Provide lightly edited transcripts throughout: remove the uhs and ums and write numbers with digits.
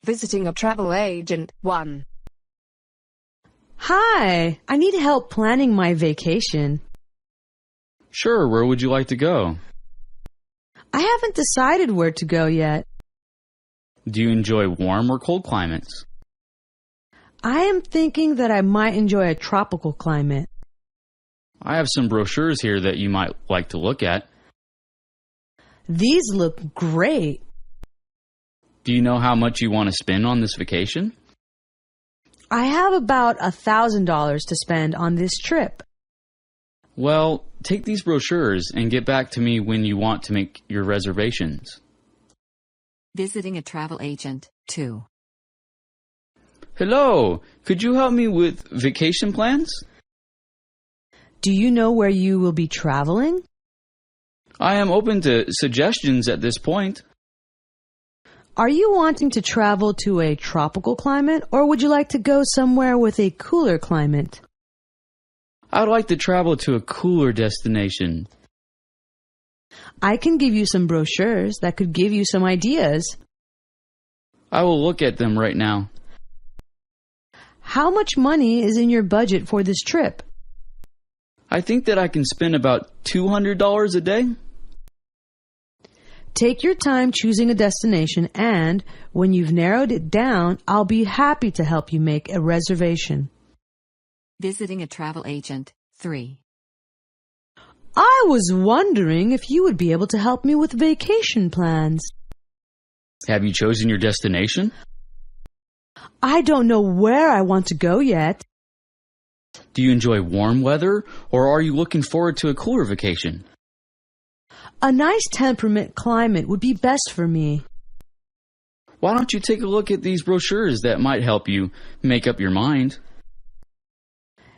Visiting a travel agent, 1. Hi, I need help planning my vacation. Sure, where would you like to go? I haven't decided where to go yet. Do you enjoy warm or cold climates? I am thinking that I might enjoy a tropical climate. I have some brochures here that you might like to look at. These look great. Do you know how much you want to spend on this vacation? I have about $1,000 to spend on this trip. Well, take these brochures and get back to me when you want to make your reservations. Visiting a travel agent, 2. Hello, could you help me with vacation plans? Do you know where you will be traveling? I am open to suggestions at this point. Are you wanting to travel to a tropical climate, or would you like to go somewhere with a cooler climate? I'd like to travel to a cooler destination. I can give you some brochures that could give you some ideas. I will look at them right now. How much money is in your budget for this trip? I think that I can spend about $200 a day. Take your time choosing a destination, and when you've narrowed it down, I'll be happy to help you make a reservation. Visiting a travel agent, 3. I was wondering if you would be able to help me with vacation plans. Have you chosen your destination? I don't know where I want to go yet. Do you enjoy warm weather, or are you looking forward to a cooler vacation? A nice temperate climate would be best for me. Why don't you take a look at these brochures that might help you make up your mind?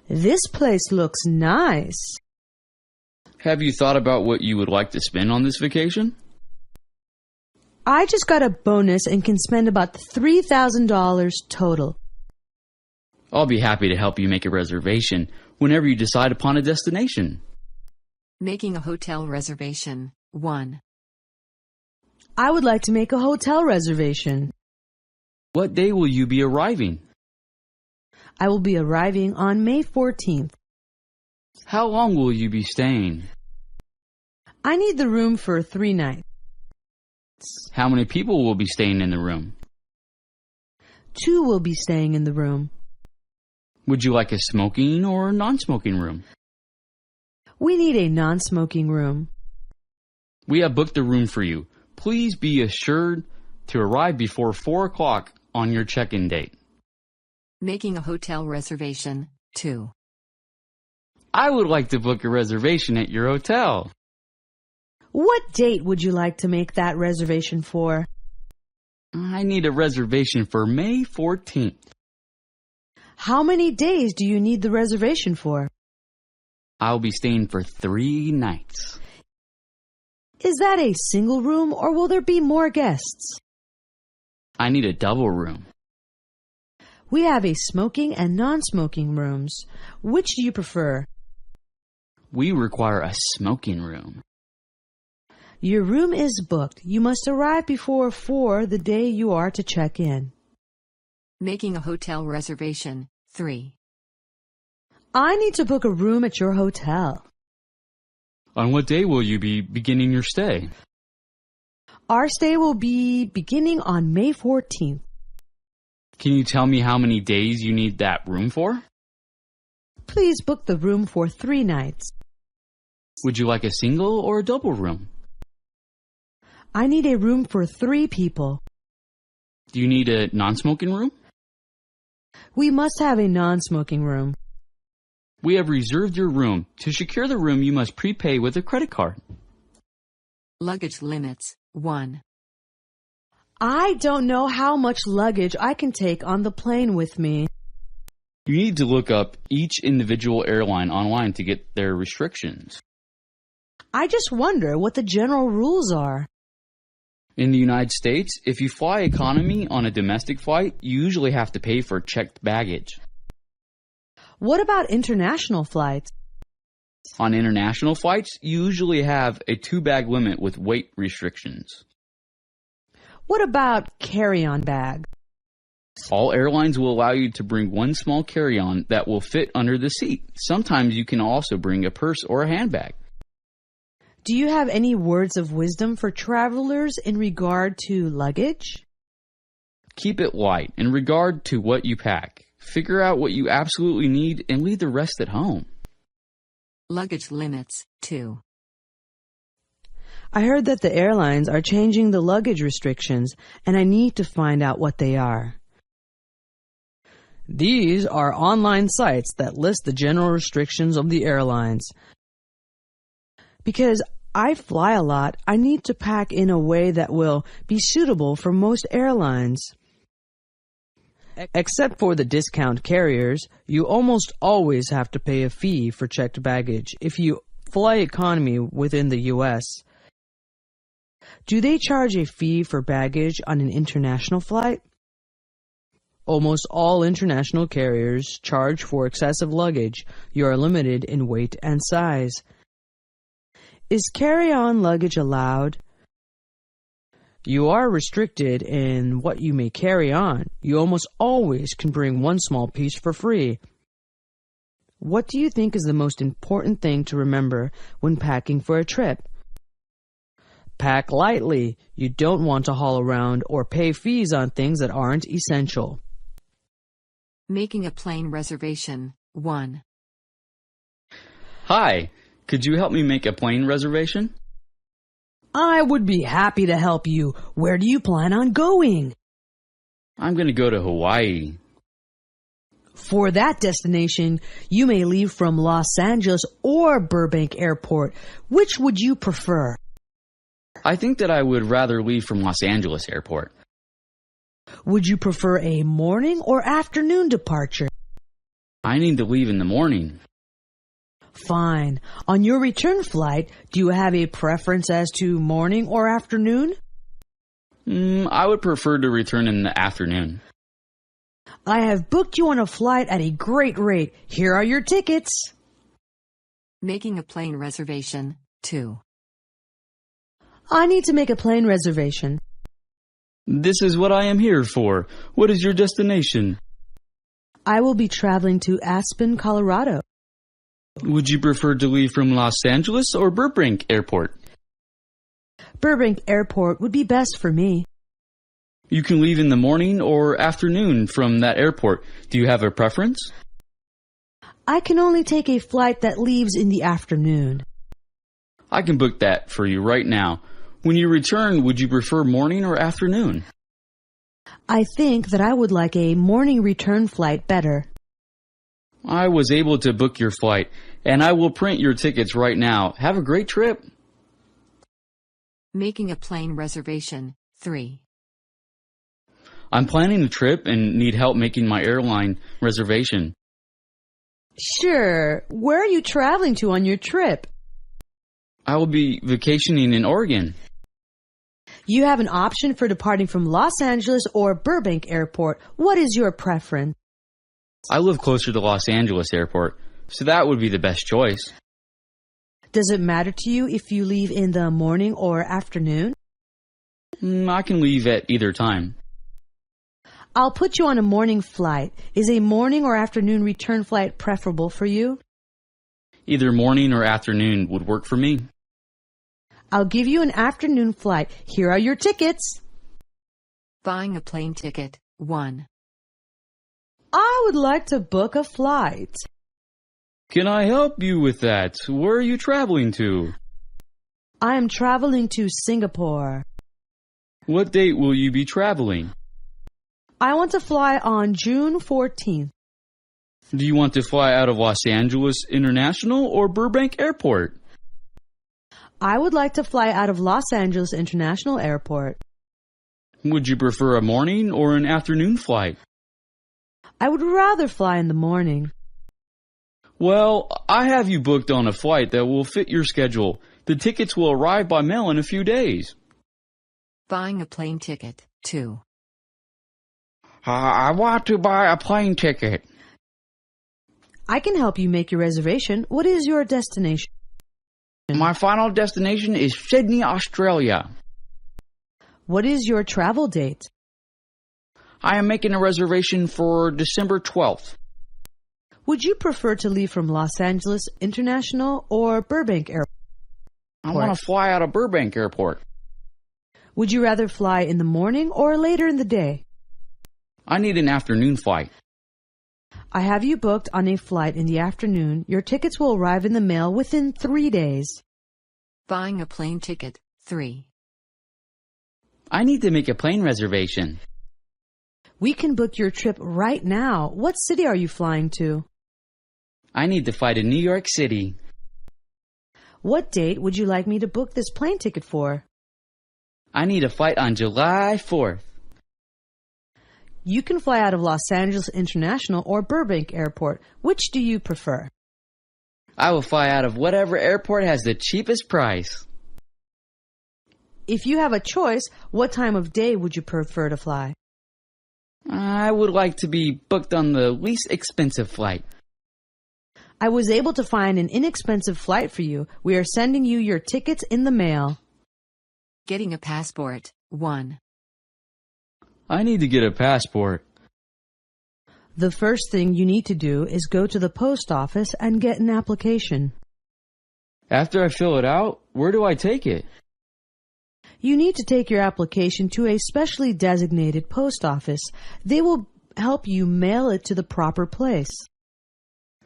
This place looks nice. Have you thought about what you would like to spend on this vacation? I just got a bonus and can spend about $3,000 total. I'll be happy to help you make a reservation whenever you decide upon a destination. Making a hotel reservation, 1. I would like to make a hotel reservation. What day will you be arriving? I will be arriving on May 14th. How long will you be staying? I need the room for 3 nights. How many people will be staying in the room? 2 will be staying in the room. Would you like a smoking or non-smoking room? We need a non-smoking room. We have booked a room for you. Please be assured to arrive before 4 o'clock on your check-in date. Making a hotel reservation, 2. I would like to book a reservation at your hotel. What date would you like to make that reservation for? I need a reservation for May 14th. How many days do you need the reservation for? I'll be staying for 3 nights. Is that a single room, or will there be more guests? I need a double room. We have a smoking and non-smoking rooms. Which do you prefer? We require a smoking room. Your room is booked. You must arrive before 4 the day you are to check in. Making a hotel reservation, 3. I need to book a room at your hotel. On what day will you be beginning your stay? Our stay will be beginning on May 14th. Can you tell me how many days you need that room for? Please book the room for 3 nights. Would you like a single or a double room? I need a room for 3 people. Do you need a non-smoking room? We must have a non-smoking room. We have reserved your room. To secure the room, you must prepay with a credit card. Luggage limits, 1. I don't know how much luggage I can take on the plane with me. You need to look up each individual airline online to get their restrictions. I just wonder what the general rules are. In the United States, if you fly economy on a domestic flight, you usually have to pay for checked baggage. What about international flights? On international flights, you usually have a 2-bag limit with weight restrictions. What about carry-on bag? All airlines will allow you to bring one small carry-on that will fit under the seat. Sometimes you can also bring a purse or a handbag. Do you have any words of wisdom for travelers in regard to luggage? Keep it light in regard to what you pack. Figure out what you absolutely need and leave the rest at home. Luggage limits, 2. I heard that the airlines are changing the luggage restrictions, and I need to find out what they are. These are online sites that list the general restrictions of the airlines. Because I fly a lot, I need to pack in a way that will be suitable for most airlines. Except for the discount carriers, you almost always have to pay a fee for checked baggage if you fly economy within the U.S. Do they charge a fee for baggage on an international flight? Almost all international carriers charge for excessive luggage. You are limited in weight and size. Is carry-on luggage allowed? You are restricted in what you may carry on. You almost always can bring one small piece for free. What do you think is the most important thing to remember when packing for a trip? Pack lightly. You don't want to haul around or pay fees on things that aren't essential. Making a plane reservation, 1. Hi, could you help me make a plane reservation? I would be happy to help you. Where do you plan on going? I'm going to go to Hawaii. For that destination, you may leave from Los Angeles or Burbank Airport. Which would you prefer? I think that I would rather leave from Los Angeles Airport. Would you prefer a morning or afternoon departure? I need to leave in the morning. Fine. On your return flight, do you have a preference as to morning or afternoon? I would prefer to return in the afternoon. I have booked you on a flight at a great rate. Here are your tickets. Making a plane reservation, 2. I need to make a plane reservation. This is what I am here for. What is your destination? I will be traveling to Aspen, Colorado. Would you prefer to leave from Los Angeles or Burbank Airport? Burbank Airport would be best for me. You can leave in the morning or afternoon from that airport. Do you have a preference? I can only take a flight that leaves in the afternoon. I can book that for you right now. When you return, would you prefer morning or afternoon? I think that I would like a morning return flight better. I was able to book your flight, and I will print your tickets right now. Have a great trip. Making a plane reservation, 3. I'm planning a trip and need help making my airline reservation. Sure. Where are you traveling to on your trip? I will be vacationing in Oregon. You have an option for departing from Los Angeles or Burbank Airport. What is your preference? I live closer to Los Angeles Airport, so that would be the best choice. Does it matter to you if you leave in the morning or afternoon? I can leave at either time. I'll put you on a morning flight. Is a morning or afternoon return flight preferable for you? Either morning or afternoon would work for me. I'll give you an afternoon flight. Here are your tickets. Buying a plane ticket, 1. I would like to book a flight. Can I help you with that? Where are you traveling to? I am traveling to Singapore. What date will you be traveling? I want to fly on June 14th. Do you want to fly out of Los Angeles International or Burbank Airport? I would like to fly out of Los Angeles International Airport. Would you prefer a morning or an afternoon flight? I would rather fly in the morning. Well, I have you booked on a flight that will fit your schedule. The tickets will arrive by mail in a few days. Buying a plane ticket, 2. I want to buy a plane ticket. I can help you make your reservation. What is your destination? My final destination is Sydney, Australia. What is your travel date? I am making a reservation for December 12th. Would you prefer to leave from Los Angeles International or Burbank Airport? I want to fly out of Burbank Airport. Would you rather fly in the morning or later in the day? I need an afternoon flight. I have you booked on a flight in the afternoon. Your tickets will arrive in the mail within 3 days. Buying a plane ticket. 3. I need to make a plane reservation. We can book your trip right now. What city are you flying to? I need to fly to New York City. What date would you like me to book this plane ticket for? I need a flight on July 4th. You can fly out of Los Angeles International or Burbank Airport. Which do you prefer? I will fly out of whatever airport has the cheapest price. If you have a choice, what time of day would you prefer to fly? I would like to be booked on the least expensive flight. I was able to find an inexpensive flight for you. We are sending you your tickets in the mail. Getting a passport. 1. I need to get a passport. The first thing you need to do is go to the post office and get an application. After I fill it out, where do I take it? You need to take your application to a specially designated post office. They will help you mail it to the proper place.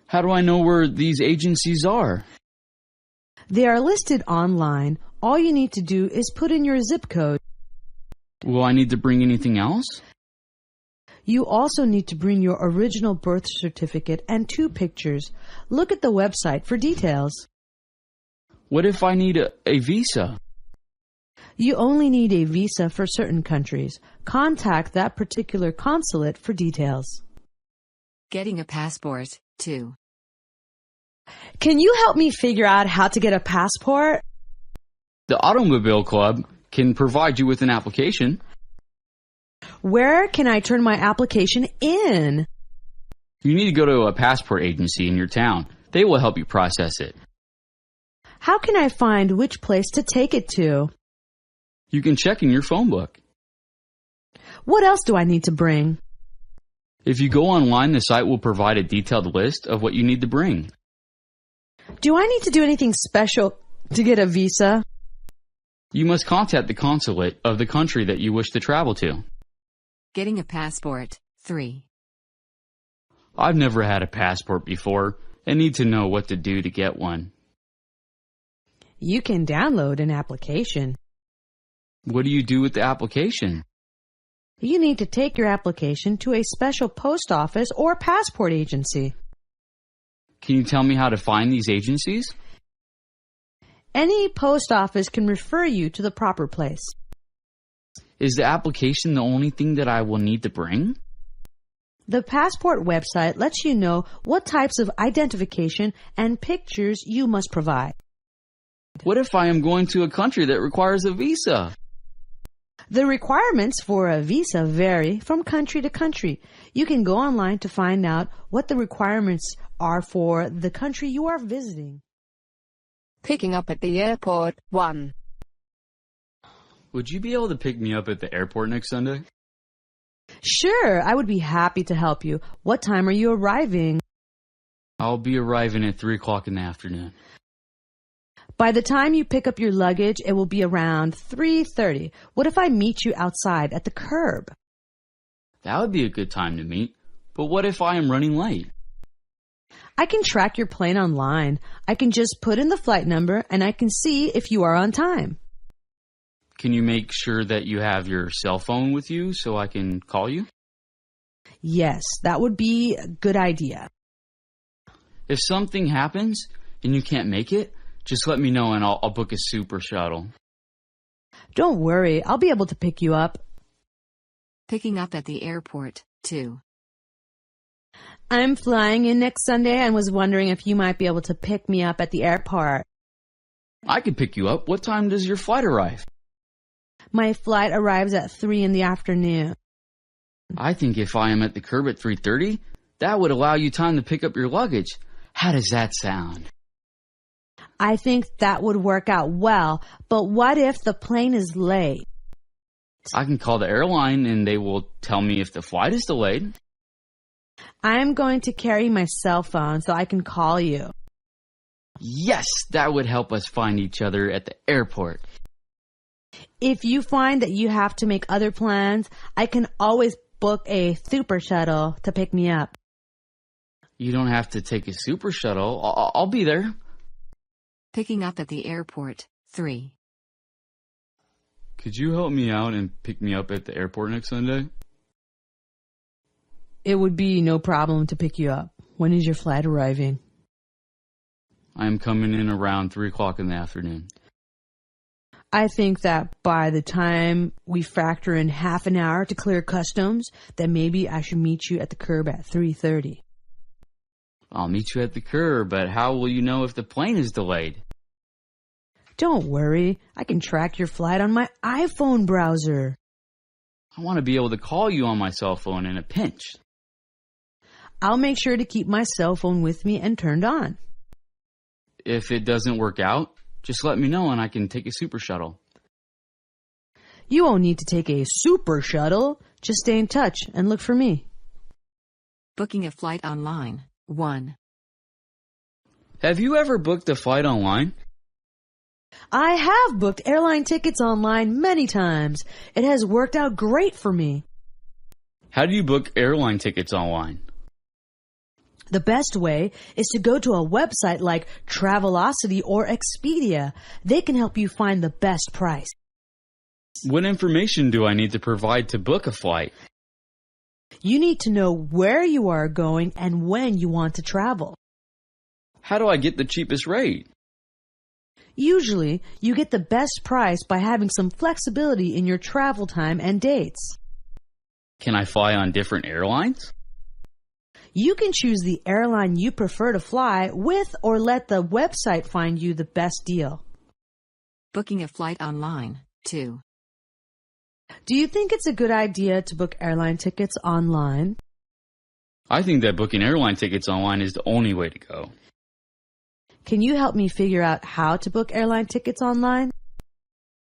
How do I know where these agencies are? They are listed online. All you need to do is put in your zip code. Will I need to bring anything else? You also need to bring your original birth certificate and 2 pictures. Look at the website for details. What if I need a visa? You only need a visa for certain countries. Contact that particular consulate for details. Getting a passport. 2. Can you help me figure out how to get a passport? The Automobile Club can provide you with an application. Where can I turn my application in? You need to go to a passport agency in your town. They will help you process it. How can I find which place to take it to? You can check in your phone book. What else do I need to bring? If you go online, the site will provide a detailed list of what you need to bring. Do I need to do anything special to get a visa? You must contact the consulate of the country that you wish to travel to. Getting a passport. 3. I've never had a passport before and need to know what to do to get one. You can download an application. What do you do with the application? You need to take your application to a special post office or passport agency. Can you tell me how to find these agencies? Any post office can refer you to the proper place. Is the application the only thing that I will need to bring? The passport website lets you know what types of identification and pictures you must provide. What if I am going to a country that requires a visa? The requirements for a visa vary from country to country. You can go online to find out what the requirements are for the country you are visiting. Picking up at the airport. 1. Would you be able to pick me up at the airport next Sunday? Sure, I would be happy to help you. What time are you arriving? I'll be arriving at 3 o'clock in the afternoon. By the time you pick up your luggage, it will be around 3:30. What if I meet you outside at the curb? That would be a good time to meet. But what if I am running late? I can track your plane online. I can just put in the flight number and I can see if you are on time. Can you make sure that you have your cell phone with you so I can call you? Yes, that would be a good idea. If something happens and you can't make it, just let me know and I'll book a super shuttle. Don't worry, I'll be able to pick you up. Picking up at the airport. 2. I'm flying in next Sunday and was wondering if you might be able to pick me up at the airport. I could pick you up. What time does your flight arrive? My flight arrives at 3 in the afternoon. I think if I am at the curb at 3:30, that would allow you time to pick up your luggage. How does that sound? I think that would work out well, but what if the plane is late? I can call the airline and they will tell me if the flight is delayed. I'm going to carry my cell phone so I can call you. Yes, that would help us find each other at the airport. If you find that you have to make other plans, I can always book a super shuttle to pick me up. You don't have to take a super shuttle. I'll be there. Picking up at the airport 3. Could you help me out and pick me up at the airport next Sunday? It would be no problem to pick you up. When is your flight arriving? I am coming in around 3 o'clock in the afternoon. I think that by the time we factor in half an hour to clear customs, that maybe I should meet you at the curb at 3:30. I'll meet you at the curb, but how will you know if the plane is delayed? Don't worry, I can track your flight on my iPhone browser. I want to be able to call you on my cell phone in a pinch. I'll make sure to keep my cell phone with me and turned on. If it doesn't work out, just let me know and I can take a super shuttle. You won't need to take a super shuttle. Just stay in touch and look for me. Booking a flight online 1. Have you ever booked a flight online? I have booked airline tickets online many times. It has worked out great for me. How do you book airline tickets online? The best way is to go to a website like Travelocity or Expedia. They can help you find the best price. What information do I need to provide to book a flight? You need to know where you are going and when you want to travel. How do I get the cheapest rate? Usually, you get the best price by having some flexibility in your travel time and dates. Can I fly on different airlines? You can choose the airline you prefer to fly with or let the website find you the best deal. Booking a flight online 2. Do you think it's a good idea to book airline tickets online? I think that booking airline tickets online is the only way to go. Can you help me figure out how to book airline tickets online?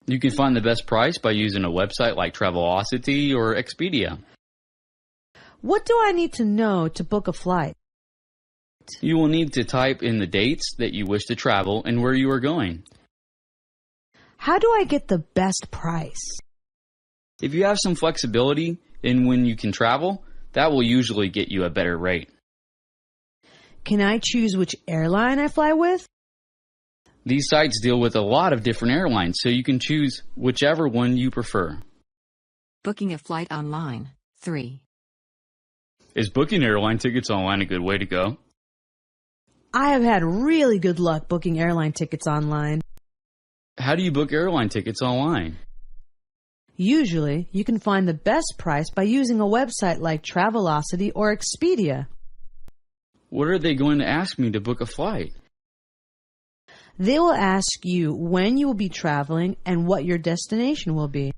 You can find the best price by using a website like Travelocity or Expedia. What do I need to know to book a flight? You will need to type in the dates that you wish to travel and where you are going. How do I get the best price? If you have some flexibility in when you can travel, that will usually get you a better rate. Can I choose which airline I fly with? These sites deal with a lot of different airlines, so you can choose whichever one you prefer. Booking a flight online 3. Is booking airline tickets online a good way to go? I have had really good luck booking airline tickets online. How do you book airline tickets online? Usually, you can find the best price by using a website like Travelocity or Expedia. What are they going to ask me to book a flight? They will ask you when you will be traveling and what your destination will be.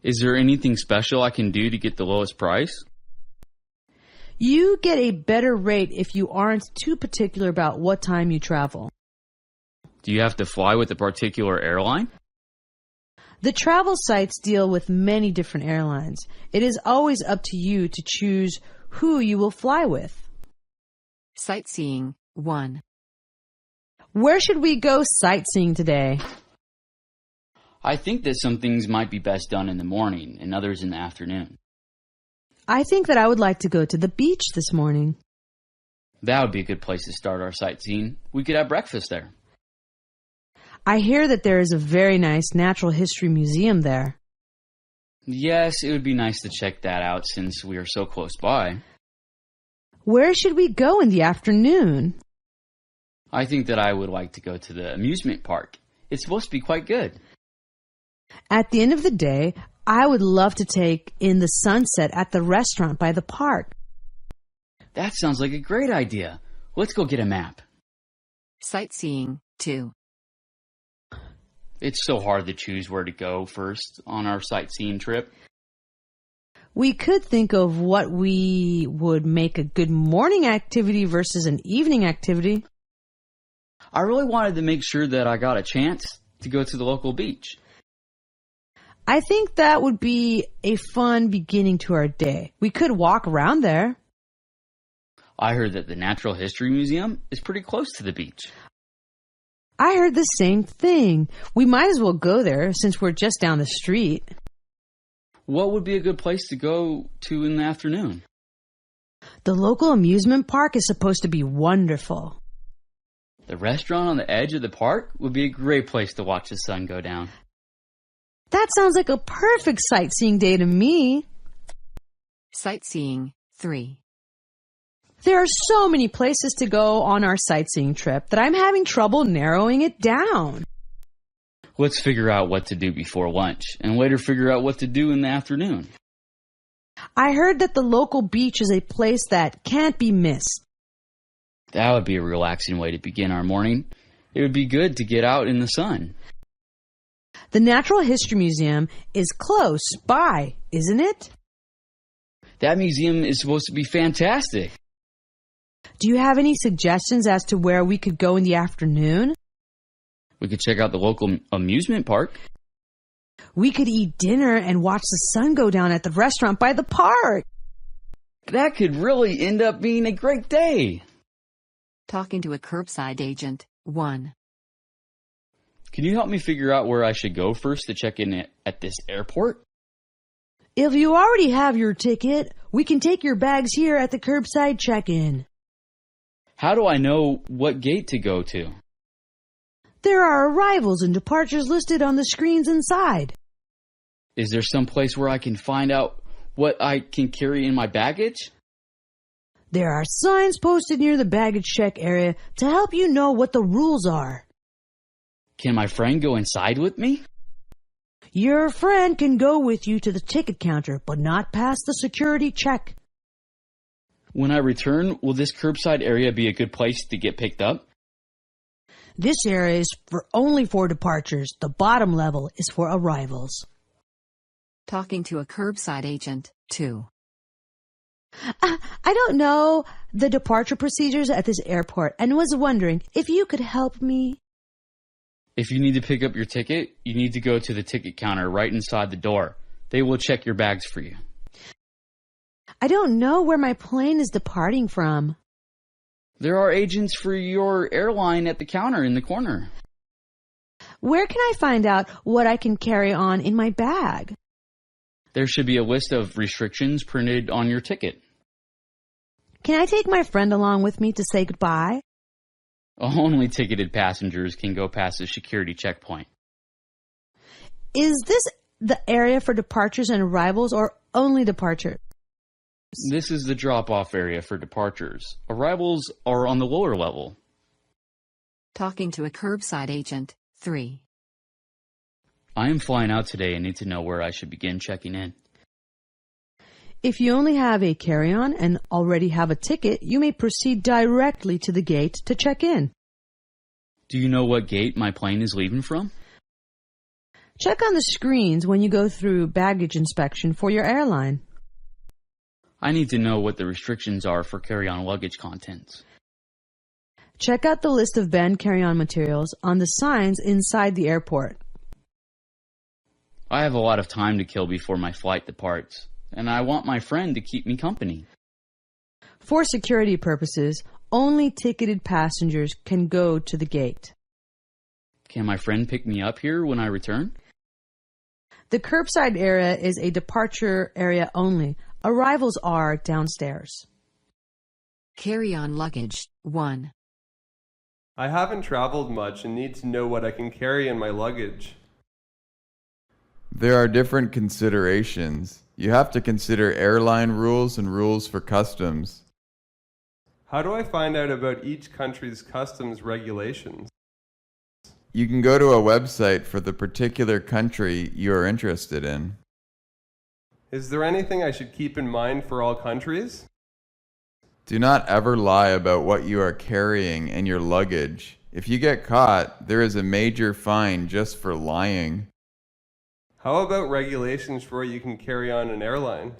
Is there anything special I can do to get the lowest price? You get a better rate if you aren't too particular about what time you travel. Do you have to fly with a particular airline? The travel sites deal with many different airlines. It is always up to you to choose who you will fly with. Sightseeing 1. Where should we go sightseeing today? I think that some things might be best done in the morning and others in the afternoon. I think that I would like to go to the beach this morning. That would be a good place to start our sightseeing. We could have breakfast there. I hear that there is a very nice natural history museum there. Yes, it would be nice to check that out since we are so close by. Where should we go in the afternoon? I think that I would like to go to the amusement park. It's supposed to be quite good. At the end of the day, I would love to take in the sunset at the restaurant by the park. That sounds like a great idea. Let's go get a map. Sightseeing 2. It's so hard to choose where to go first on our sightseeing trip. We could think of what we would make a good morning activity versus an evening activity. I really wanted to make sure that I got a chance to go to the local beach. I think that would be a fun beginning to our day. We could walk around there. I heard that the Natural History Museum is pretty close to the beach. I heard the same thing. We might as well go there since we're just down the street. What would be a good place to go to in the afternoon? The local amusement park is supposed to be wonderful. The restaurant on the edge of the park would be a great place to watch the sun go down. That sounds like a perfect sightseeing day to me. Sightseeing 3. There are so many places to go on our sightseeing trip that I'm having trouble narrowing it down. Let's figure out what to do before lunch and later figure out what to do in the afternoon. I heard that the local beach is a place that can't be missed. That would be a relaxing way to begin our morning. It would be good to get out in the sun. The Natural History Museum is close by, isn't it? That museum is supposed to be fantastic. Do you have any suggestions as to where we could go in the afternoon? We could check out the local amusement park. We could eat dinner and watch the sun go down at the restaurant by the park. That could really end up being a great day. Talking to a curbside agent 1. Can you help me figure out where I should go first to check in at this airport? If you already have your ticket, we can take your bags here at the curbside check-in. How do I know what gate to go to? There are arrivals and departures listed on the screens inside. Is there some place where I can find out what I can carry in my baggage? There are signs posted near the baggage check area to help you know what the rules are. Can my friend go inside with me? Your friend can go with you to the ticket counter, but not past the security check. When I return, will this curbside area be a good place to get picked up? This area is only for departures. The bottom level is for arrivals. Talking to a curbside agent 2. I don't know the departure procedures at this airport and was wondering if you could help me. If you need to pick up your ticket, you need to go to the ticket counter right inside the door. They will check your bags for you. I don't know where my plane is departing from. There are agents for your airline at the counter in the corner. Where can I find out what I can carry on in my bag? There should be a list of restrictions printed on your ticket. Can I take my friend along with me to say goodbye? Only ticketed passengers can go past the security checkpoint. Is this the area for departures and arrivals or only departures? This is the drop-off area for departures. Arrivals are on the lower level. Talking to a curbside agent 3. I am flying out today and need to know where I should begin checking in. If you only have a carry-on and already have a ticket, you may proceed directly to the gate to check in. Do you know what gate my plane is leaving from? Check on the screens when you go through baggage inspection for your airline. I need to know what the restrictions are for carry-on luggage contents. Check out the list of banned carry-on materials on the signs inside the airport. I have a lot of time to kill before my flight departs, and I want my friend to keep me company. For security purposes, only ticketed passengers can go to the gate. Can my friend pick me up here when I return? The curbside area is a departure area only. Arrivals are downstairs. Carry-on luggage 1. I haven't traveled much and need to know what I can carry in my luggage. There are different considerations. You have to consider airline rules and rules for customs. How do I find out about each country's customs regulations? You can go to a website for the particular country you are interested in. Is there anything I should keep in mind for all countries? Do not ever lie about what you are carrying in your luggage. If you get caught, there is a major fine just for lying. How about regulations for what you can carry on an airline?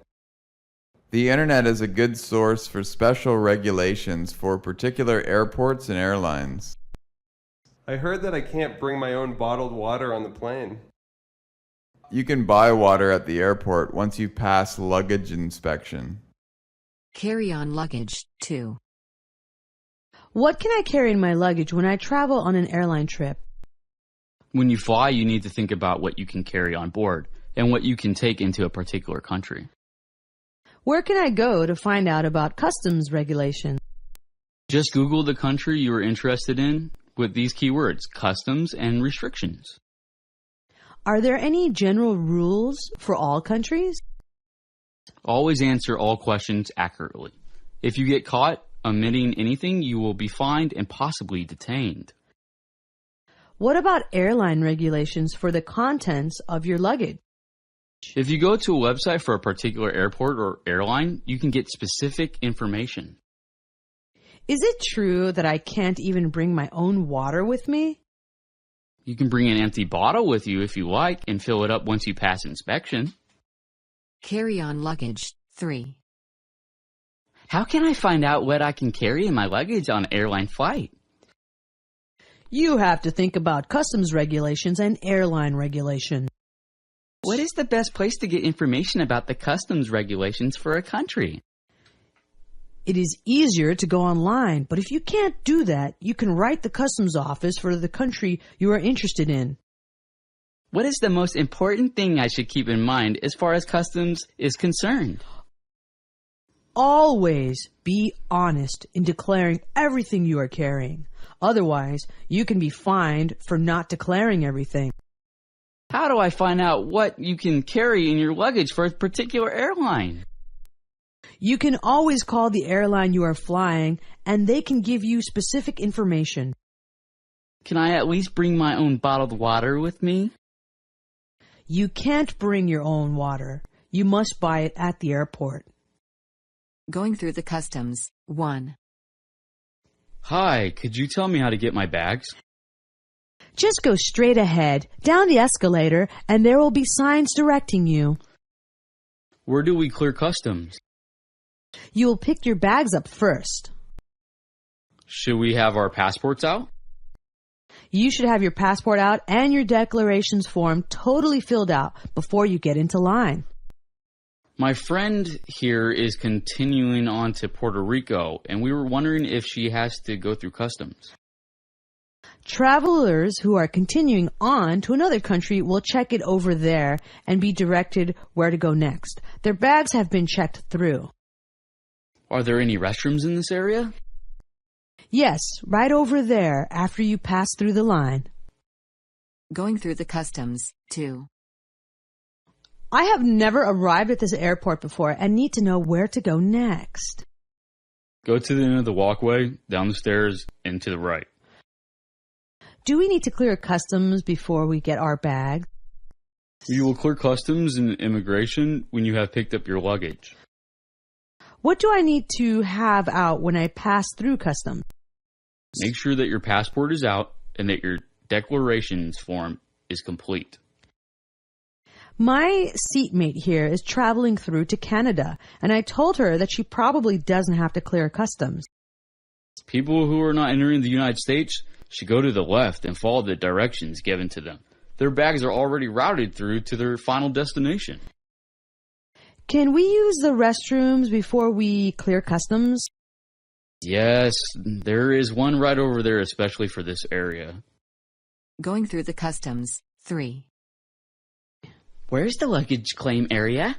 The internet is a good source for special regulations for particular airports and airlines. I heard that I can't bring my own bottled water on the plane. You can buy water at the airport once you pass luggage inspection. Carry-on luggage 2. What can I carry in my luggage when I travel on an airline trip? When you fly, you need to think about what you can carry on board and what you can take into a particular country. Where can I go to find out about customs regulations? Just Google the country you are interested in with these keywords, customs and restrictions. Are there any general rules for all countries? Always answer all questions accurately. If you get caught omitting anything, you will be fined and possibly detained. What about airline regulations for the contents of your luggage? If you go to a website for a particular airport or airline, you can get specific information. Is it true that I can't even bring my own water with me? You can bring an empty bottle with you if you like and fill it up once you pass inspection. Carry-on luggage 3. How can I find out what I can carry in my luggage on an airline flight? You have to think about customs regulations and airline regulations. What is the best place to get information about the customs regulations for a country? It is easier to go online, but if you can't do that, you can write the customs office for the country you are interested in. What is the most important thing I should keep in mind as far as customs is concerned? Always be honest in declaring everything you are carrying. Otherwise, you can be fined for not declaring everything. How do I find out what you can carry in your luggage for a particular airline? You can always call the airline you are flying, and they can give you specific information. Can I at least bring my own bottled water with me? You can't bring your own water. You must buy it at the airport. Going through the customs 1. Hi, could you tell me how to get my bags? Just go straight ahead, down the escalator, and there will be signs directing you. Where do we clear customs? You will pick your bags up first. Should we have our passports out? You should have your passport out and your declarations form totally filled out before you get into line. My friend here is continuing on to Puerto Rico, and we were wondering if she has to go through customs. Travelers who are continuing on to another country will check it over there and be directed where to go next. Their bags have been checked through. Are there any restrooms in this area? Yes, right over there after you pass through the line. Going through the customs 2. I have never arrived at this airport before and need to know where to go next. Go to the end of the walkway, down the stairs, and to the right. Do we need to clear customs before we get our bag? You will clear customs and immigration when you have picked up your luggage. What do I need to have out when I pass through customs? Make sure that your passport is out and that your declarations form is complete. My seatmate here is traveling through to Canada, and I told her that she probably doesn't have to clear customs. People who are not entering the United States should go to the left and follow the directions given to them. Their bags are already routed through to their final destination. Can we use the restrooms before we clear customs? Yes, there is one right over there, especially for this area. Going through the customs 3. Where's the luggage claim area?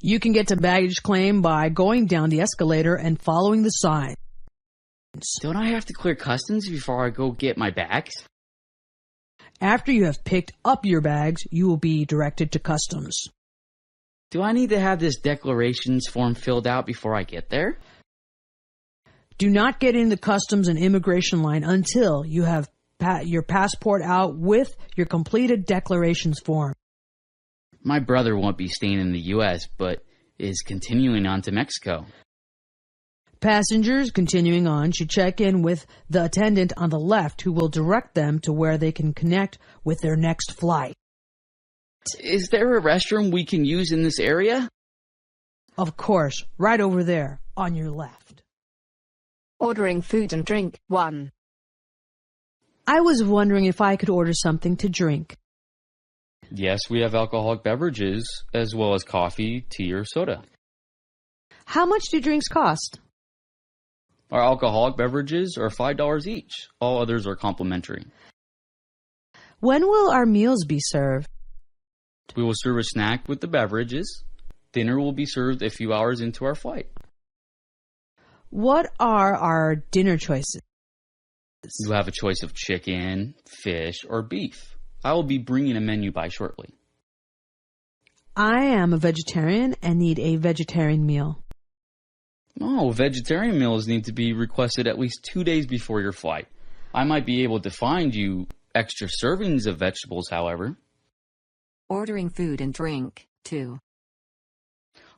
You can get to baggage claim by going down the escalator and following the signs. Don't I have to clear customs before I go get my bags? After you have picked up your bags, you will be directed to customs. Do I need to have this declarations form filled out before I get there? Do not get in the customs and immigration line until you have your passport out with your completed declarations form. My brother won't be staying in the U.S., but is continuing on to Mexico. Passengers continuing on should check in with the attendant on the left, who will direct them to where they can connect with their next flight. Is there a restroom we can use in this area? Of course, right over there on your left. Ordering food and drink 1. I was wondering if I could order something to drink. Yes, we have alcoholic beverages as well as coffee, tea, or soda. How much do drinks cost? Our alcoholic beverages are $5 each. All others are complimentary. When will our meals be served? We will serve a snack with the beverages. Dinner will be served a few hours into our flight. What are our dinner choices? You have a choice of chicken, fish, or beef. I will be bringing a menu by shortly. I am a vegetarian and need a vegetarian meal. Oh, vegetarian meals need to be requested at least 2 days before your flight. I might be able to find you extra servings of vegetables, however. Ordering food and drink, 2.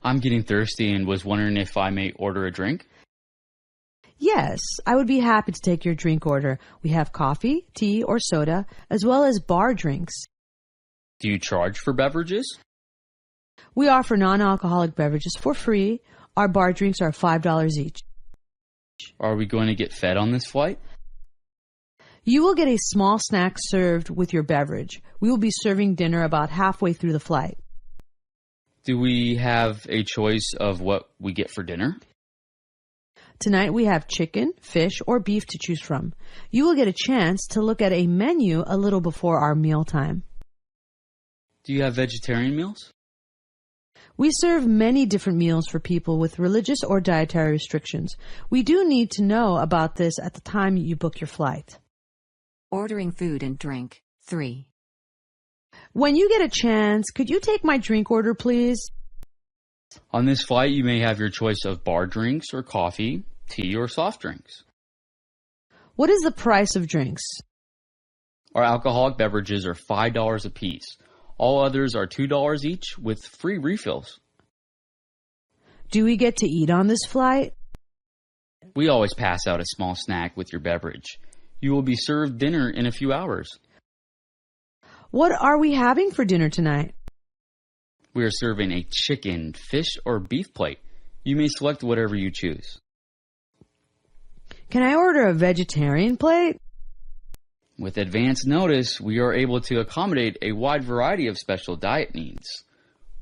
I'm getting thirsty and was wondering if I may order a drink. Yes, I would be happy to take your drink order. We have coffee, tea, or soda, as well as bar drinks. Do you charge for beverages? We offer non-alcoholic beverages for free. Our bar drinks are $5 each. Are we going to get fed on this flight? You will get a small snack served with your beverage. We will be serving dinner about halfway through the flight. Do we have a choice of what we get for dinner? Tonight we have chicken, fish, or beef to choose from. You will get a chance to look at a menu a little before our mealtime. Do you have vegetarian meals? We serve many different meals for people with religious or dietary restrictions. We do need to know about this at the time you book your flight. Ordering food and drink, 3. When you get a chance, could you take my drink order, please? On this flight, you may have your choice of bar drinks or coffee, tea, or soft drinks. What is the price of drinks? Our alcoholic beverages are $5 a piece. All others are $2 each with free refills. Do we get to eat on this flight? We always pass out a small snack with your beverage. You will be served dinner in a few hours. What are we having for dinner tonight? We are serving a chicken, fish, or beef plate. You may select whatever you choose. Can I order a vegetarian plate? With advance notice, we are able to accommodate a wide variety of special diet needs.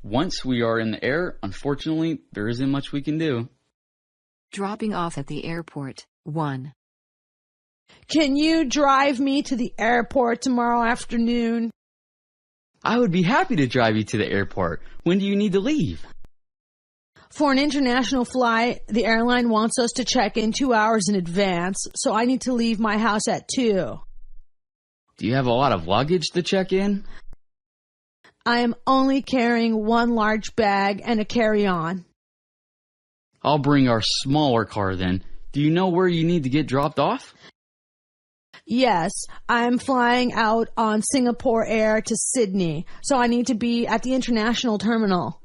Once we are in the air, unfortunately, there isn't much we can do. Dropping off at the airport, 1. Can you drive me to the airport tomorrow afternoon? I would be happy to drive you to the airport. When do you need to leave? For an international flight, the airline wants us to check in 2 hours in advance, so I need to leave my house at 2. Do you have a lot of luggage to check in? I am only carrying one large bag and a carry-on. I'll bring our smaller car then. Do you know where you need to get dropped off? Yes, I'm flying out on Singapore Air to Sydney, so I need to be at the international terminal.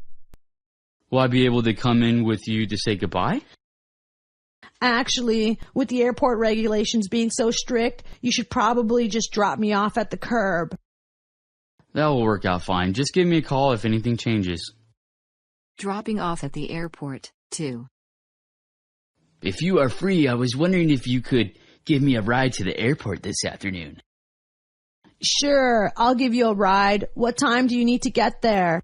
Will I be able to come in with you to say goodbye? Actually, with the airport regulations being so strict, you should probably just drop me off at the curb. That will work out fine. Just give me a call if anything changes. Dropping off at the airport, 2. If you are free, I was wondering if you could give me a ride to the airport this afternoon. Sure, I'll give you a ride. What time do you need to get there?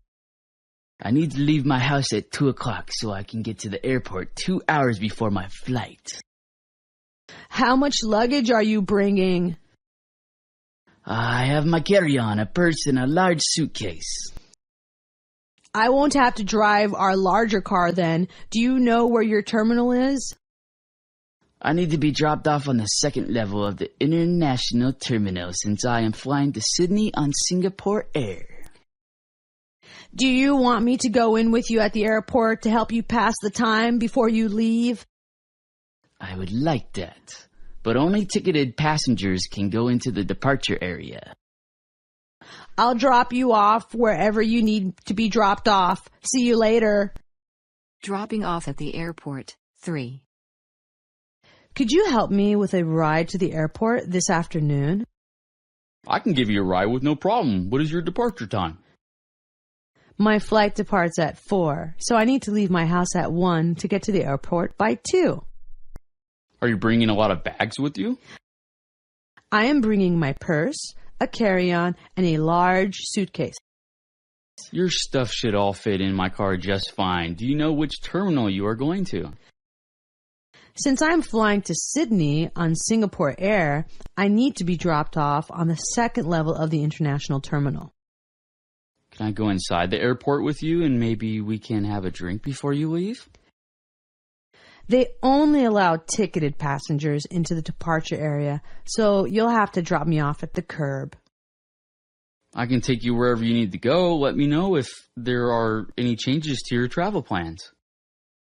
I need to leave my house at 2 o'clock so I can get to the airport 2 hours before my flight. How much luggage are you bringing? I have my carry-on, a purse, and a large suitcase. I won't have to drive our larger car then. Do you know where your terminal is? I need to be dropped off on the second level of the international terminal since I am flying to Sydney on Singapore Air. Do you want me to go in with you at the airport to help you pass the time before you leave? I would like that, but only ticketed passengers can go into the departure area. I'll drop you off wherever you need to be dropped off. See you later. Dropping off at the airport, 3. Could you help me with a ride to the airport this afternoon? I can give you a ride with no problem. What is your departure time? My flight departs at 4, so I need to leave my house at 1 to get to the airport by 2. Are you bringing a lot of bags with you? I am bringing my purse, a carry-on, and a large suitcase. Your stuff should all fit in my car just fine. Do you know which terminal you are going to? Since I'm flying to Sydney on Singapore Air, I need to be dropped off on the second level of the international terminal. Can I go inside the airport with you and maybe we can have a drink before you leave? They only allow ticketed passengers into the departure area, so you'll have to drop me off at the curb. I can take you wherever you need to go. Let me know if there are any changes to your travel plans.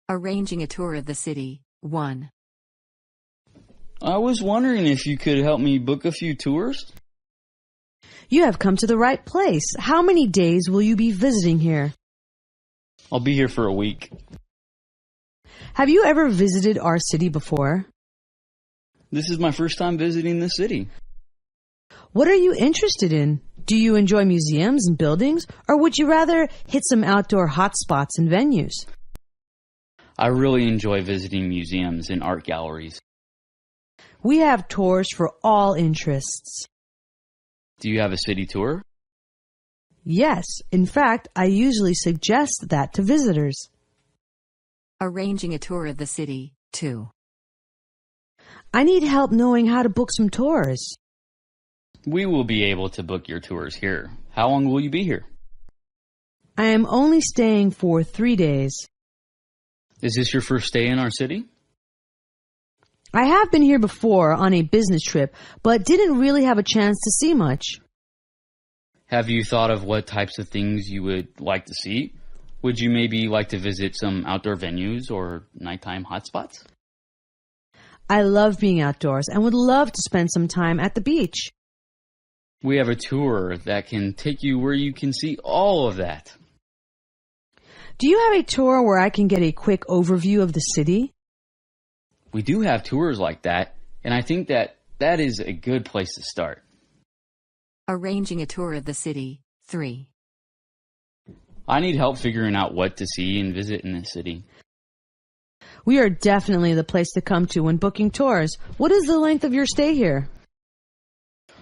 Arranging a tour of the city. 1. I was wondering if you could help me book a few tours. You have come to the right place. How many days will you be visiting here? I'll be here for a week. Have you ever visited our city before? This is my first time visiting the city. What are you interested in? Do you enjoy museums and buildings, or would you rather hit some outdoor hotspots and venues? I really enjoy visiting museums and art galleries. We have tours for all interests. Do you have a city tour? Yes, in fact, I usually suggest that to visitors. Arranging a tour of the city. 2. I need help knowing how to book some tours. We will be able to book your tours here. How long will you be here? I am only staying for 3 days. Is this your first stay in our city? I have been here before on a business trip, but didn't really have a chance to see much. Have you thought of what types of things you would like to see? Would you maybe like to visit some outdoor venues or nighttime hotspots? I love being outdoors and would love to spend some time at the beach. We have a tour that can take you where you can see all of that. Do you have a tour where I can get a quick overview of the city? We do have tours like that, and I think that is a good place to start. Arranging a tour of the city. 3. I need help figuring out what to see and visit in this city. We are definitely the place to come to when booking tours. What is the length of your stay here?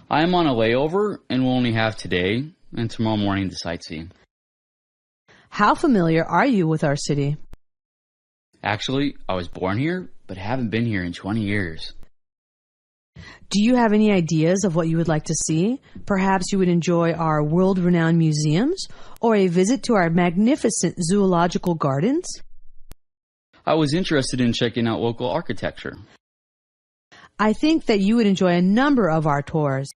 I am on a layover and will only have today and tomorrow morning to sightsee. How familiar are you with our city? Actually, I was born here, but haven't been here in 20 years. Do you have any ideas of what you would like to see? Perhaps you would enjoy our world-renowned museums or a visit to our magnificent zoological gardens? I was interested in checking out local architecture. I think that you would enjoy a number of our tours.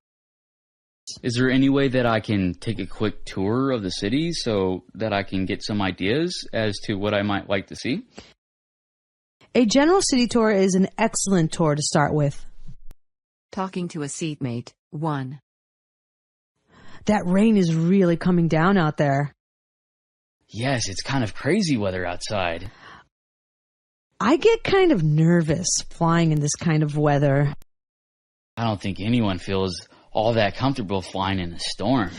Is there any way that I can take a quick tour of the city so that I can get some ideas as to what I might like to see? A general city tour is an excellent tour to start with. Talking to a seatmate. 1. That rain is really coming down out there. Yes, it's kind of crazy weather outside. I get kind of nervous flying in this kind of weather. I don't think anyone feels all that comfortable flying in a storm.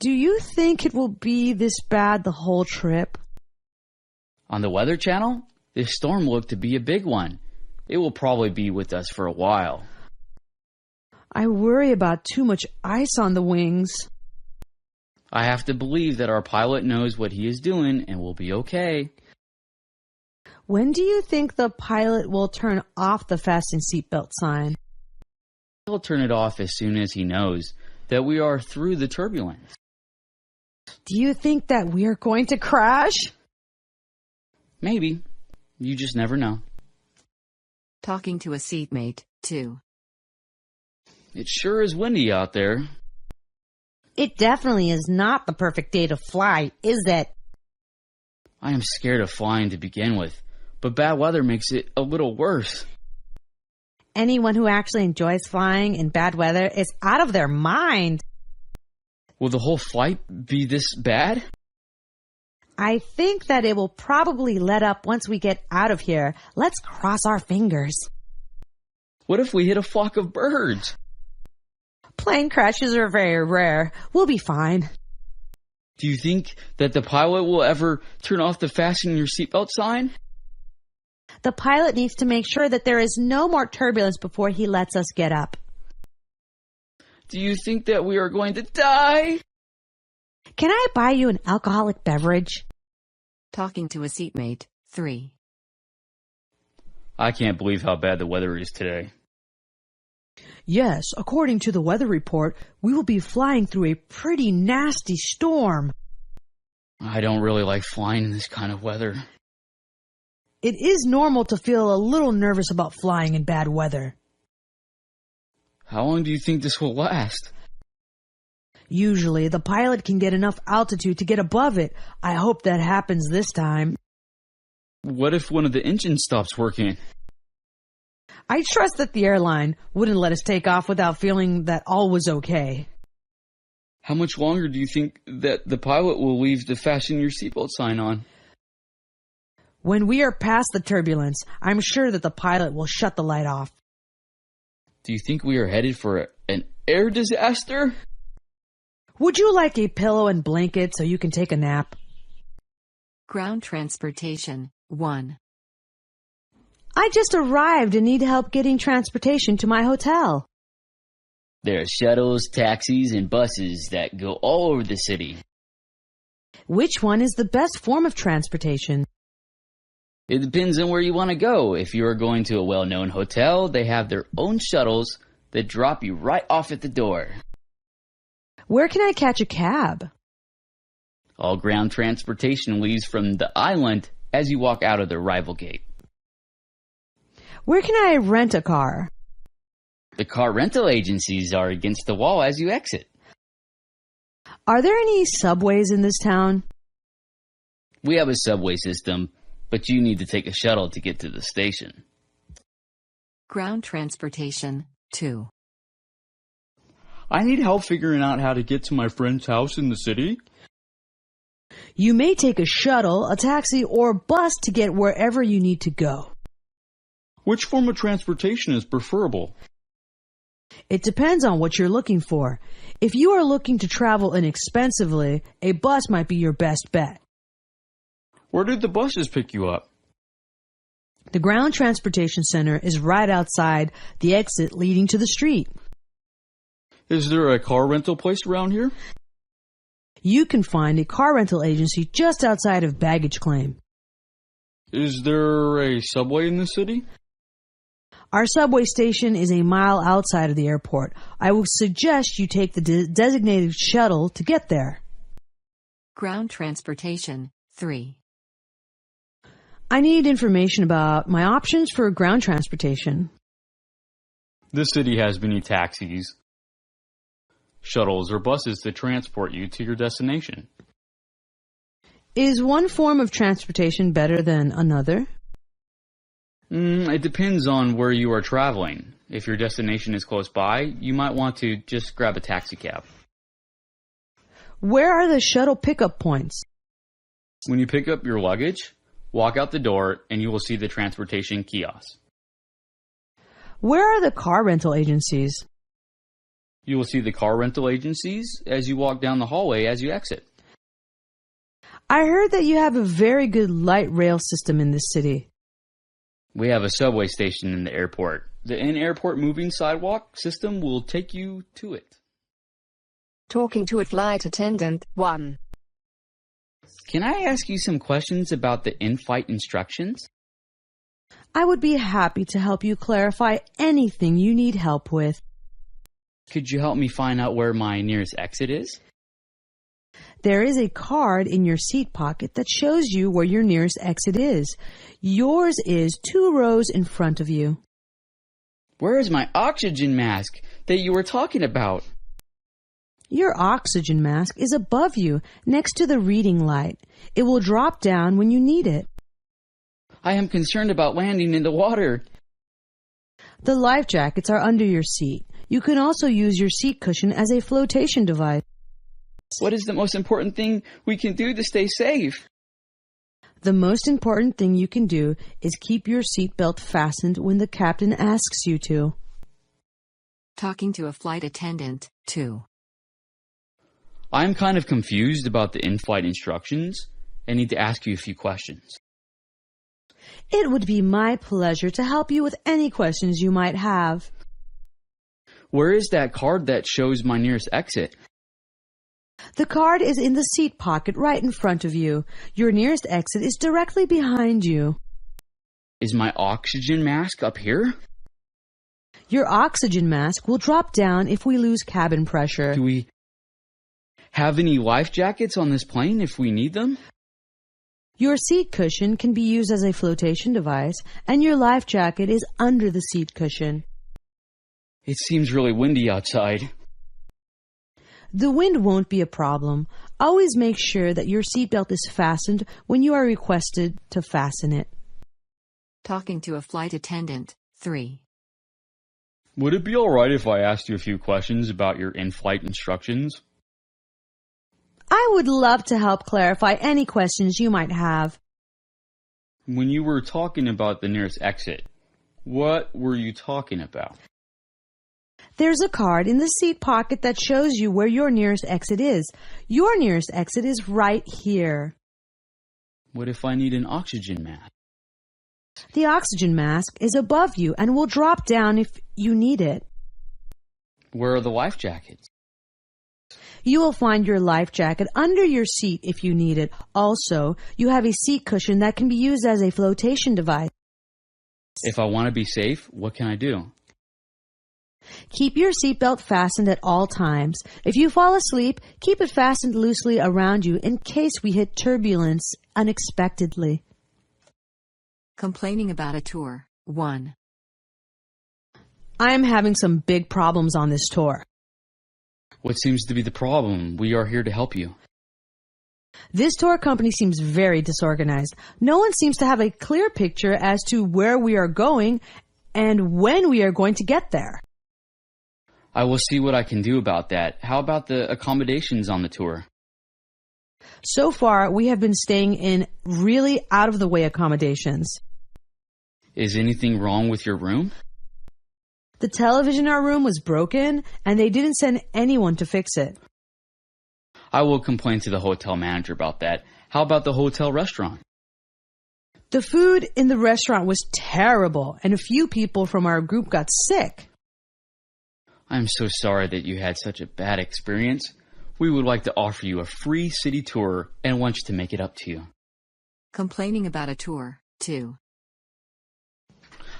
Do you think it will be this bad the whole trip? On the Weather Channel, this storm looked to be a big one. It will probably be with us for a while. I worry about too much ice on the wings. I have to believe that our pilot knows what he is doing and will be okay. When do you think the pilot will turn off the fasten seatbelt sign? He'll turn it off as soon as he knows that we are through the turbulence. Do you think that we are going to crash? Maybe. You just never know. Talking to a seatmate. 2. It sure is windy out there. It definitely is not the perfect day to fly, is it? I am scared of flying to begin with, but bad weather makes it a little worse. Anyone who actually enjoys flying in bad weather is out of their mind. Will the whole flight be this bad? I think that it will probably let up once we get out of here. Let's cross our fingers. What if we hit a flock of birds? Plane crashes are very rare. We'll be fine. Do you think that the pilot will ever turn off the fasten your seatbelt sign? The pilot needs to make sure that there is no more turbulence before he lets us get up. Do you think that we are going to die? Can I buy you an alcoholic beverage? Talking to a seatmate. 3. I can't believe how bad the weather is today. Yes, according to the weather report, we will be flying through a pretty nasty storm. I don't really like flying in this kind of weather. It is normal to feel a little nervous about flying in bad weather. How long do you think this will last? Usually, the pilot can get enough altitude to get above it. I hope that happens this time. What if one of the engines stops working? I trust that the airline wouldn't let us take off without feeling that all was okay. How much longer do you think that the pilot will leave the fasten your seatbelt sign on? When we are past the turbulence, I'm sure that the pilot will shut the light off. Do you think we are headed for an air disaster? Would you like a pillow and blanket so you can take a nap? Ground transportation. 1. I just arrived and need help getting transportation to my hotel. There are shuttles, taxis, and buses that go all over the city. Which one is the best form of transportation? It depends on where you want to go. If you are going to a well-known hotel, they have their own shuttles that drop you right off at the door. Where can I catch a cab? All ground transportation leaves from the island as you walk out of the arrival gate. Where can I rent a car? The car rental agencies are against the wall as you exit. Are there any subways in this town? We have a subway system, but you need to take a shuttle to get to the station. Ground transportation. 2. I need help figuring out how to get to my friend's house in the city. You may take a shuttle, a taxi, or bus to get wherever you need to go. Which form of transportation is preferable? It depends on what you're looking for. If you are looking to travel inexpensively, a bus might be your best bet. Where did the buses pick you up? The ground transportation center is right outside the exit leading to the street. Is there a car rental place around here? You can find a car rental agency just outside of baggage claim. Is there a subway in the city? Our subway station is a mile outside of the airport. I would suggest you take the designated shuttle to get there. Ground transportation. 3. I need information about my options for ground transportation. This city has many taxis, shuttles, or buses to transport you to your destination. Is one form of transportation better than another? It depends on where you are traveling. If your destination is close by, you might want to just grab a taxi cab. Where are the shuttle pickup points? When you pick up your luggage, walk out the door and you will see the transportation kiosk. Where are the car rental agencies? You will see the car rental agencies as you walk down the hallway as you exit. I heard that you have a very good light rail system in this city. We have a subway station in the airport. The in-airport moving sidewalk system will take you to it. Talking to a flight attendant. 1. Can I ask you some questions about the in-flight instructions? I would be happy to help you clarify anything you need help with. Could you help me find out where my nearest exit is? There is a card in your seat pocket that shows you where your nearest exit is. Yours is 2 rows in front of you. Where is my oxygen mask that you were talking about? Your oxygen mask is above you, next to the reading light. It will drop down when you need it. I am concerned about landing in the water. The life jackets are under your seat. You can also use your seat cushion as a flotation device. What is the most important thing we can do to stay safe? The most important thing you can do is keep your seatbelt fastened when the captain asks you to. Talking to a flight attendant. 2. I'm kind of confused about the in-flight instructions. I need to ask you a few questions. It would be my pleasure to help you with any questions you might have. Where is that card that shows my nearest exit? The card is in the seat pocket right in front of you. Your nearest exit is directly behind you. Is my oxygen mask up here? Your oxygen mask will drop down if we lose cabin pressure. Do we have any life jackets on this plane if we need them? Your seat cushion can be used as a flotation device, and your life jacket is under the seat cushion. It seems really windy outside. The wind won't be a problem. Always make sure that your seatbelt is fastened when you are requested to fasten it. Talking to a flight attendant. 3. Would it be alright if I asked you a few questions about your in-flight instructions? I would love to help clarify any questions you might have. When you were talking about the nearest exit, what were you talking about? There's a card in the seat pocket that shows you where your nearest exit is. Your nearest exit is right here. What if I need an oxygen mask? The oxygen mask is above you and will drop down if you need it. Where are the life jackets? You will find your life jacket under your seat if you need it. Also, you have a seat cushion that can be used as a flotation device. If I want to be safe, what can I do? Keep your seatbelt fastened at all times. If you fall asleep, keep it fastened loosely around you in case we hit turbulence unexpectedly. Complaining about a tour. 1. I am having some big problems on this tour. What seems to be the problem? We are here to help you. This tour company seems very disorganized. No one seems to have a clear picture as to where we are going and when we are going to get there. I will see what I can do about that. How about the accommodations on the tour? So far, we have been staying in really out-of-the-way accommodations. Is anything wrong with your room? The television in our room was broken, and they didn't send anyone to fix it. I will complain to the hotel manager about that. How about the hotel restaurant? The food in the restaurant was terrible, and a few people from our group got sick. I'm so sorry that you had such a bad experience. We would like to offer you a free city tour and want you to make it up to you. Complaining about a tour. 2.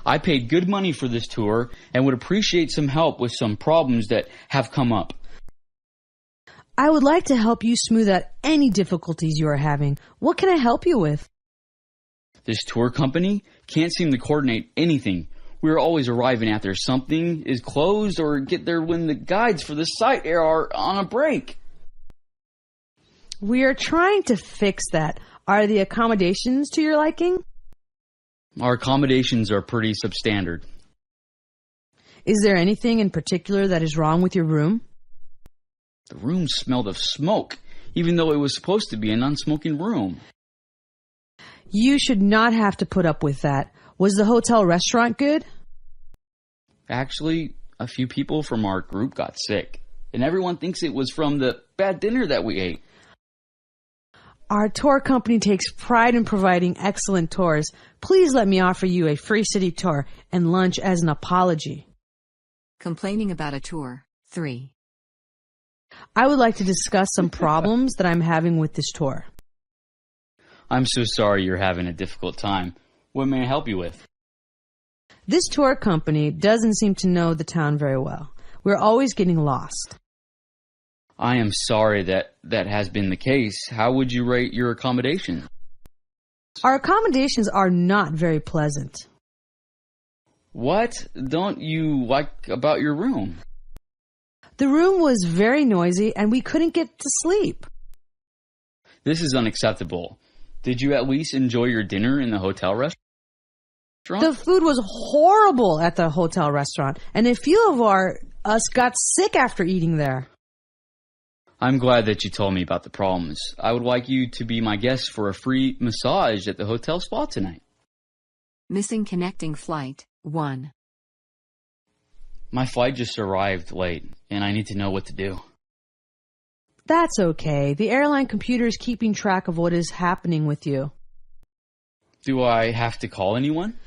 I paid good money for this tour and would appreciate some help with some problems that have come up. I would like to help you smooth out any difficulties you are having. What can I help you with? This tour company can't seem to coordinate anything. We are always arriving after something is closed or get there when the guides for the site are on a break. We are trying to fix that. Are the accommodations to your liking? Our accommodations are pretty substandard. Is there anything in particular that is wrong with your room? The room smelled of smoke, even though it was supposed to be a non-smoking room. You should not have to put up with that. Was the hotel restaurant good? Actually, a few people from our group got sick, and everyone thinks it was from the bad dinner that we ate. Our tour company takes pride in providing excellent tours. Please let me offer you a free city tour and lunch as an apology. Complaining about a tour. 3. I would like to discuss some problems that I'm having with this tour. I'm so sorry you're having a difficult time. What may I help you with? This tour company doesn't seem to know the town very well. We're always getting lost. I am sorry that has been the case. How would you rate your accommodation? Our accommodations are not very pleasant. What don't you like about your room? The room was very noisy and we couldn't get to sleep. This is unacceptable. Did you at least enjoy your dinner in the hotel restaurant? The food was horrible at the hotel restaurant, and a few of us got sick after eating there. I'm glad that you told me about the problems. I would like you to be my guest for a free massage at the hotel spa tonight. Missing connecting flight. 1. My flight just arrived late, and I need to know what to do. That's okay. The airline computer is keeping track of what is happening with you. Do I have to call anyone?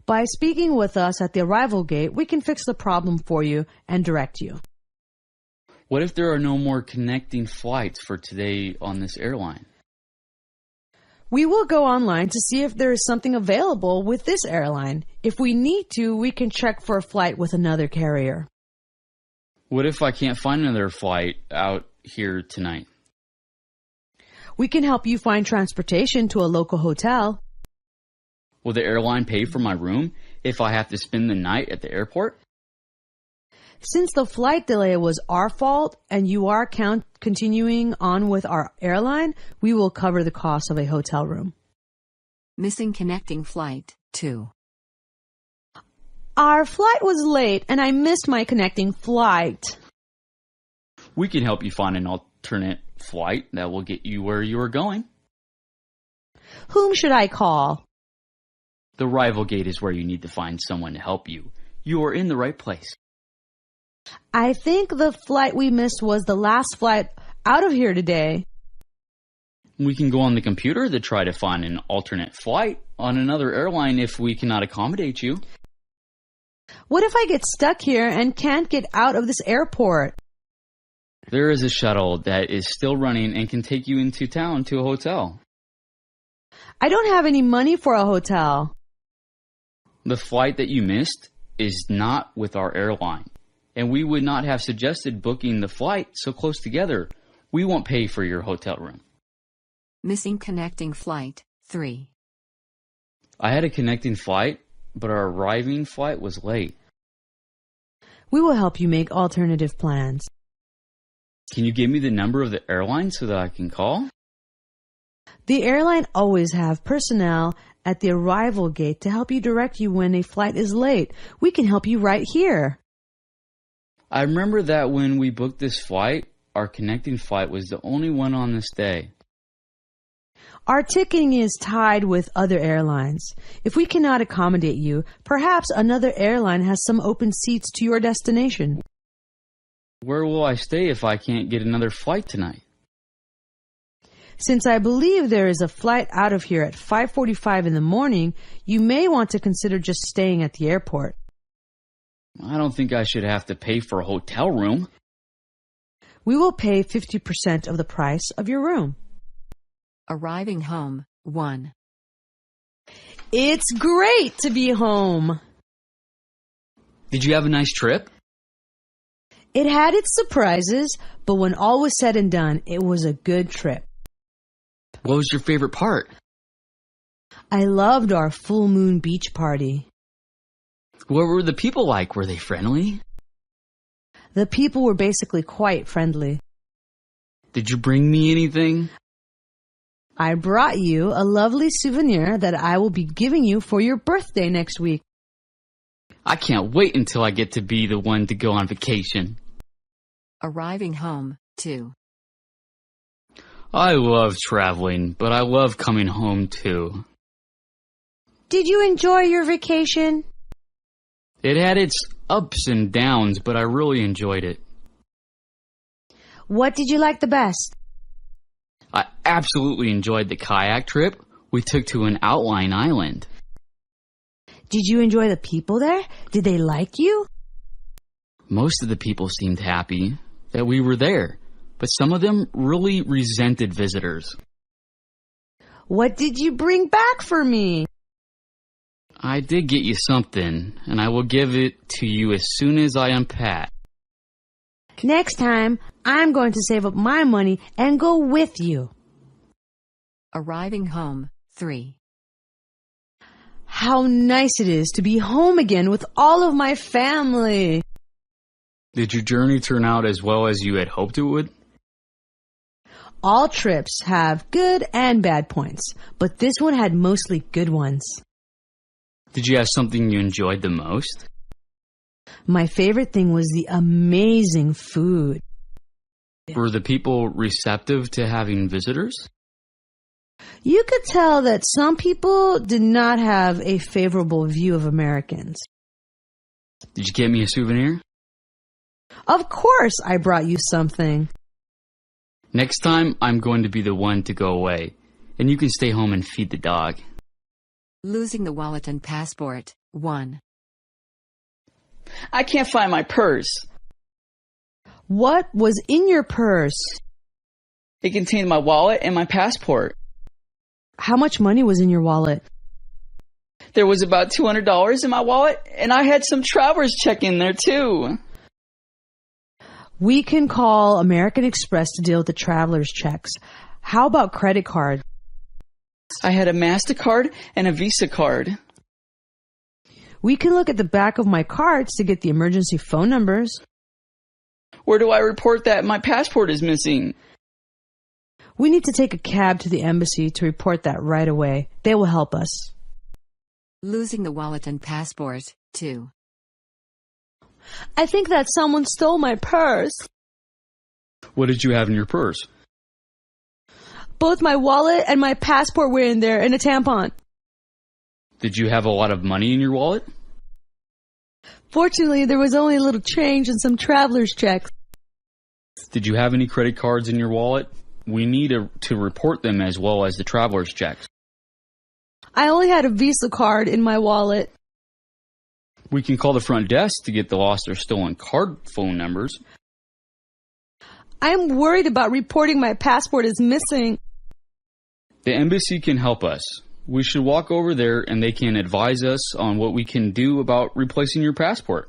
By speaking with us at the arrival gate, we can fix the problem for you and direct you. What if there are no more connecting flights for today on this airline? We will go online to see if there is something available with this airline. If we need to, we can check for a flight with another carrier. What if I can't find another flight out here tonight? We can help you find transportation to a local hotel. Will the airline pay for my room if I have to spend the night at the airport? Since the flight delay was our fault and you are continuing on with our airline, we will cover the cost of a hotel room. Missing connecting flight 2. Our flight was late and I missed my connecting flight. We can help you find an alternate flight that will get you where you are going. Whom should I call? The arrival gate is where you need to find someone to help you. You are in the right place. I think the flight we missed was the last flight out of here today. We can go on the computer to try to find an alternate flight on another airline if we cannot accommodate you. What if I get stuck here and can't get out of this airport? There is a shuttle that is still running and can take you into town to a hotel. I don't have any money for a hotel. The flight that you missed is not with our airline, and we would not have suggested booking the flight so close together. We won't pay for your hotel room. Missing connecting flight 3. I had a connecting flight, but our arriving flight was late. We will help you make alternative plans. Can you give me the number of the airline so that I can call? The airline always have personnel at the arrival gate to help you direct you when a flight is late. We can help you right here. I remember that when we booked this flight, our connecting flight was the only one on this day. Our ticketing is tied with other airlines. If we cannot accommodate you, perhaps another airline has some open seats to your destination. Where will I stay if I can't get another flight tonight? Since I believe there is a flight out of here at 5:45 in the morning, you may want to consider just staying at the airport. I don't think I should have to pay for a hotel room. We will pay 50% of the price of your room. Arriving home 1. It's great to be home. Did you have a nice trip? It had its surprises, but when all was said and done, it was a good trip. What was your favorite part? I loved our full moon beach party. What were the people like? Were they friendly? The people were basically quite friendly. Did you bring me anything? I brought you a lovely souvenir that I will be giving you for your birthday next week. I can't wait until I get to be the one to go on vacation. Arriving home 2. I love traveling, but I love coming home too. Did you enjoy your vacation? It had its ups and downs, but I really enjoyed it. What did you like the best? I absolutely enjoyed the kayak trip we took to an outlying island. Did you enjoy the people there? Did they like you? Most of the people seemed happy that we were there, but some of them really resented visitors. What did you bring back for me? I did get you something, and I will give it to you as soon as I unpack. Next time, I'm going to save up my money and go with you. Arriving home 3. How nice it is to be home again with all of my family. Did your journey turn out as well as you had hoped it would? All trips have good and bad points, but this one had mostly good ones. Did you have something you enjoyed the most? My favorite thing was the amazing food. Were the people receptive to having visitors? You could tell that some people did not have a favorable view of Americans. Did you get me a souvenir? Of course I brought you something. Next time, I'm going to be the one to go away, and you can stay home and feed the dog. Losing the wallet and passport 1. I can't find my purse. What was in your purse? It contained my wallet and my passport. How much money was in your wallet? There was about $200 in my wallet, and I had some traveler's check in there too. We can call American Express to deal with the traveler's checks. How about credit cards? I had a MasterCard and a Visa card. We can look at the back of my cards to get the emergency phone numbers. Where do I report that my passport is missing? We need to take a cab to the embassy to report that right away. They will help us. Losing the wallet and passport, 2. I think that someone stole my purse. What did you have in your purse? Both my wallet and my passport were in there, and a tampon. Did you have a lot of money in your wallet? Fortunately, there was only a little change and some traveler's checks. Did you have any credit cards in your wallet? We need to report them as well as the traveler's checks. I only had a Visa card in my wallet. We can call the front desk to get the lost or stolen card phone numbers. I am worried about reporting my passport as missing. The embassy can help us. We should walk over there and they can advise us on what we can do about replacing your passport.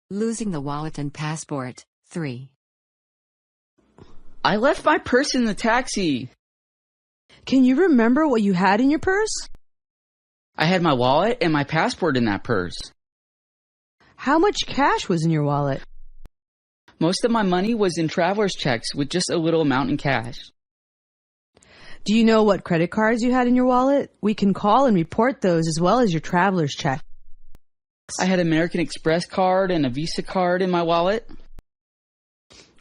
Losing the wallet and passport, 3. I left my purse in the taxi. Can you remember what you had in your purse? I had my wallet and my passport in that purse. How much cash was in your wallet? Most of my money was in traveler's checks with just a little amount in cash. Do you know what credit cards you had in your wallet? We can call and report those as well as your traveler's check. I had an American Express card and a Visa card in my wallet.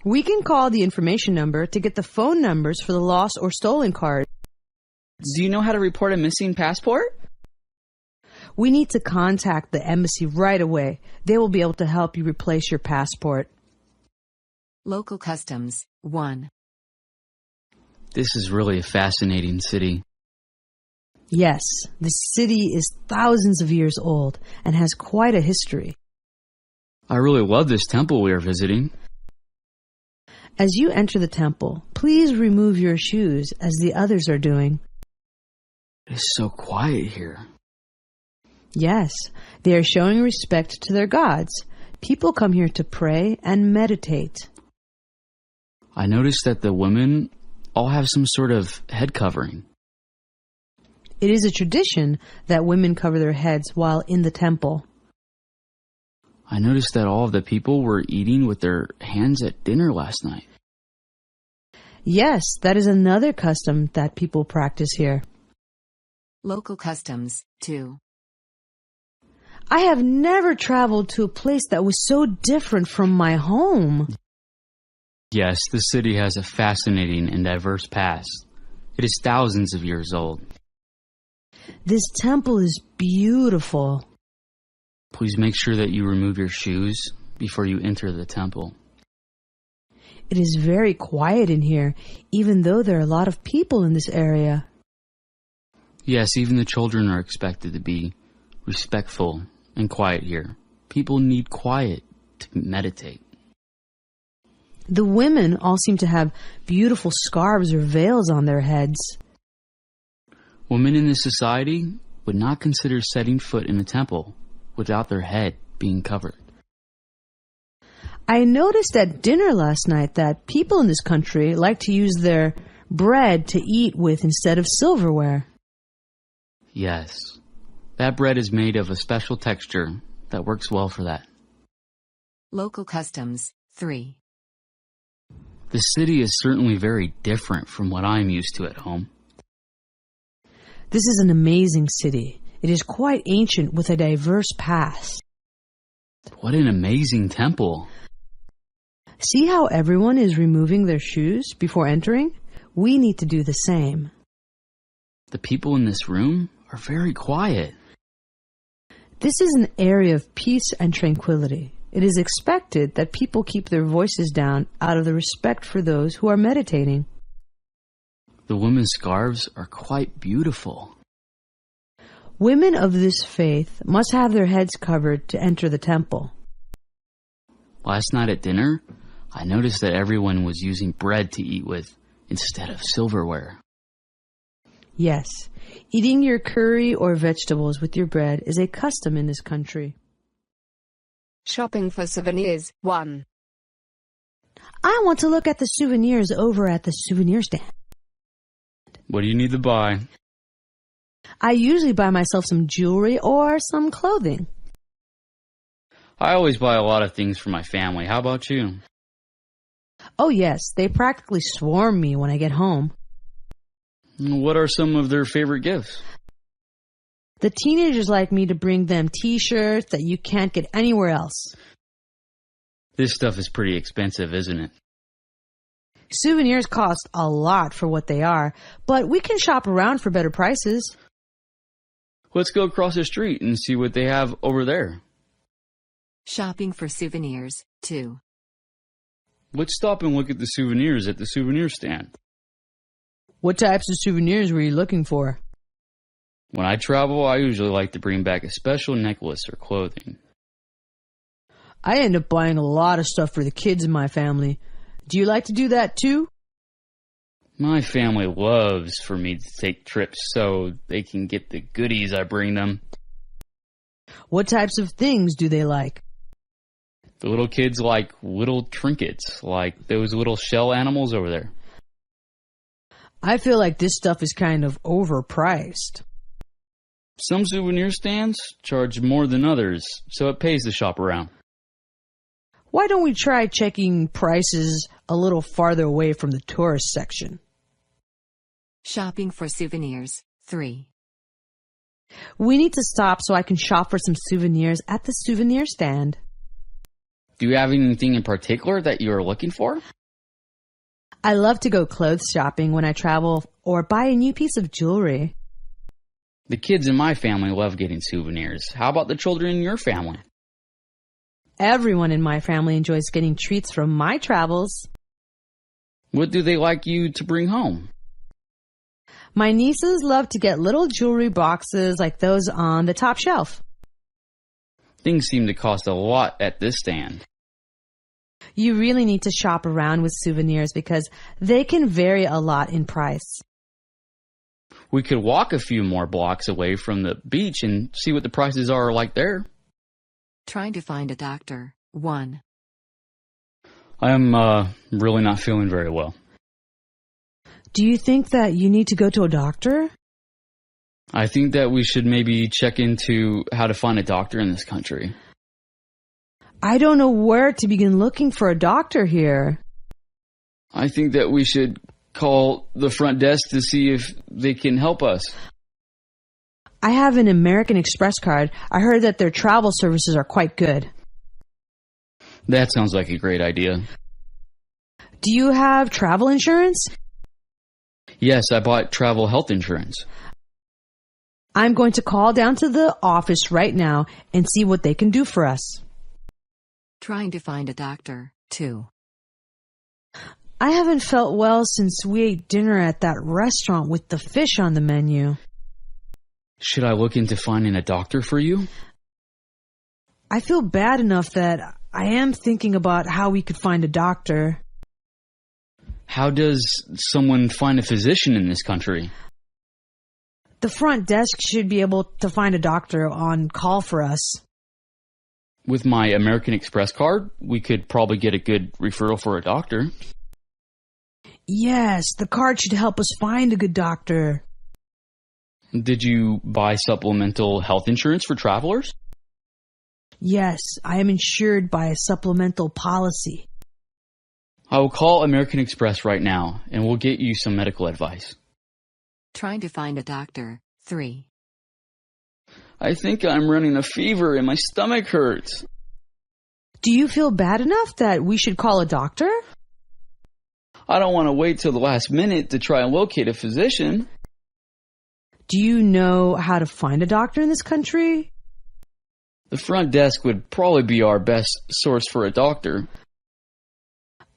We can call the information number to get the phone numbers for the lost or stolen cards. Do you know how to report a missing passport? We need to contact the embassy right away. They will be able to help you replace your passport. Local customs, 1. This is really a fascinating city. Yes, the city is thousands of years old and has quite a history. I really love this temple we are visiting. As you enter the temple, please remove your shoes as the others are doing. It is so quiet here. Yes, they are showing respect to their gods. People come here to pray and meditate. I noticed that the women all have some sort of head covering. It is a tradition that women cover their heads while in the temple. I noticed that all of the people were eating with their hands at dinner last night. Yes, that is another custom that people practice here. Local customs, 2. I have never traveled to a place that was so different from my home. Yes, the city has a fascinating and diverse past. It is thousands of years old. This temple is beautiful. Please make sure that you remove your shoes before you enter the temple. It is very quiet in here, even though there are a lot of people in this area. Yes, even the children are expected to be respectful and quiet here. People need quiet to meditate. The women all seem to have beautiful scarves or veils on their heads. Women in this society would not consider setting foot in a temple without their head being covered. I noticed at dinner last night that people in this country like to use their bread to eat with instead of silverware. Yes, that bread is made of a special texture that works well for that. Local customs, 3. The city is certainly very different from what I'm used to at home. This is an amazing city. It is quite ancient with a diverse past. What an amazing temple. See how everyone is removing their shoes before entering? We need to do the same. The people in this room are very quiet. This is an area of peace and tranquility. It is expected that people keep their voices down out of the respect for those who are meditating. The women's scarves are quite beautiful. Women of this faith must have their heads covered to enter the temple. Last night at dinner, I noticed that everyone was using bread to eat with instead of silverware. Yes, eating your curry or vegetables with your bread is a custom in this country. Shopping for souvenirs 1. I want to look at the souvenirs over at the souvenir stand. What do you need to buy? I usually buy myself some jewelry or some clothing. I always buy a lot of things for my family. How about you? Oh yes, they practically swarm me when I get home. What are some of their favorite gifts? The teenagers like me to bring them t-shirts that you can't get anywhere else. This stuff is pretty expensive, isn't it? Souvenirs cost a lot for what they are, but we can shop around for better prices. Let's go across the street and see what they have over there. Shopping for souvenirs 2. Let's stop and look at the souvenirs at the souvenir stand. What types of souvenirs were you looking for? When I travel, I usually like to bring back a special necklace or clothing. I end up buying a lot of stuff for the kids in my family. Do you like to do that too? My family loves for me to take trips so they can get the goodies I bring them. What types of things do they like? The little kids like little trinkets, like those little shell animals over there. I feel like this stuff is kind of overpriced. Some souvenir stands charge more than others, so it pays to shop around. Why don't we try checking prices a little farther away from the tourist section? Shopping for souvenirs 3. We need to stop so I can shop for some souvenirs at the souvenir stand. Do you have anything in particular that you are looking for? I love to go clothes shopping when I travel or buy a new piece of jewelry. The kids in my family love getting souvenirs. How about the children in your family? Everyone in my family enjoys getting treats from my travels. What do they like you to bring home? My nieces love to get little jewelry boxes like those on the top shelf. Things seem to cost a lot at this stand. You really need to shop around with souvenirs because they can vary a lot in price. We could walk a few more blocks away from the beach and see what the prices are like there. Trying to find a doctor 1. I'm really not feeling very well. Do you think that you need to go to a doctor? I think that we should maybe check into how to find a doctor in this country. I don't know where to begin looking for a doctor here. I think that we should call the front desk to see if they can help us. I have an American Express card. I heard that their travel services are quite good. That sounds like a great idea. Do you have travel insurance? Yes, I bought travel health insurance. I'm going to call down to the office right now and see what they can do for us. Trying to find a doctor 2. I haven't felt well since we ate dinner at that restaurant with the fish on the menu. Should I look into finding a doctor for you? I feel bad enough that I am thinking about how we could find a doctor. How does someone find a physician in this country? The front desk should be able to find a doctor on call for us. With my American Express card, we could probably get a good referral for a doctor. Yes, the card should help us find a good doctor. Did you buy supplemental health insurance for travelers? Yes, I am insured by a supplemental policy. I will call American Express right now, and we'll get you some medical advice. Trying to find a doctor 3. I think I'm running a fever and my stomach hurts. Do you feel bad enough that we should call a doctor? I don't want to wait till the last minute to try and locate a physician. Do you know how to find a doctor in this country? The front desk would probably be our best source for a doctor.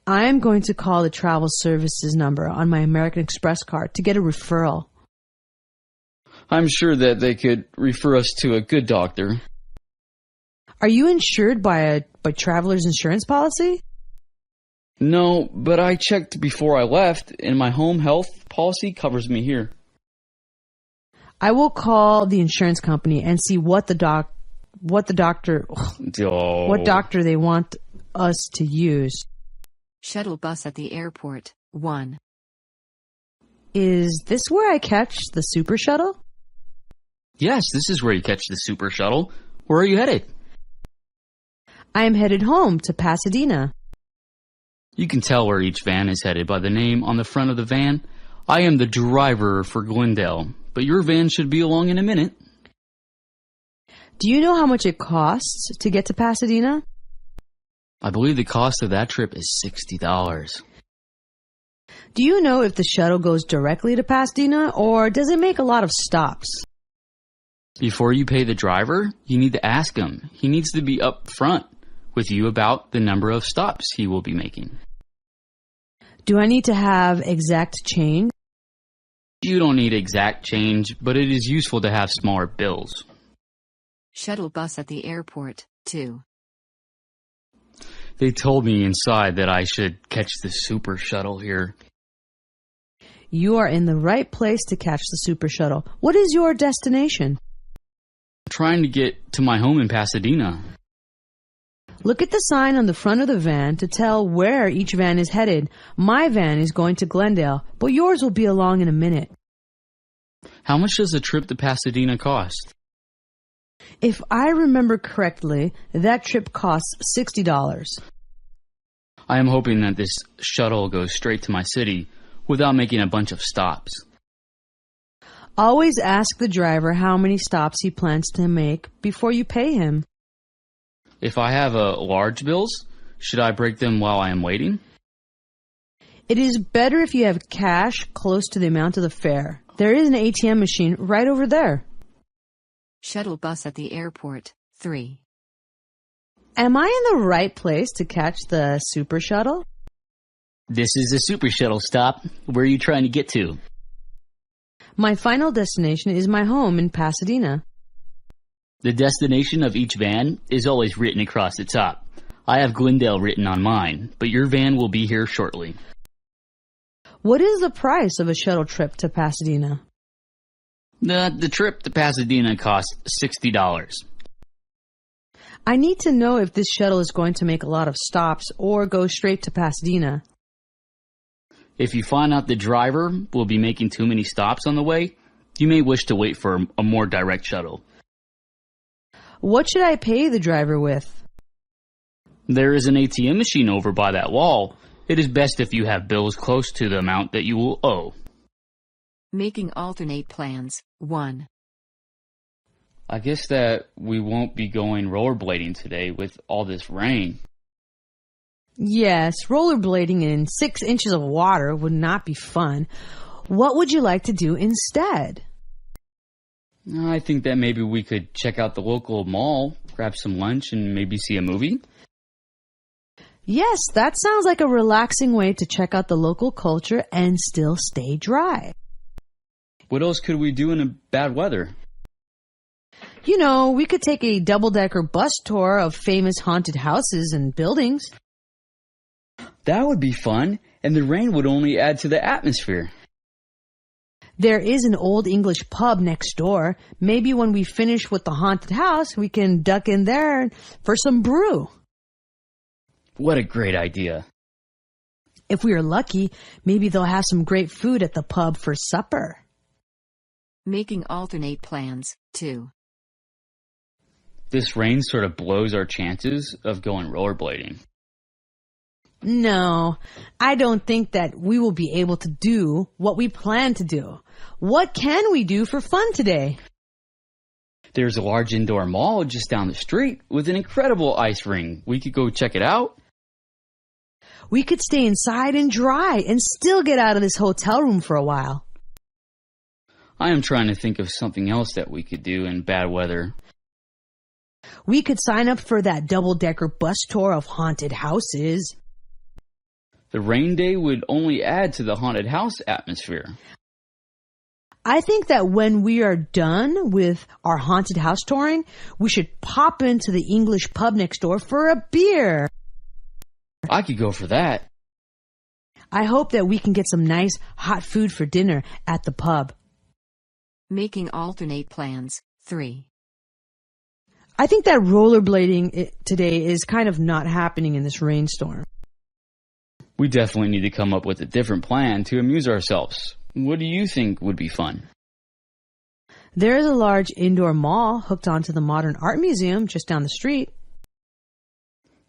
I'm going to call the travel services number on my American Express card to get a referral. I'm sure that they could refer us to a good doctor. Are you insured by Traveler's Insurance policy? No, but I checked before I left, and my home health policy covers me here. I will call the insurance company and see what doctor they want us to use. Shuttle bus at the airport, 1. Is this where I catch the super shuttle? Yes, this is where you catch the super shuttle. Where are you headed? I am headed home to Pasadena. You can tell where each van is headed by the name on the front of the van. I am the driver for Glendale, but your van should be along in a minute. Do you know how much it costs to get to Pasadena? I believe the cost of that trip is $60. Do you know if the shuttle goes directly to Pasadena, or does it make a lot of stops? Before you pay the driver, you need to ask him. He needs to be up front with you about the number of stops he will be making. Do I need to have exact change? You don't need exact change, but it is useful to have smaller bills. Shuttle bus at the airport, 2. They told me inside that I should catch the super shuttle here. You are in the right place to catch the super shuttle. What is your destination? I'm trying to get to my home in Pasadena. Look at the sign on the front of the van to tell where each van is headed. My van is going to Glendale, but yours will be along in a minute. How much does a trip to Pasadena cost? If I remember correctly, that trip costs $60. I am hoping that this shuttle goes straight to my city without making a bunch of stops. Always ask the driver how many stops he plans to make before you pay him. If I have large bills, should I break them while I am waiting? It is better if you have cash close to the amount of the fare. There is an ATM machine right over there. Shuttle bus at the airport, 3. Am I in the right place to catch the super shuttle? This is the super shuttle stop. Where are you trying to get to? My final destination is my home in Pasadena. The destination of each van is always written across the top. I have Glendale written on mine, but your van will be here shortly. What is the price of a shuttle trip to Pasadena? The trip to Pasadena costs $60. I need to know if this shuttle is going to make a lot of stops or go straight to Pasadena. If you find out the driver will be making too many stops on the way, you may wish to wait for a more direct shuttle. What should I pay the driver with? There is an ATM machine over by that wall. It is best if you have bills close to the amount that you will owe. Making alternate plans, 1. I guess that we won't be going rollerblading today with all this rain. Yes, rollerblading in 6 inches of water would not be fun. What would you like to do instead? I think that maybe we could check out the local mall, grab some lunch, and maybe see a movie. Yes, that sounds like a relaxing way to check out the local culture and still stay dry. What else could we do in a bad weather? You know, we could take a double-decker bus tour of famous haunted houses and buildings. That would be fun, and the rain would only add to the atmosphere. There is an old English pub next door. Maybe when we finish with the haunted house, we can duck in there for some brew. What a great idea. If we are lucky, maybe they'll have some great food at the pub for supper. Making alternate plans, 2. This rain sort of blows our chances of going rollerblading. No, I don't think that we will be able to do what we plan to do. What can we do for fun today? There's a large indoor mall just down the street with an incredible ice ring. We could go check it out. We could stay inside and dry and still get out of this hotel room for a while. I am trying to think of something else that we could do in bad weather. We could sign up for that double-decker bus tour of haunted houses. The rain day would only add to the haunted house atmosphere. I think that when we are done with our haunted house touring, we should pop into the English pub next door for a beer. I could go for that. I hope that we can get some nice hot food for dinner at the pub. Making alternate plans. 3. I think that rollerblading today is kind of not happening in this rainstorm. We definitely need to come up with a different plan to amuse ourselves. What do you think would be fun? There is a large indoor mall hooked onto the Modern Art Museum just down the street.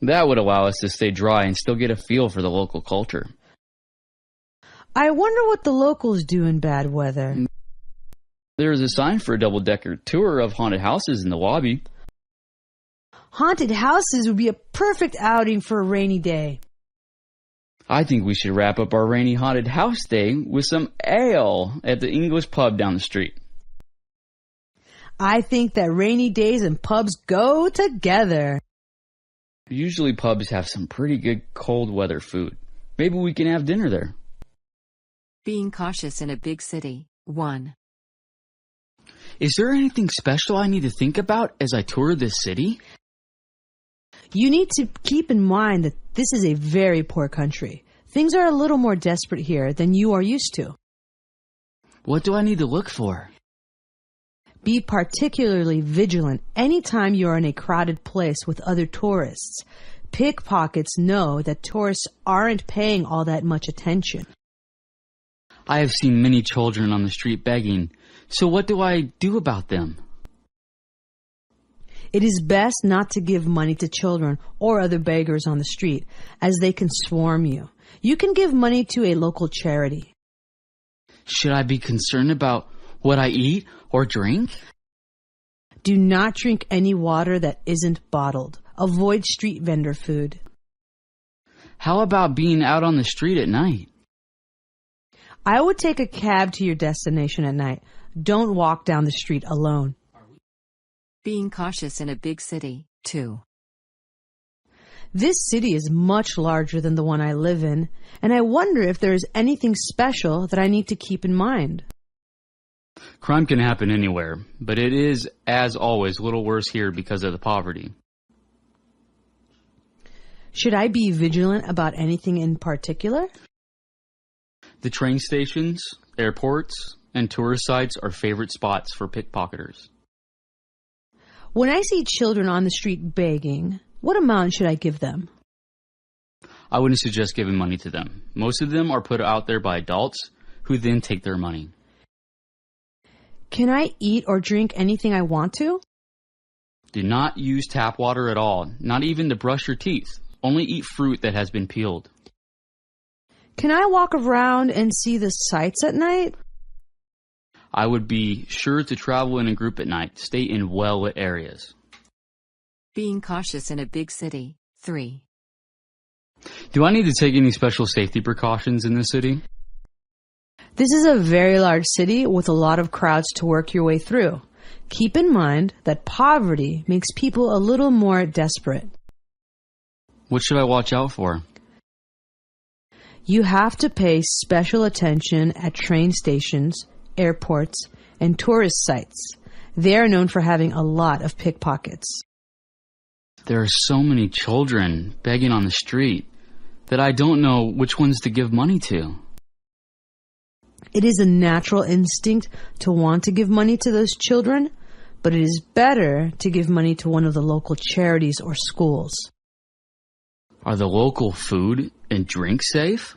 That would allow us to stay dry and still get a feel for the local culture. I wonder what the locals do in bad weather. There is a sign for a double-decker tour of haunted houses in the lobby. Haunted houses would be a perfect outing for a rainy day. I think we should wrap up our rainy haunted house day with some ale at the English pub down the street. I think that rainy days and pubs go together. Usually pubs have some pretty good cold weather food. Maybe we can have dinner there. Being cautious in a big city. 1. Is there anything special I need to think about as I tour this city? You need to keep in mind that this is a very poor country. Things are a little more desperate here than you are used to. What do I need to look for? Be particularly vigilant anytime you are in a crowded place with other tourists. Pickpockets know that tourists aren't paying all that much attention. I have seen many children on the street begging, so what do I do about them? It is best not to give money to children or other beggars on the street, as they can swarm you. You can give money to a local charity. Should I be concerned about what I eat or drink? Do not drink any water that isn't bottled. Avoid street vendor food. How about being out on the street at night? I would take a cab to your destination at night. Don't walk down the street alone. Being cautious in a big city. 2. This city is much larger than the one I live in, and I wonder if there is anything special that I need to keep in mind. Crime can happen anywhere, but it is, as always, a little worse here because of the poverty. Should I be vigilant about anything in particular? The train stations, airports, and tourist sites are favorite spots for pickpocketers. When I see children on the street begging, what amount should I give them? I wouldn't suggest giving money to them. Most of them are put out there by adults who then take their money. Can I eat or drink anything I want to? Do not use tap water at all, not even to brush your teeth. Only eat fruit that has been peeled. Can I walk around and see the sights at night? I would be sure to travel in a group at night. Stay in well-lit areas. Being cautious in a big city. 3. Do I need to take any special safety precautions in this city? This is a very large city with a lot of crowds to work your way through. Keep in mind that poverty makes people a little more desperate. What should I watch out for? You have to pay special attention at train stations, airports, and tourist sites. They are known for having a lot of pickpockets. There are so many children begging on the street that I don't know which ones to give money to. It is a natural instinct to want to give money to those children, but it is better to give money to one of the local charities or schools. Are the local food and drink safe?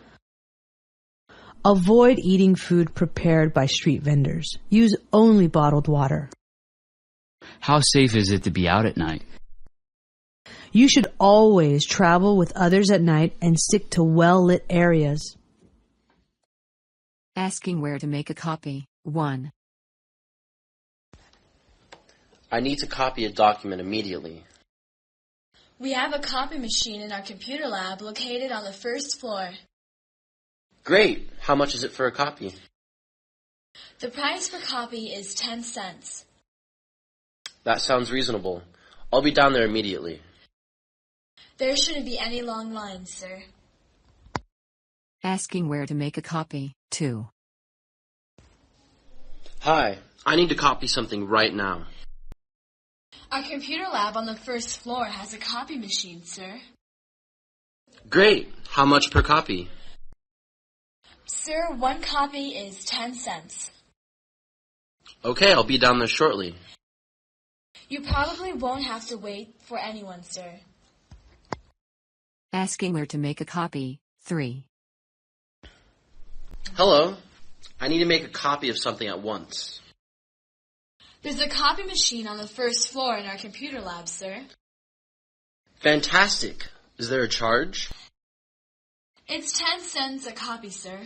Avoid eating food prepared by street vendors. Use only bottled water. How safe is it to be out at night? You should always travel with others at night and stick to well-lit areas. Asking where to make a copy. 1. I need to copy a document immediately. We have a copy machine in our computer lab located on the first floor. Great! How much is it for a copy? The price per copy is 10 cents. That sounds reasonable. I'll be down there immediately. There shouldn't be any long lines, sir. Asking where to make a copy. 2. Hi, I need to copy something right now. Our computer lab on the first floor has a copy machine, sir. Great! How much per copy? Sir, one copy is 10 cents. Okay, I'll be down there shortly. You probably won't have to wait for anyone, sir. Asking where to make a copy. 3. Hello. I need to make a copy of something at once. There's a copy machine on the first floor in our computer lab, sir. Fantastic. Is there a charge? It's 10 cents a copy, sir.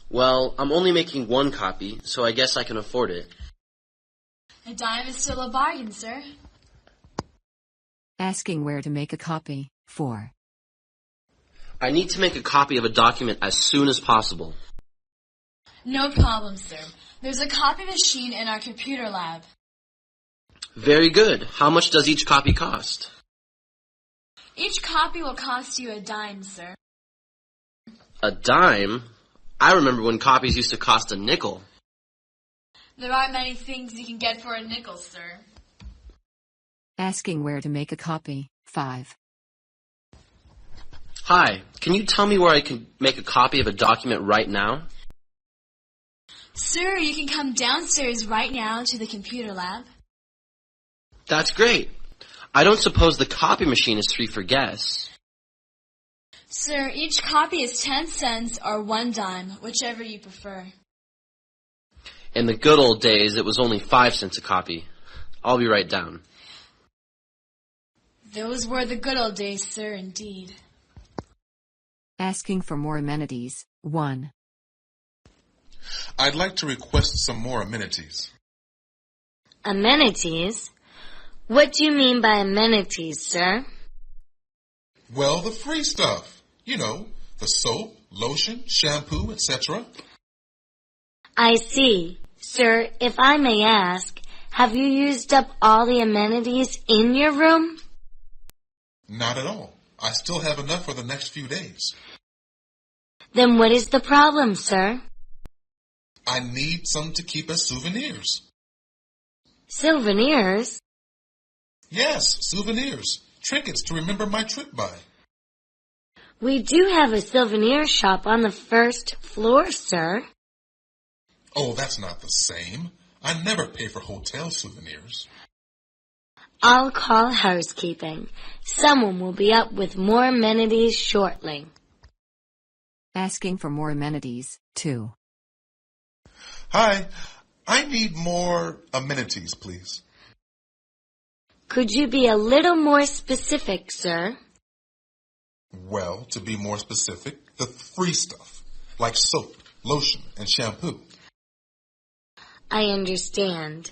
Well, I'm only making one copy, so I guess I can afford it. A dime is still a bargain, sir. Asking where to make a copy. 4. I need to make a copy of a document as soon as possible. No problem, sir. There's a copy machine in our computer lab. Very good. How much does each copy cost? Each copy will cost you a dime, sir. A dime? I remember when copies used to cost a nickel. There aren't many things you can get for a nickel, sir. Asking where to make a copy. 5. Hi, can you tell me where I can make a copy of a document right now? Sir, you can come downstairs right now to the computer lab. That's great. I don't suppose the copy machine is free for guests. Sir, each copy is 10 cents or 1 dime, whichever you prefer. In the good old days, it was only 5 cents a copy. I'll be right down. Those were the good old days, sir, indeed. Asking for more amenities. 1. I'd like to request some more amenities. Amenities? What do you mean by amenities, sir? Well, the free stuff. You know, the soap, lotion, shampoo, etc. I see. Sir, if I may ask, have you used up all the amenities in your room? Not at all. I still have enough for the next few days. Then what is the problem, sir? I need some to keep as souvenirs. Souvenirs? Yes, souvenirs. Trinkets to remember my trip by. We do have a souvenir shop on the first floor, sir. Oh, that's not the same. I never pay for hotel souvenirs. I'll call housekeeping. Someone will be up with more amenities shortly. Asking for more amenities. 2. Hi, I need more amenities, please. Could you be a little more specific, sir? Well, to be more specific, the free stuff, like soap, lotion, and shampoo. I understand.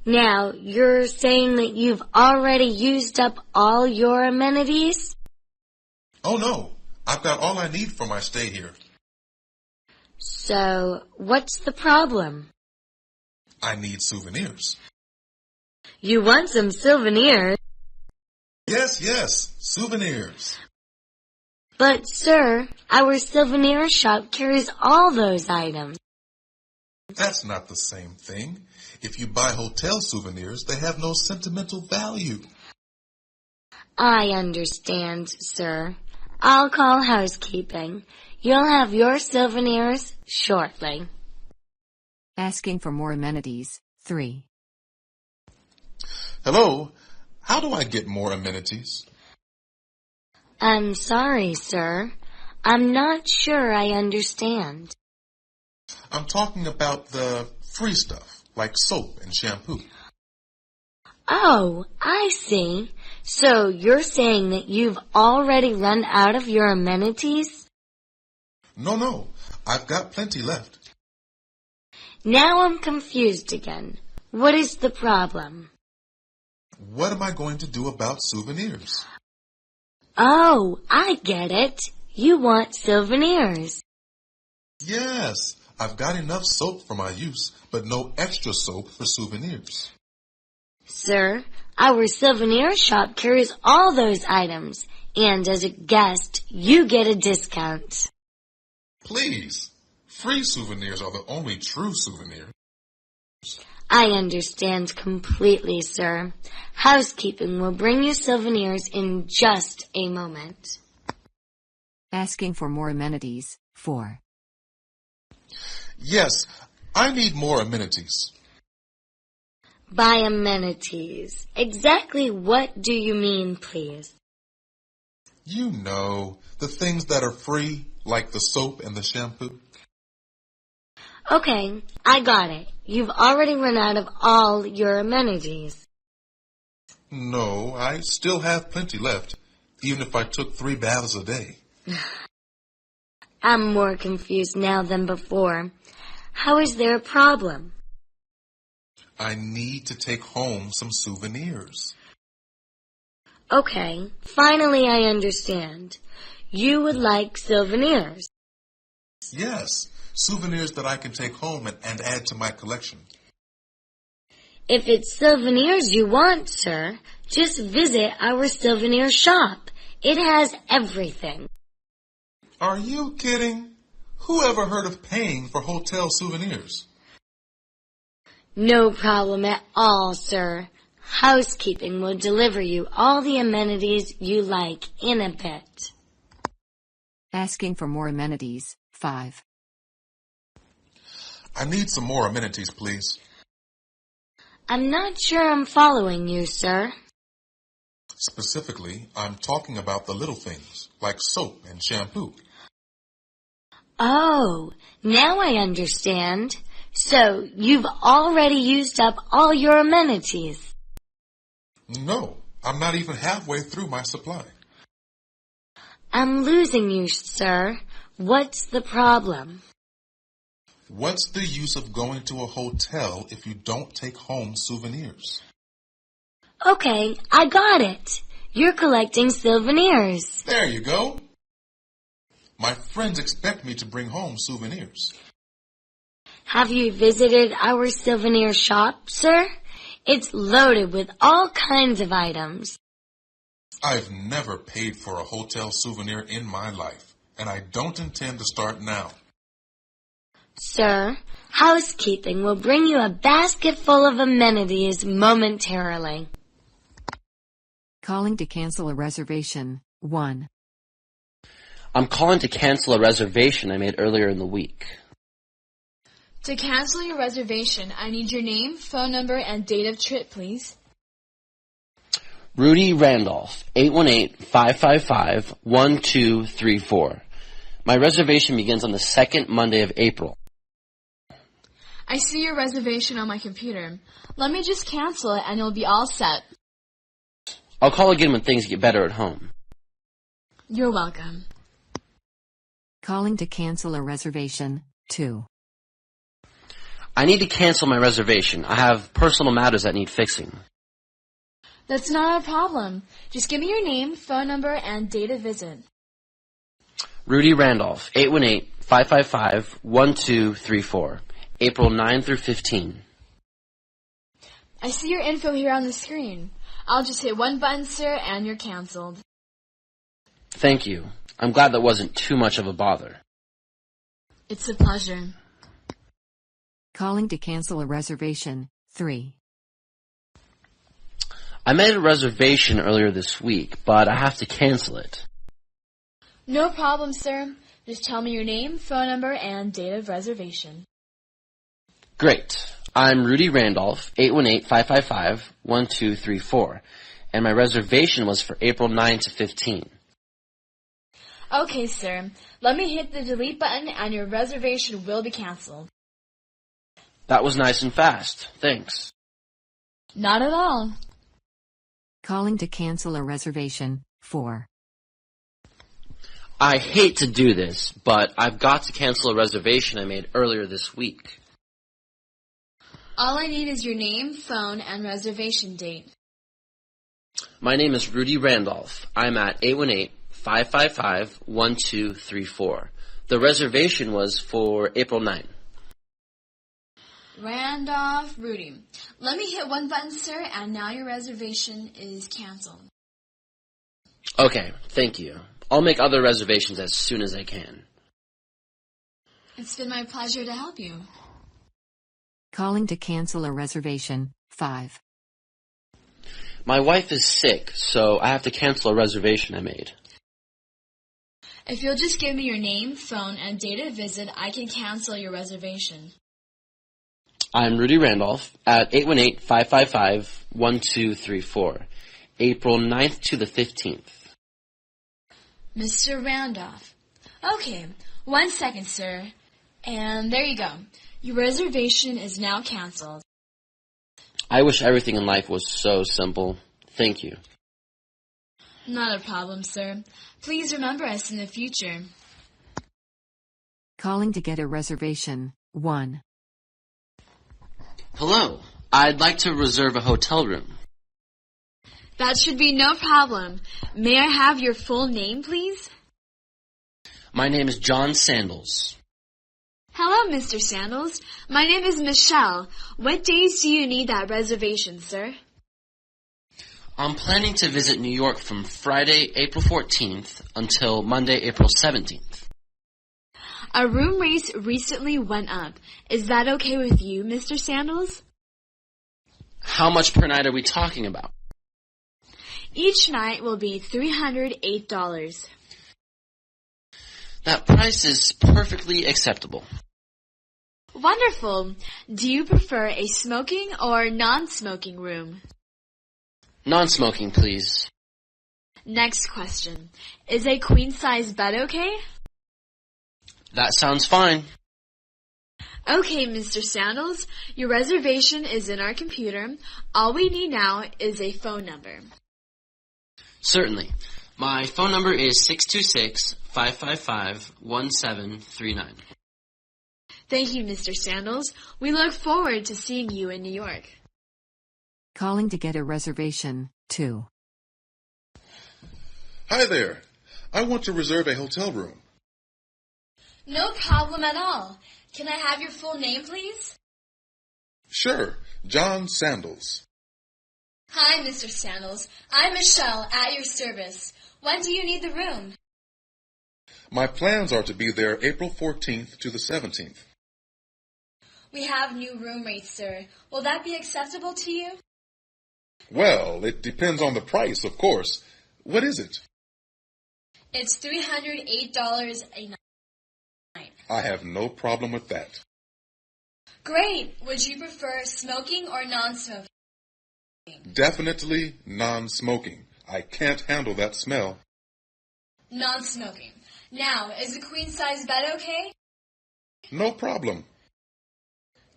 Now, you're saying that you've already used up all your amenities? Oh no, I've got all I need for my stay here. So, what's the problem? I need souvenirs. You want some souvenirs? Yes, souvenirs. But, sir, our souvenir shop carries all those items. That's not the same thing. If you buy hotel souvenirs, they have no sentimental value. I understand, sir. I'll call housekeeping. You'll have your souvenirs shortly. Asking for more amenities. 3. Hello, how do I get more amenities? I'm sorry, sir. I'm not sure I understand. I'm talking about the free stuff, like soap and shampoo. Oh, I see. So you're saying that you've already run out of your amenities? No, I've got plenty left. Now I'm confused again. What is the problem? What am I going to do about souvenirs? Oh, I get it. You want souvenirs. Yes, I've got enough soap for my use, but no extra soap for souvenirs. Sir, our souvenir shop carries all those items, and as a guest, you get a discount. Please, free souvenirs are the only true souvenirs. I understand completely, sir. Housekeeping will bring you souvenirs in just a moment. Asking for more amenities. 4. Yes, I need more amenities. By amenities, exactly what do you mean, please? You know, the things that are free, like the soap and the shampoo. Okay, I got it. You've already run out of all your amenities. No, I still have plenty left, even if I took 3 baths a day. I'm more confused now than before. How is there a problem? I need to take home some souvenirs. Okay, finally I understand. You would like souvenirs. Yes, souvenirs that I can take home and add to my collection. If it's souvenirs you want, sir, just visit our souvenir shop. It has everything. Are you kidding? Who ever heard of paying for hotel souvenirs? No problem at all, sir. Housekeeping will deliver you all the amenities you like in a bit. Asking for more amenities. 5. I need some more amenities, please. I'm not sure I'm following you, sir. Specifically, I'm talking about the little things, like soap and shampoo. Oh, now I understand. So, you've already used up all your amenities. No, I'm not even halfway through my supply. I'm losing you, sir. What's the problem? What's the use of going to a hotel if you don't take home souvenirs? Okay, I got it. You're collecting souvenirs. There you go. My friends expect me to bring home souvenirs. Have you visited our souvenir shop, sir? It's loaded with all kinds of items. I've never paid for a hotel souvenir in my life, and I don't intend to start now. Sir, housekeeping will bring you a basket full of amenities momentarily. Calling to cancel a reservation. 1. I'm calling to cancel a reservation I made earlier in the week. To cancel your reservation, I need your name, phone number, and date of trip, please. Rudy Randolph, 818-555-1234. My reservation begins on the second Monday of April. I see your reservation on my computer. Let me just cancel it and you'll be all set. I'll call again when things get better at home. You're welcome. Calling to cancel a reservation. 2. I need to cancel my reservation. I have personal matters that need fixing. That's not a problem. Just give me your name, phone number, and date of visit. Rudy Randolph, 818-555-1234. April 9 through 15. I see your info here on the screen. I'll just hit one button, sir, and you're canceled. Thank you. I'm glad that wasn't too much of a bother. It's a pleasure. Calling to cancel a reservation. 3. I made a reservation earlier this week, but I have to cancel it. No problem, sir. Just tell me your name, phone number, and date of reservation. Great. I'm Rudy Randolph, 818-555-1234, and my reservation was for April 9 to 15. Okay, sir. Let me hit the delete button and your reservation will be canceled. That was nice and fast. Thanks. Not at all. Calling to cancel a reservation. 4. I hate to do this, but I've got to cancel a reservation I made earlier this week. All I need is your name, phone, and reservation date. My name is Rudy Randolph. I'm at 818-555-1234. The reservation was for April 9. Randolph Rudy. Let me hit one button, sir, and now your reservation is canceled. Okay, thank you. I'll make other reservations as soon as I can. It's been my pleasure to help you. Calling to cancel a reservation. 5. My wife is sick, so I have to cancel a reservation I made. If you'll just give me your name, phone, and date of visit, I can cancel your reservation. I'm Rudy Randolph at 818-555-1234, April 9th to the 15th. Mr. Randolph. Okay, 1 second, sir. And there you go. Your reservation is now canceled. I wish everything in life was so simple. Thank you. Not a problem, sir. Please remember us in the future. Calling to get a reservation, 1. Hello. I'd like to reserve a hotel room. That should be no problem. May I have your full name, please? My name is John Sandals. Hello, Mr. Sandals. My name is Michelle. What days do you need that reservation, sir? I'm planning to visit New York from Friday, April 14th until Monday, April 17th. Our room rates recently went up. Is that okay with you, Mr. Sandals? How much per night are we talking about? Each night will be $308. That price is perfectly acceptable. Wonderful. Do you prefer a smoking or non-smoking room? Non-smoking, please. Next question. Is a queen-size bed okay? That sounds fine. Okay, Mr. Sandals. Your reservation is in our computer. All we need now is a phone number. Certainly. My phone number is 626-555-1739. Thank you, Mr. Sandals. We look forward to seeing you in New York. Calling to get a reservation, 2. Hi there. I want to reserve a hotel room. No problem at all. Can I have your full name, please? Sure, John Sandals. Hi, Mr. Sandals. I'm Michelle, at your service. When do you need the room? My plans are to be there April 14th to the 17th. We have new room rates, sir. Will that be acceptable to you? Well, it depends on the price, of course. What is it? It's $308 a night. I have no problem with that. Great. Would you prefer smoking or non-smoking? Definitely non-smoking. I can't handle that smell. Non-smoking. Now, is the queen-size bed okay? No problem.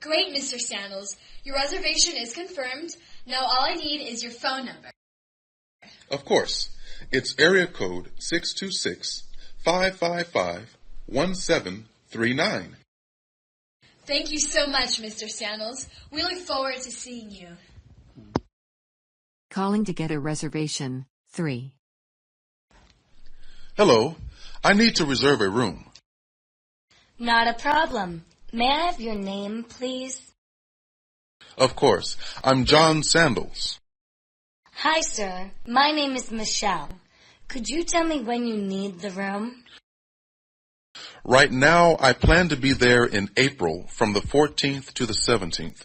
Great, Mr. Sandals. Your reservation is confirmed. Now all I need is your phone number. Of course. It's area code 626-555-1739. Thank you so much, Mr. Sandals. We look forward to seeing you. Calling to get a reservation, 3. Hello. I need to reserve a room. Not a problem. May I have your name, please? Of course. I'm John Sandals. Hi, sir. My name is Michelle. Could you tell me when you need the room? Right now, I plan to be there in April from the 14th to the 17th.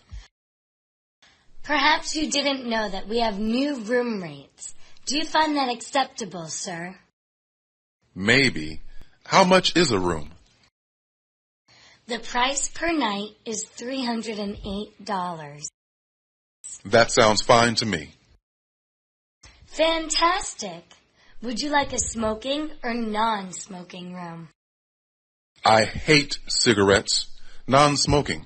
Perhaps you didn't know that we have new room rates. Do you find that acceptable, sir? Maybe. How much is a room? The price per night is $308. That sounds fine to me. Fantastic. Would you like a smoking or non-smoking room? I hate cigarettes. Non-smoking.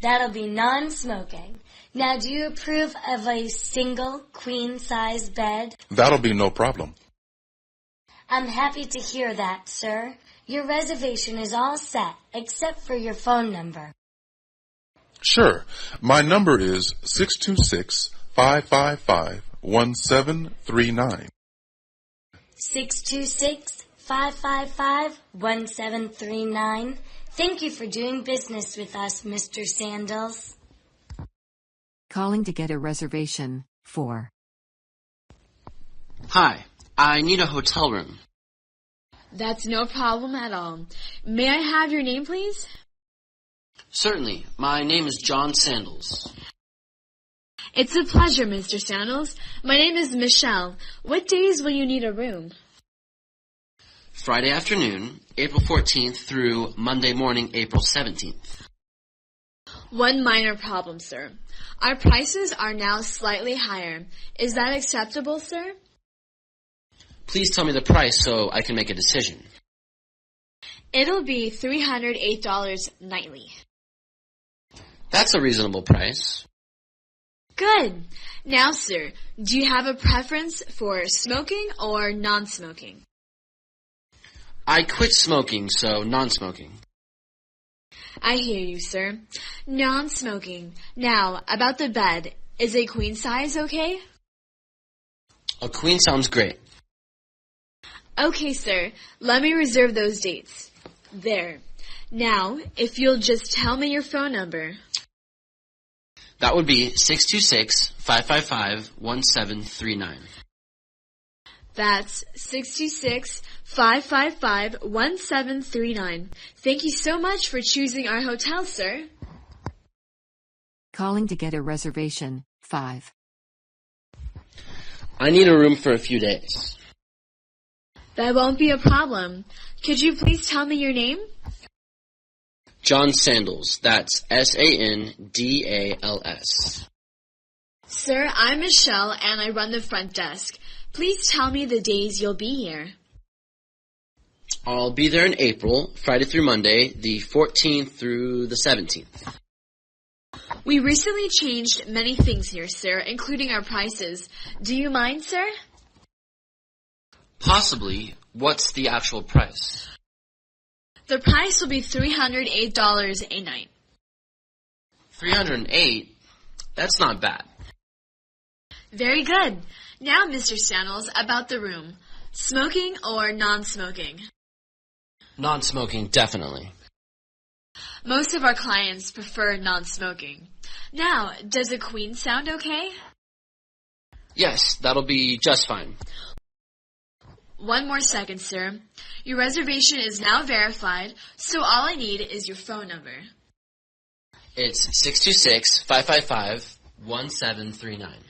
That'll be non-smoking. Now, do you approve of a single queen-size bed? That'll be no problem. I'm happy to hear that, sir. Your reservation is all set, except for your phone number. Sure. My number is 626-555-1739. 626-555-1739. Thank you for doing business with us, Mr. Sandals. Calling to get a reservation, 4. Hi. I need a hotel room. That's no problem at all. May I have your name, please? Certainly. My name is John Sandals. It's a pleasure, Mr. Sandals. My name is Michelle. What days will you need a room? Friday afternoon, April 14th through Monday morning, April 17th. One minor problem, sir. Our prices are now slightly higher. Is that acceptable, sir? Please tell me the price so I can make a decision. It'll be $308 nightly. That's a reasonable price. Good. Now, sir, do you have a preference for smoking or non-smoking? I quit smoking, so non-smoking. I hear you, sir. Non-smoking. Now, about the bed. Is a queen size okay? A queen sounds great. Okay, sir. Let me reserve those dates. There. Now, if you'll just tell me your phone number. That would be 626-555-1739. That's 626-555-1739. Thank you so much for choosing our hotel, sir. Calling to get a reservation, 5. I need a room for a few days. That won't be a problem. Could you please tell me your name? John Sandals. That's Sandals. Sir, I'm Michelle and I run the front desk. Please tell me the days you'll be here. I'll be there in April, Friday through Monday, the 14th through the 17th. We recently changed many things here, sir, including our prices. Do you mind, sir? Possibly. What's the actual price? The price will be $308 a night. $308? That's not bad. Very good. Now, Mr. Sandals, about the room. Smoking or non-smoking? Non-smoking, definitely. Most of our clients prefer non-smoking. Now, does a queen sound okay? Yes, that'll be just fine. One more second, sir. Your reservation is now verified, so all I need is your phone number. It's 626-555-1739.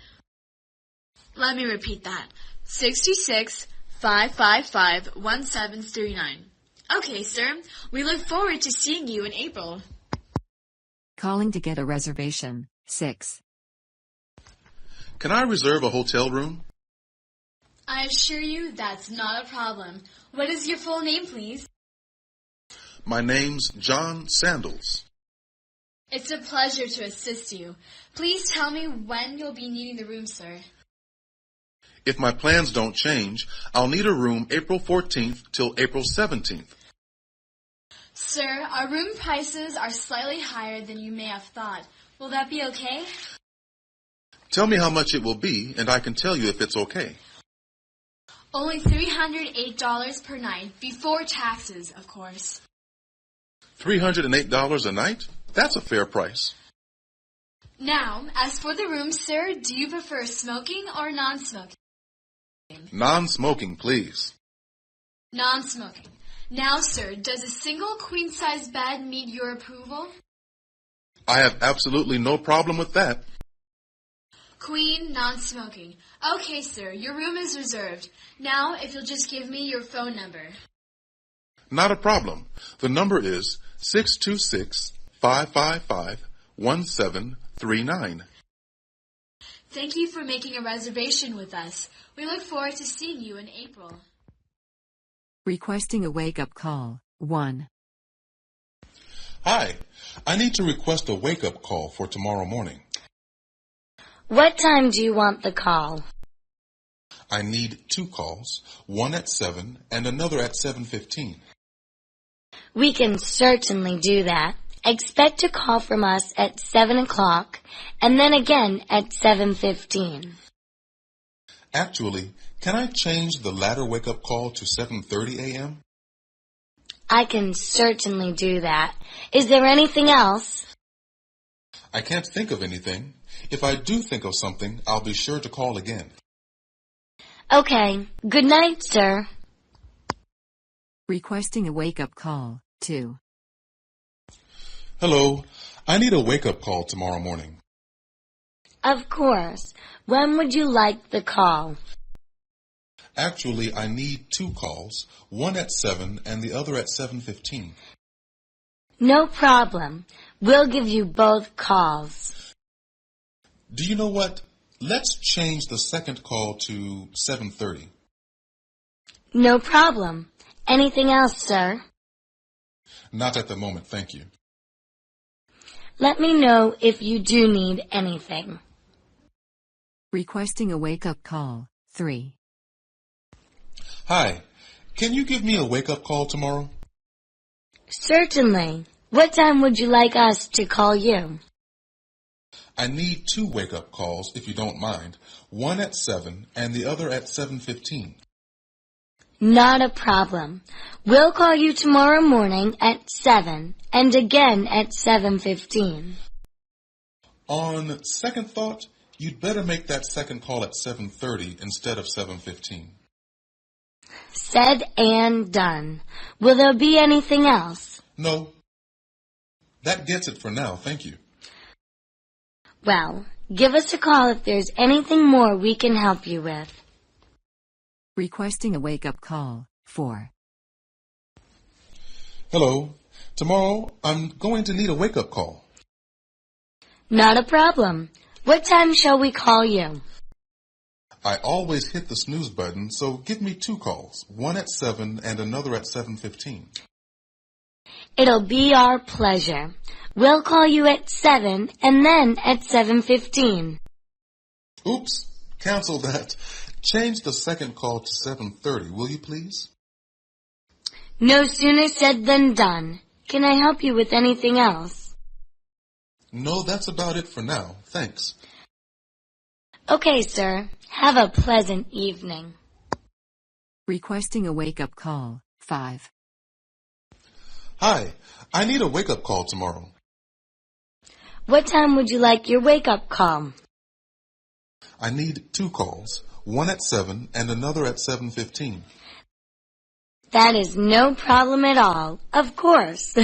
Let me repeat that. 626-555-1739. Okay, sir. We look forward to seeing you in April. Calling to get a reservation, 6. Can I reserve a hotel room? I assure you that's not a problem. What is your full name, please? My name's John Sandals. It's a pleasure to assist you. Please tell me when you'll be needing the room, sir. If my plans don't change, I'll need a room April 14th till April 17th. Sir, our room prices are slightly higher than you may have thought. Will that be okay? Tell me how much it will be, and I can tell you if it's okay. Only $308 per night, before taxes, of course. $308 a night? That's a fair price. Now, as for the room, sir, do you prefer smoking or non-smoking? Non-smoking, please. Non-smoking. Now, sir, does a single queen-size bed meet your approval? I have absolutely no problem with that. Queen, non-smoking. Okay, sir, your room is reserved. Now, if you'll just give me your phone number. Not a problem. The number is 626-555-1739. Thank you for making a reservation with us. We look forward to seeing you in April. Requesting a wake-up call, 1. Hi, I need to request a wake-up call for tomorrow morning. What time do you want the call? I need 2 calls, one at 7 and another at 7:15. We can certainly do that. Expect a call from us at 7 o'clock and then again at 7:15. Actually, can I change the latter wake-up call to 7:30 a.m.? I can certainly do that. Is there anything else? I can't think of anything. If I do think of something, I'll be sure to call again. Okay. Good night, sir. Requesting a wake-up call, 2. Hello. I need a wake-up call tomorrow morning. Of course. When would you like the call? Actually, I need 2 calls, one at 7 and the other at 7:15. No problem. We'll give you both calls. Do you know what? Let's change the second call to 7:30. No problem. Anything else, sir? Not at the moment, thank you. Let me know if you do need anything. Requesting a wake-up call. 3. Hi, can you give me a wake-up call tomorrow? Certainly. What time would you like us to call you? I need 2 wake-up calls, if you don't mind. One at 7 and the other at 7:15. Not a problem. We'll call you tomorrow morning at 7 and again at 7:15. On second thought, you'd better make that second call at 7:30 instead of 7:15. Said and done. Will there be anything else? No. That gets it for now, thank you. Well, give us a call if there's anything more we can help you with. Requesting a wake-up call. 4. Hello. Tomorrow, I'm going to need a wake-up call. Not a problem. What time shall we call you? I always hit the snooze button, so give me 2 calls, one at 7 and another at 7:15. It'll be our pleasure. We'll call you at 7 and then at 7:15. Oops, cancel that. Change the second call to 7:30, will you please? No sooner said than done. Can I help you with anything else? No, that's about it for now. Thanks. Okay, sir. Have a pleasant evening. Requesting a wake-up call. 5. Hi, I need a wake-up call tomorrow. What time would you like your wake-up call? I need 2 calls, one at 7 and another at 7:15. That is no problem at all. Of course.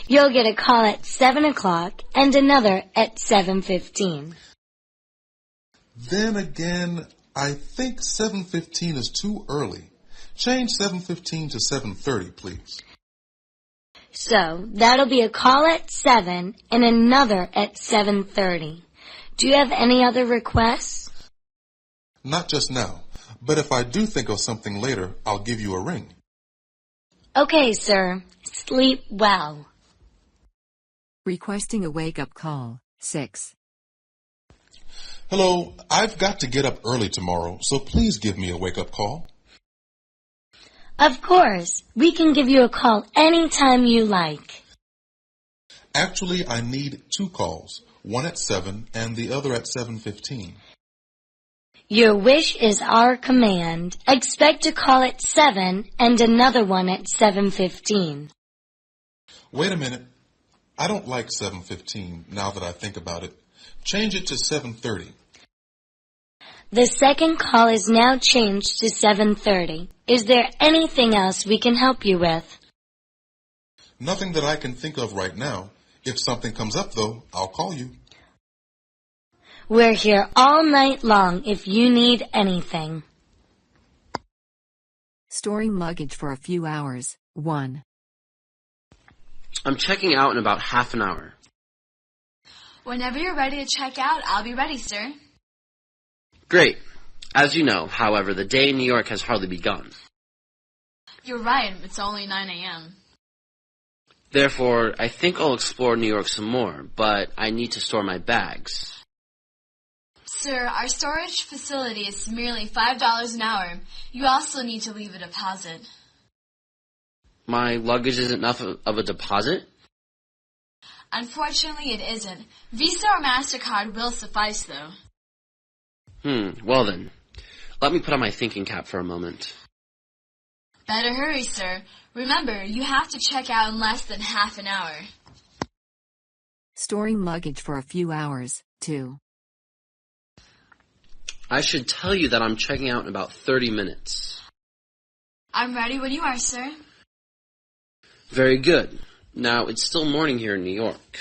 You'll get a call at 7 o'clock and another at 7:15. Then again, I think 7:15 is too early. Change 7:15 to 7:30, please. So, that'll be a call at 7 and another at 7:30. Do you have any other requests? Not just now, but if I do think of something later, I'll give you a ring. Okay, sir. Sleep well. Requesting a wake-up call. 6. Hello, I've got to get up early tomorrow, so please give me a wake-up call. Of course. We can give you a call anytime you like. Actually, I need 2 calls, one at 7 and the other at 7:15. Your wish is our command. Expect a call at 7 and another one at 7:15. Wait a minute. I don't like 7:15 now that I think about it. Change it to 7:30. The second call is now changed to 7:30. Is there anything else we can help you with? Nothing that I can think of right now. If something comes up, though, I'll call you. We're here all night long if you need anything. Storing luggage for a few hours. 1. I'm checking out in about half an hour. Whenever you're ready to check out, I'll be ready, sir. Great. As you know, however, the day in New York has hardly begun. You're right, it's only 9 a.m. Therefore, I think I'll explore New York some more, but I need to store my bags. Sir, our storage facility is merely $5 an hour. You also need to leave a deposit. My luggage isn't enough of a deposit? Unfortunately, it isn't. Visa or MasterCard will suffice, though. Well then. Let me put on my thinking cap for a moment. Better hurry, sir. Remember, you have to check out in less than half an hour. Storing luggage for a few hours. 2. I should tell you that I'm checking out in about 30 minutes. I'm ready when you are, sir. Very good. Now, it's still morning here in New York.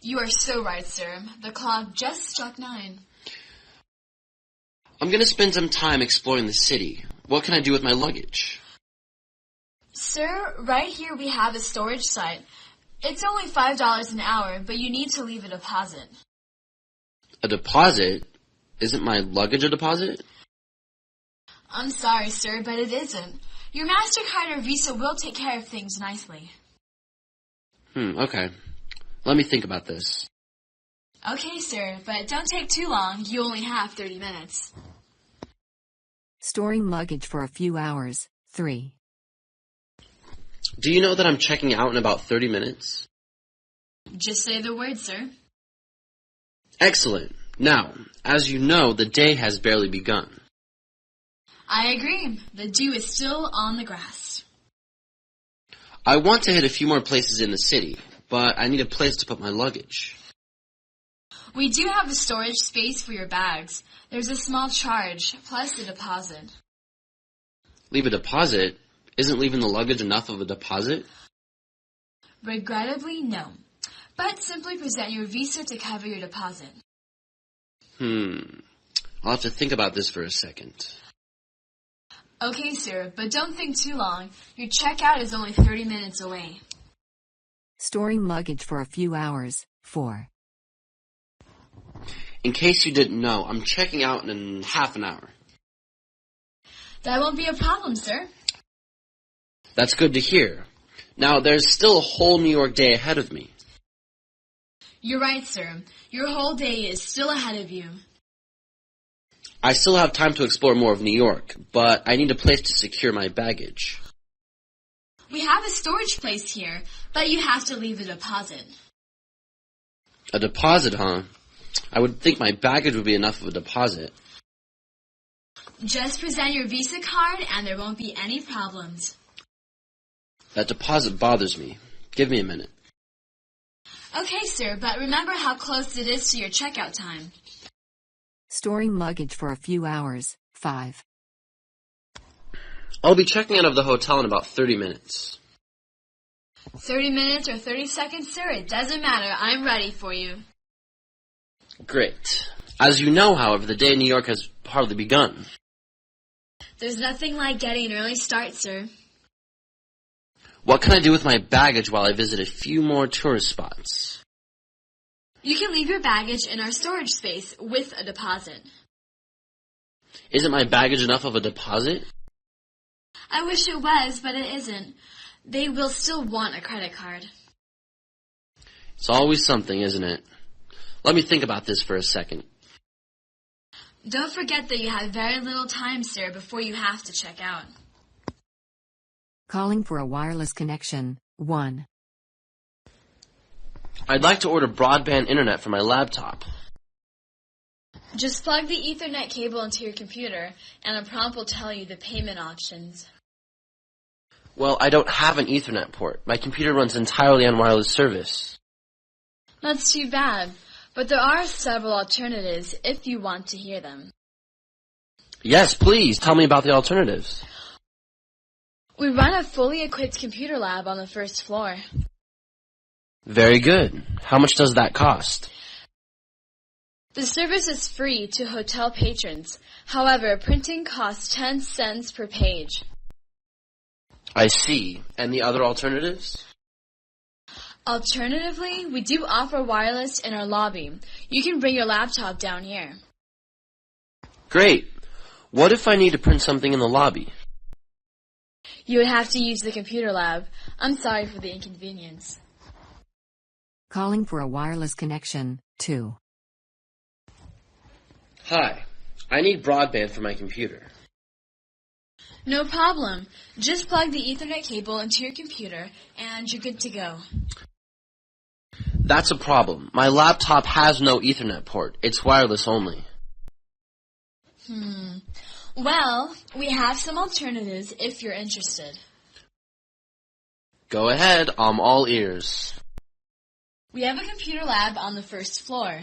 You are so right, sir. The clock just struck 9. I'm going to spend some time exploring the city. What can I do with my luggage? Sir, right here we have a storage site. It's only $5 an hour, but you need to leave a deposit. A deposit? Isn't my luggage a deposit? I'm sorry, sir, but it isn't. Your MasterCard or Visa will take care of things nicely. Okay. Let me think about this. Okay, sir, but don't take too long. You only have 30 minutes. Storing luggage for a few hours. 3. Do you know that I'm checking out in about 30 minutes? Just say the word, sir. Excellent. Now, as you know, the day has barely begun. I agree. The dew is still on the grass. I want to hit a few more places in the city, but I need a place to put my luggage. We do have a storage space for your bags. There's a small charge, plus a deposit. Leave a deposit? Isn't leaving the luggage enough of a deposit? Regrettably, no. But simply present your Visa to cover your deposit. I'll have to think about this for a second. Okay, sir, but don't think too long. Your checkout is only 30 minutes away. Storing luggage for a few hours. 4. In case you didn't know, I'm checking out in half an hour. That won't be a problem, sir. That's good to hear. Now, there's still a whole New York day ahead of me. You're right, sir. Your whole day is still ahead of you. I still have time to explore more of New York, but I need a place to secure my baggage. We have a storage place here, but you have to leave a deposit. A deposit, huh? I would think my baggage would be enough of a deposit. Just present your Visa card and there won't be any problems. That deposit bothers me. Give me a minute. Okay, sir, but remember how close it is to your checkout time. Storing luggage for a few hours. 5. I'll be checking out of the hotel in about 30 minutes. 30 minutes or 30 seconds, sir, it doesn't matter. I'm ready for you. Great. As you know, however, the day in New York has hardly begun. There's nothing like getting an early start, sir. What can I do with my baggage while I visit a few more tourist spots? You can leave your baggage in our storage space with a deposit. Isn't my baggage enough of a deposit? I wish it was, but it isn't. They will still want a credit card. It's always something, isn't it? Let me think about this for a second. Don't forget that you have very little time, sir, before you have to check out. Calling for a wireless connection. 1. I'd like to order broadband internet for my laptop. Just plug the Ethernet cable into your computer, and a prompt will tell you the payment options. Well, I don't have an Ethernet port. My computer runs entirely on wireless service. That's too bad, but there are several alternatives if you want to hear them. Yes, please. Tell me about the alternatives. We run a fully equipped computer lab on the first floor. Very good. How much does that cost? The service is free to hotel patrons. However, printing costs 10 cents per page. I see. And the other alternatives? Alternatively, we do offer wireless in our lobby. You can bring your laptop down here. Great. What if I need to print something in the lobby? You would have to use the computer lab. I'm sorry for the inconvenience. Calling for a wireless connection. 2. Hi. I need broadband for my computer. No problem. Just plug the Ethernet cable into your computer and you're good to go. That's a problem. My laptop has no Ethernet port. It's wireless only. Well, we have some alternatives if you're interested. Go ahead. I'm all ears. We have a computer lab on the first floor.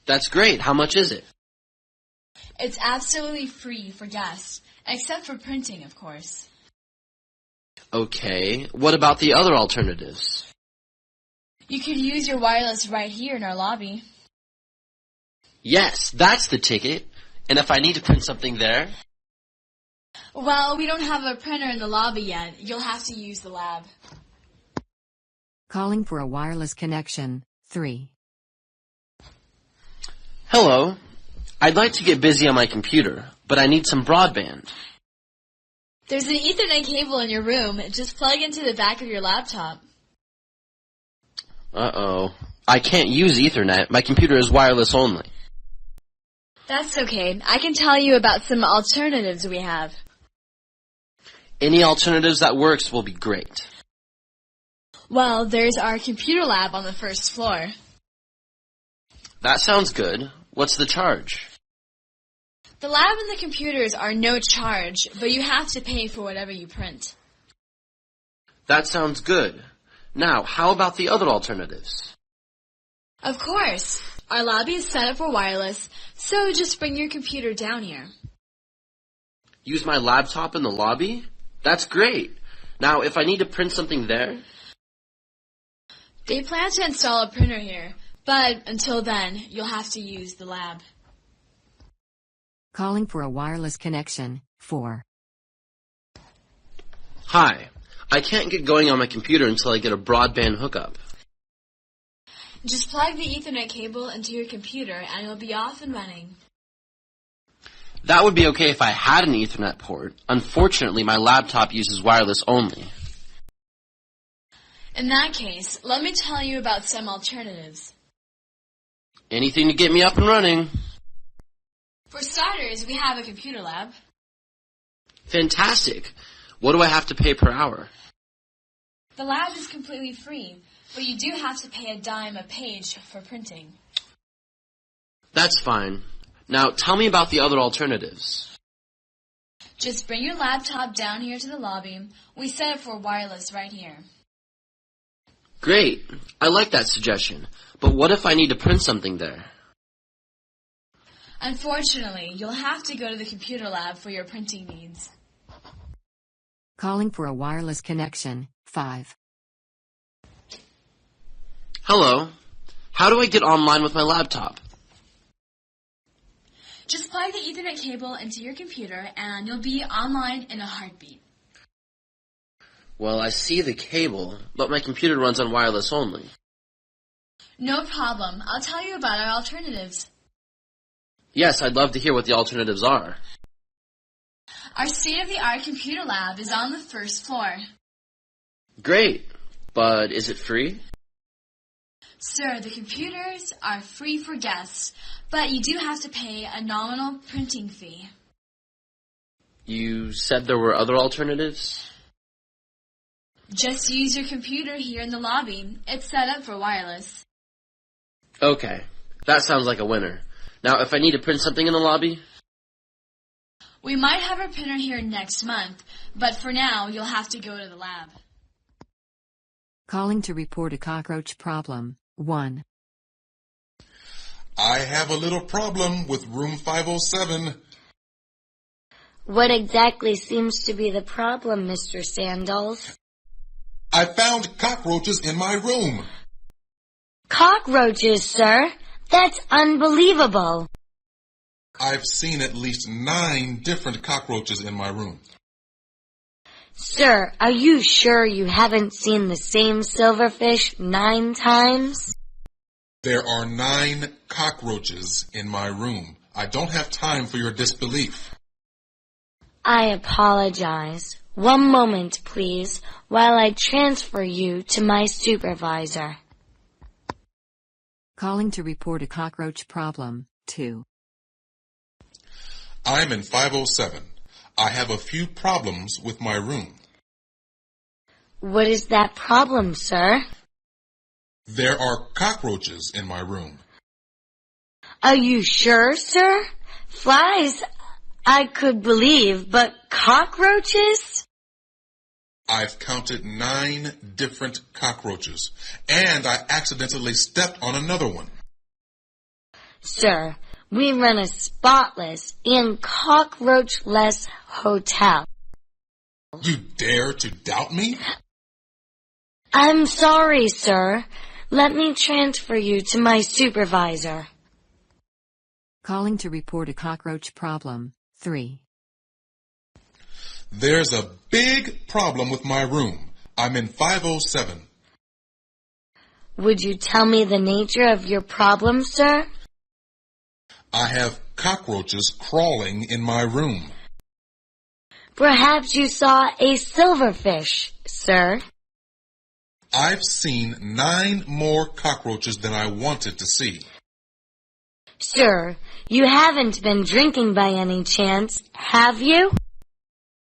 That's great. How much is it? It's absolutely free for guests, except for printing, of course. Okay. What about the other alternatives? You could use your wireless right here in our lobby. Yes, that's the ticket. And if I need to print something there? Well, we don't have a printer in the lobby yet. You'll have to use the lab. Calling for a wireless connection. 3. Hello. I'd like to get busy on my computer, but I need some broadband. There's an Ethernet cable in your room. Just plug into the back of your laptop. Uh-oh. I can't use Ethernet. My computer is wireless only. That's okay. I can tell you about some alternatives we have. Any alternatives that works will be great. Well, there's our computer lab on the first floor. That sounds good. What's the charge? The lab and the computers are no charge, but you have to pay for whatever you print. That sounds good. Now, how about the other alternatives? Of course. Our lobby is set up for wireless, so just bring your computer down here. Use my laptop in the lobby? That's great. Now, if I need to print something there? They plan to install a printer here, but until then, you'll have to use the lab. Calling for a wireless connection. 4. Hi. I can't get going on my computer until I get a broadband hookup. Just plug the Ethernet cable into your computer and it'll be off and running. That would be okay if I had an Ethernet port. Unfortunately, my laptop uses wireless only. In that case, let me tell you about some alternatives. Anything to get me up and running. For starters, we have a computer lab. Fantastic. What do I have to pay per hour? The lab is completely free, but you do have to pay a dime a page for printing. That's fine. Now, tell me about the other alternatives. Just bring your laptop down here to the lobby. We set it for wireless right here. Great. I like that suggestion. But what if I need to print something there? Unfortunately, you'll have to go to the computer lab for your printing needs. Calling for a wireless connection. 5. Hello. How do I get online with my laptop? Just plug the Ethernet cable into your computer and you'll be online in a heartbeat. Well, I see the cable, but my computer runs on wireless only. No problem. I'll tell you about our alternatives. Yes, I'd love to hear what the alternatives are. Our state-of-the-art computer lab is on the first floor. Great. But is it free? Sir, the computers are free for guests, but you do have to pay a nominal printing fee. You said there were other alternatives? Just use your computer here in the lobby. It's set up for wireless. Okay. That sounds like a winner. Now, if I need to print something in the lobby? We might have our printer here next month, but for now, you'll have to go to the lab. Calling to report a cockroach problem. 1. I have a little problem with room 507. What exactly seems to be the problem, Mr. Sandals? I found cockroaches in my room. Cockroaches, sir? That's unbelievable. I've seen at least 9 different cockroaches in my room. Sir, are you sure you haven't seen the same silverfish 9 times? There are 9 cockroaches in my room. I don't have time for your disbelief. I apologize. One moment, please, while I transfer you to my supervisor. Calling to report a cockroach problem. 2. I'm in 507. I have a few problems with my room. What is that problem, sir? There are cockroaches in my room. Are you sure, sir? Flies, I could believe, but cockroaches? I've counted 9 different cockroaches, and I accidentally stepped on another one. Sir, we run a spotless and cockroach-less hotel. You dare to doubt me? I'm sorry, sir. Let me transfer you to my supervisor. Calling to report a cockroach problem. 3. There's a big problem with my room. I'm in 507. Would you tell me the nature of your problem, sir? I have cockroaches crawling in my room. Perhaps you saw a silverfish, sir. I've seen 9 more cockroaches than I wanted to see. Sir, you haven't been drinking by any chance, have you?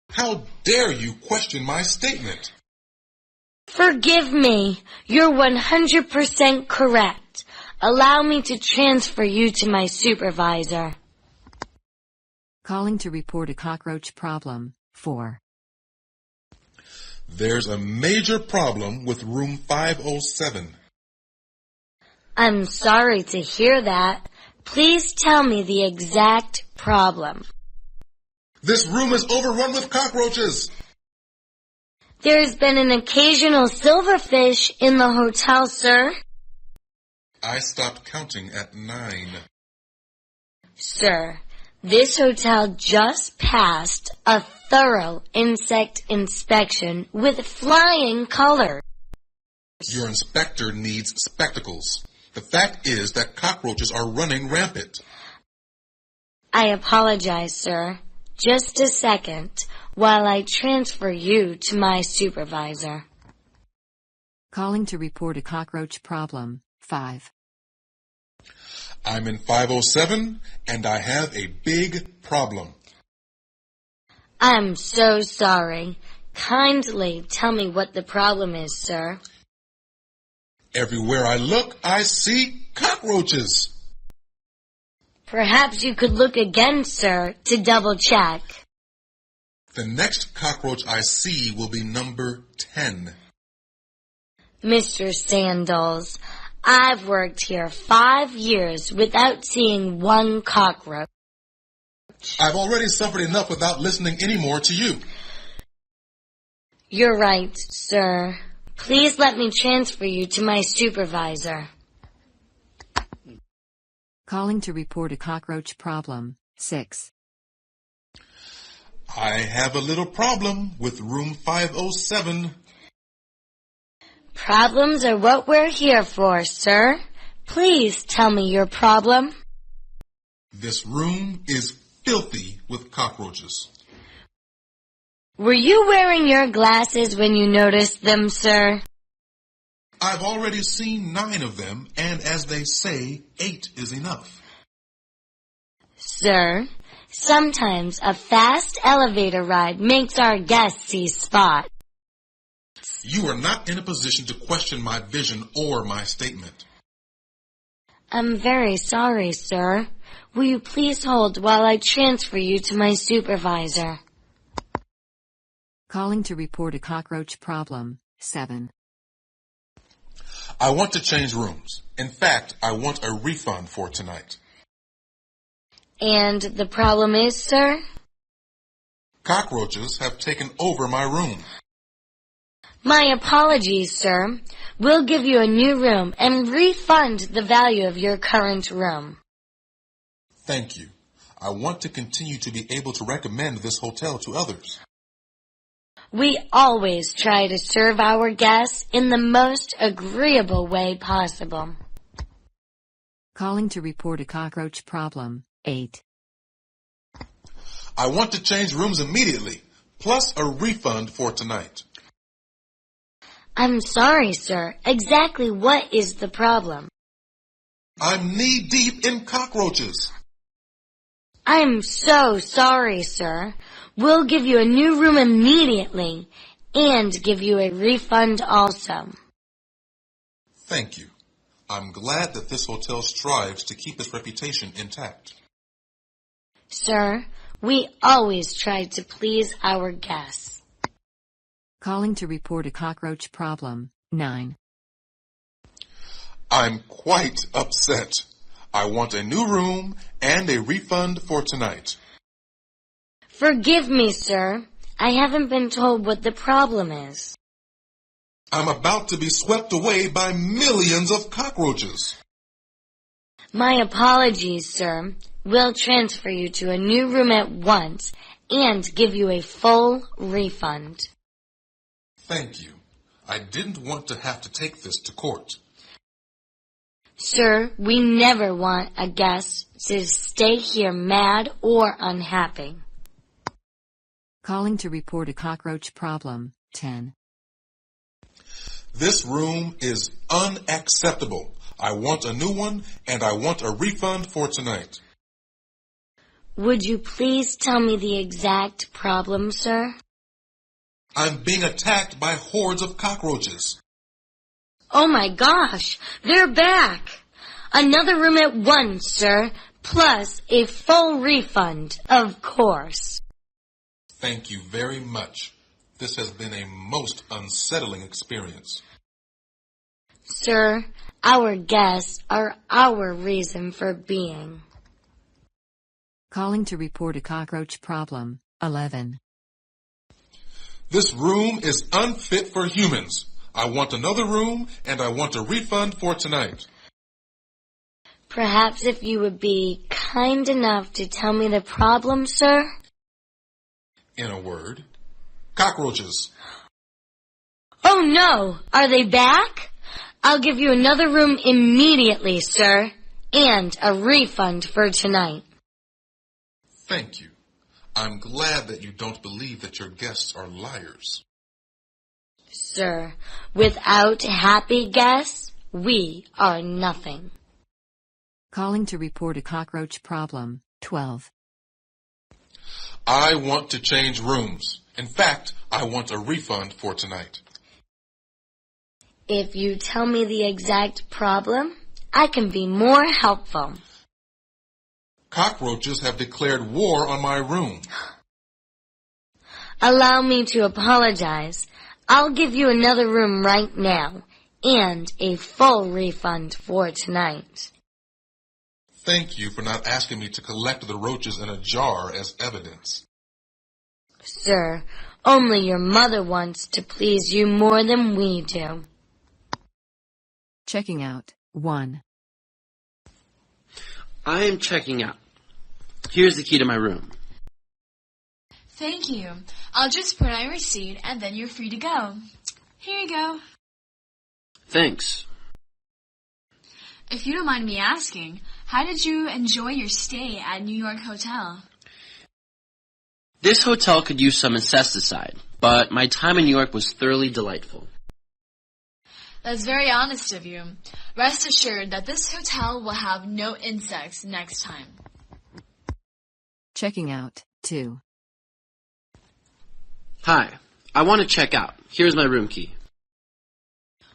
How dare you question my statement? Forgive me. You're 100% correct. Allow me to transfer you to my supervisor. Calling to report a cockroach problem. 4. There's a major problem with room 507. I'm sorry to hear that. Please tell me the exact problem. This room is overrun with cockroaches. There's been an occasional silverfish in the hotel, sir. I stopped counting at 9. Sir, this hotel just passed a thorough insect inspection with flying colors. Your inspector needs spectacles. The fact is that cockroaches are running rampant. I apologize, sir. Just a second while I transfer you to my supervisor. Calling to report a cockroach problem. 5. I'm in 507 and I have a big problem. I'm so sorry. Kindly tell me what the problem is, sir. Everywhere I look, I see cockroaches. Perhaps you could look again, sir, to double check. The next cockroach I see will be number 10. Mr. Sandals, I've worked here 5 years without seeing one cockroach. I've already suffered enough without listening anymore to you. You're right, sir. Please let me transfer you to my supervisor. Calling to report a cockroach problem. 6. I have a little problem with room 507. Problems are what we're here for, sir. Please tell me your problem. This room is filthy with cockroaches. Were you wearing your glasses when you noticed them, sir? I've already seen 9 of them, and as they say, 8 is enough. Sir, sometimes a fast elevator ride makes our guests see spots. You are not in a position to question my vision or my statement. I'm very sorry, sir. Will you please hold while I transfer you to my supervisor? Calling to report a cockroach problem. 7. I want to change rooms. In fact, I want a refund for tonight. And the problem is, sir? Cockroaches have taken over my room. My apologies, sir. We'll give you a new room and refund the value of your current room. Thank you. I want to continue to be able to recommend this hotel to others. We always try to serve our guests in the most agreeable way possible. Calling to report a cockroach problem. 8. I want to change rooms immediately, plus a refund for tonight. I'm sorry, sir. Exactly what is the problem? I'm knee-deep in cockroaches. I'm so sorry, sir. We'll give you a new room immediately and give you a refund also. Thank you. I'm glad that this hotel strives to keep its reputation intact. Sir, we always try to please our guests. Calling to report a cockroach problem. 9. I'm quite upset. I want a new room and a refund for tonight. Forgive me, sir. I haven't been told what the problem is. I'm about to be swept away by millions of cockroaches. My apologies, sir. We'll transfer you to a new room at once and give you a full refund. Thank you. I didn't want to have to take this to court. Sir, we never want a guest to stay here mad or unhappy. Calling to report a cockroach problem. 10. This room is unacceptable. I want a new one, and I want a refund for tonight. Would you please tell me the exact problem, sir? I'm being attacked by hordes of cockroaches. Oh my gosh, they're back. Another room at once, sir, plus a full refund, of course. Thank you very much. This has been a most unsettling experience. Sir, our guests are our reason for being. Calling to report a cockroach problem. 11. This room is unfit for humans. I want another room, and I want a refund for tonight. Perhaps if you would be kind enough to tell me the problem, sir? In a word, cockroaches. Oh no! Are they back? I'll give you another room immediately, sir, and a refund for tonight. Thank you. I'm glad that you don't believe that your guests are liars. Sir, without happy guests, we are nothing. Calling to report a cockroach problem. 12. I want to change rooms. In fact, I want a refund for tonight. If you tell me the exact problem, I can be more helpful. Cockroaches have declared war on my room. Allow me to apologize. I'll give you another room right now and a full refund for tonight. Thank you for not asking me to collect the roaches in a jar as evidence. Sir, only your mother wants to please you more than we do. Checking out. 1. I am checking out. Here's the key to my room. Thank you. I'll just put on your receipt and then you're free to go. Here you go. Thanks. If you don't mind me asking, how did you enjoy your stay at New York Hotel? This hotel could use some incesticide, but my time in New York was thoroughly delightful. That's very honest of you. Rest assured that this hotel will have no insects next time. Checking out. 2. Hi, I want to check out. Here's my room key.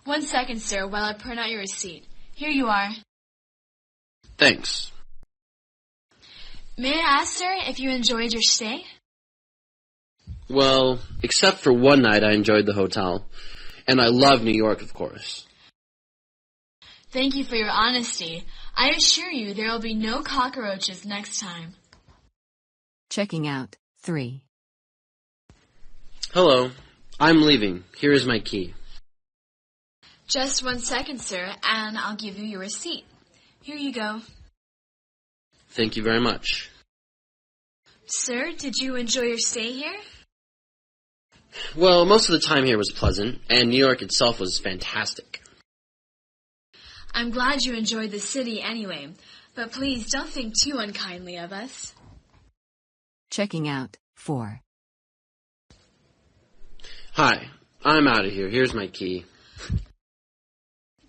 1 second, sir, while I print out your receipt. Here you are. Thanks. May I ask, sir, if you enjoyed your stay? Well, except for one night I enjoyed the hotel. And I love New York, of course. Thank you for your honesty. I assure you there will be no cockroaches next time. Checking out. 3. Hello, I'm leaving. Here is my key. Just 1 second, sir, and I'll give you your receipt. Here you go. Thank you very much. Sir, did you enjoy your stay here? Well, most of the time here was pleasant, and New York itself was fantastic. I'm glad you enjoyed the city anyway, but please don't think too unkindly of us. Checking out. 4. Hi, I'm out of here. Here's my key.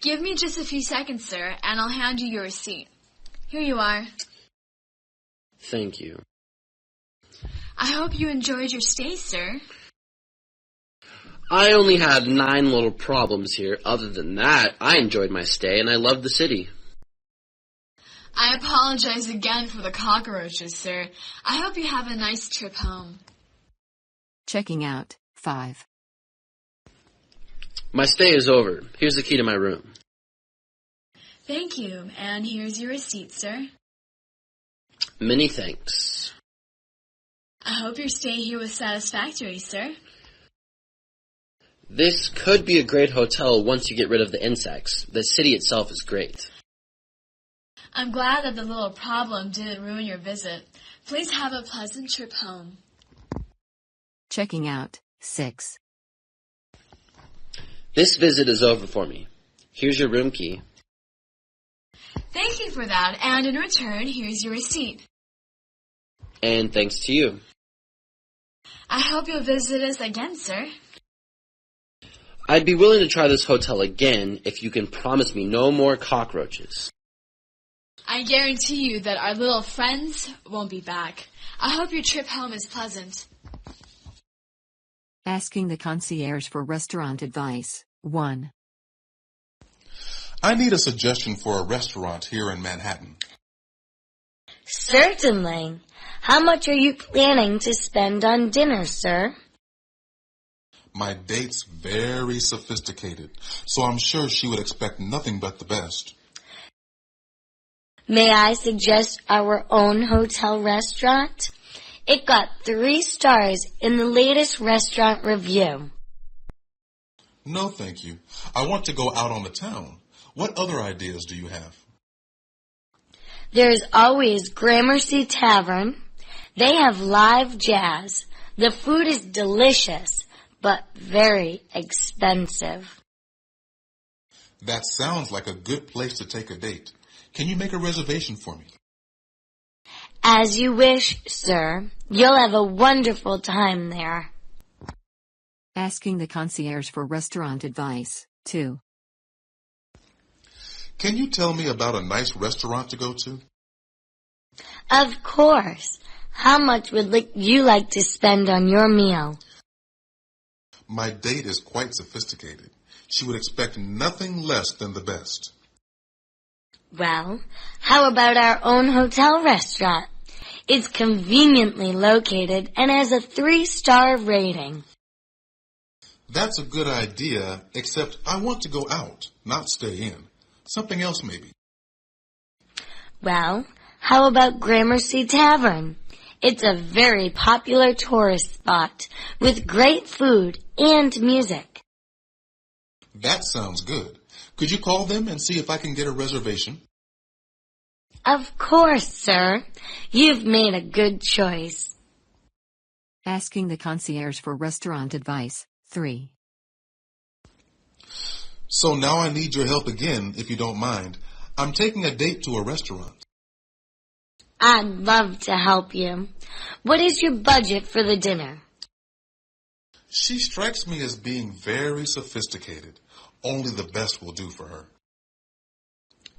Give me just a few seconds, sir, and I'll hand you your receipt. Here you are. Thank you. I hope you enjoyed your stay, sir. I only had 9 little problems here. Other than that, I enjoyed my stay and I loved the city. I apologize again for the cockroaches, sir. I hope you have a nice trip home. Checking out. 5. My stay is over. Here's the key to my room. Thank you, and here's your receipt, sir. Many thanks. I hope your stay here was satisfactory, sir. This could be a great hotel once you get rid of the insects. The city itself is great. I'm glad that the little problem didn't ruin your visit. Please have a pleasant trip home. Checking out. 6. This visit is over for me. Here's your room key. Thank you for that, and in return, here's your receipt. And thanks to you. I hope you'll visit us again, sir. I'd be willing to try this hotel again if you can promise me no more cockroaches. I guarantee you that our little friends won't be back. I hope your trip home is pleasant. Asking the concierge for restaurant advice. 1. I need a suggestion for a restaurant here in Manhattan. Certainly. How much are you planning to spend on dinner, sir? My date's very sophisticated, so I'm sure she would expect nothing but the best. May I suggest our own hotel restaurant? It got 3 stars in the latest restaurant review. No, thank you. I want to go out on the town. What other ideas do you have? There's always Gramercy Tavern. They have live jazz. The food is delicious, but very expensive. That sounds like a good place to take a date. Can you make a reservation for me? As you wish, sir. You'll have a wonderful time there. Asking the concierge for restaurant advice. 2. Can you tell me about a nice restaurant to go to? Of course. How much would you like to spend on your meal? My date is quite sophisticated. She would expect nothing less than the best. Well, how about our own hotel restaurant? It's conveniently located and has a 3-star rating. That's a good idea, except I want to go out, not stay in. Something else maybe. Well, how about Gramercy Tavern? It's a very popular tourist spot with great food and music. That sounds good. Could you call them and see if I can get a reservation? Of course, sir. You've made a good choice. Asking the concierge for restaurant advice. 3. So now I need your help again, if you don't mind. I'm taking a date to a restaurant. I'd love to help you. What is your budget for the dinner? She strikes me as being very sophisticated. Only the best will do for her.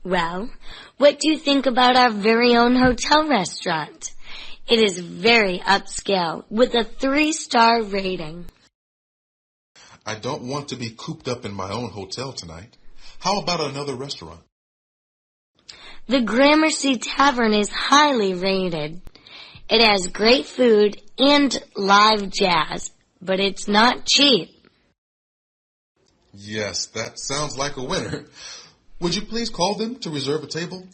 Well, what do you think about our very own hotel restaurant? It is very upscale with a 3-star rating. I don't want to be cooped up in my own hotel tonight. How about another restaurant? The Gramercy Tavern is highly rated. It has great food and live jazz, but it's not cheap. Yes, that sounds like a winner. Would you please call them to reserve a table?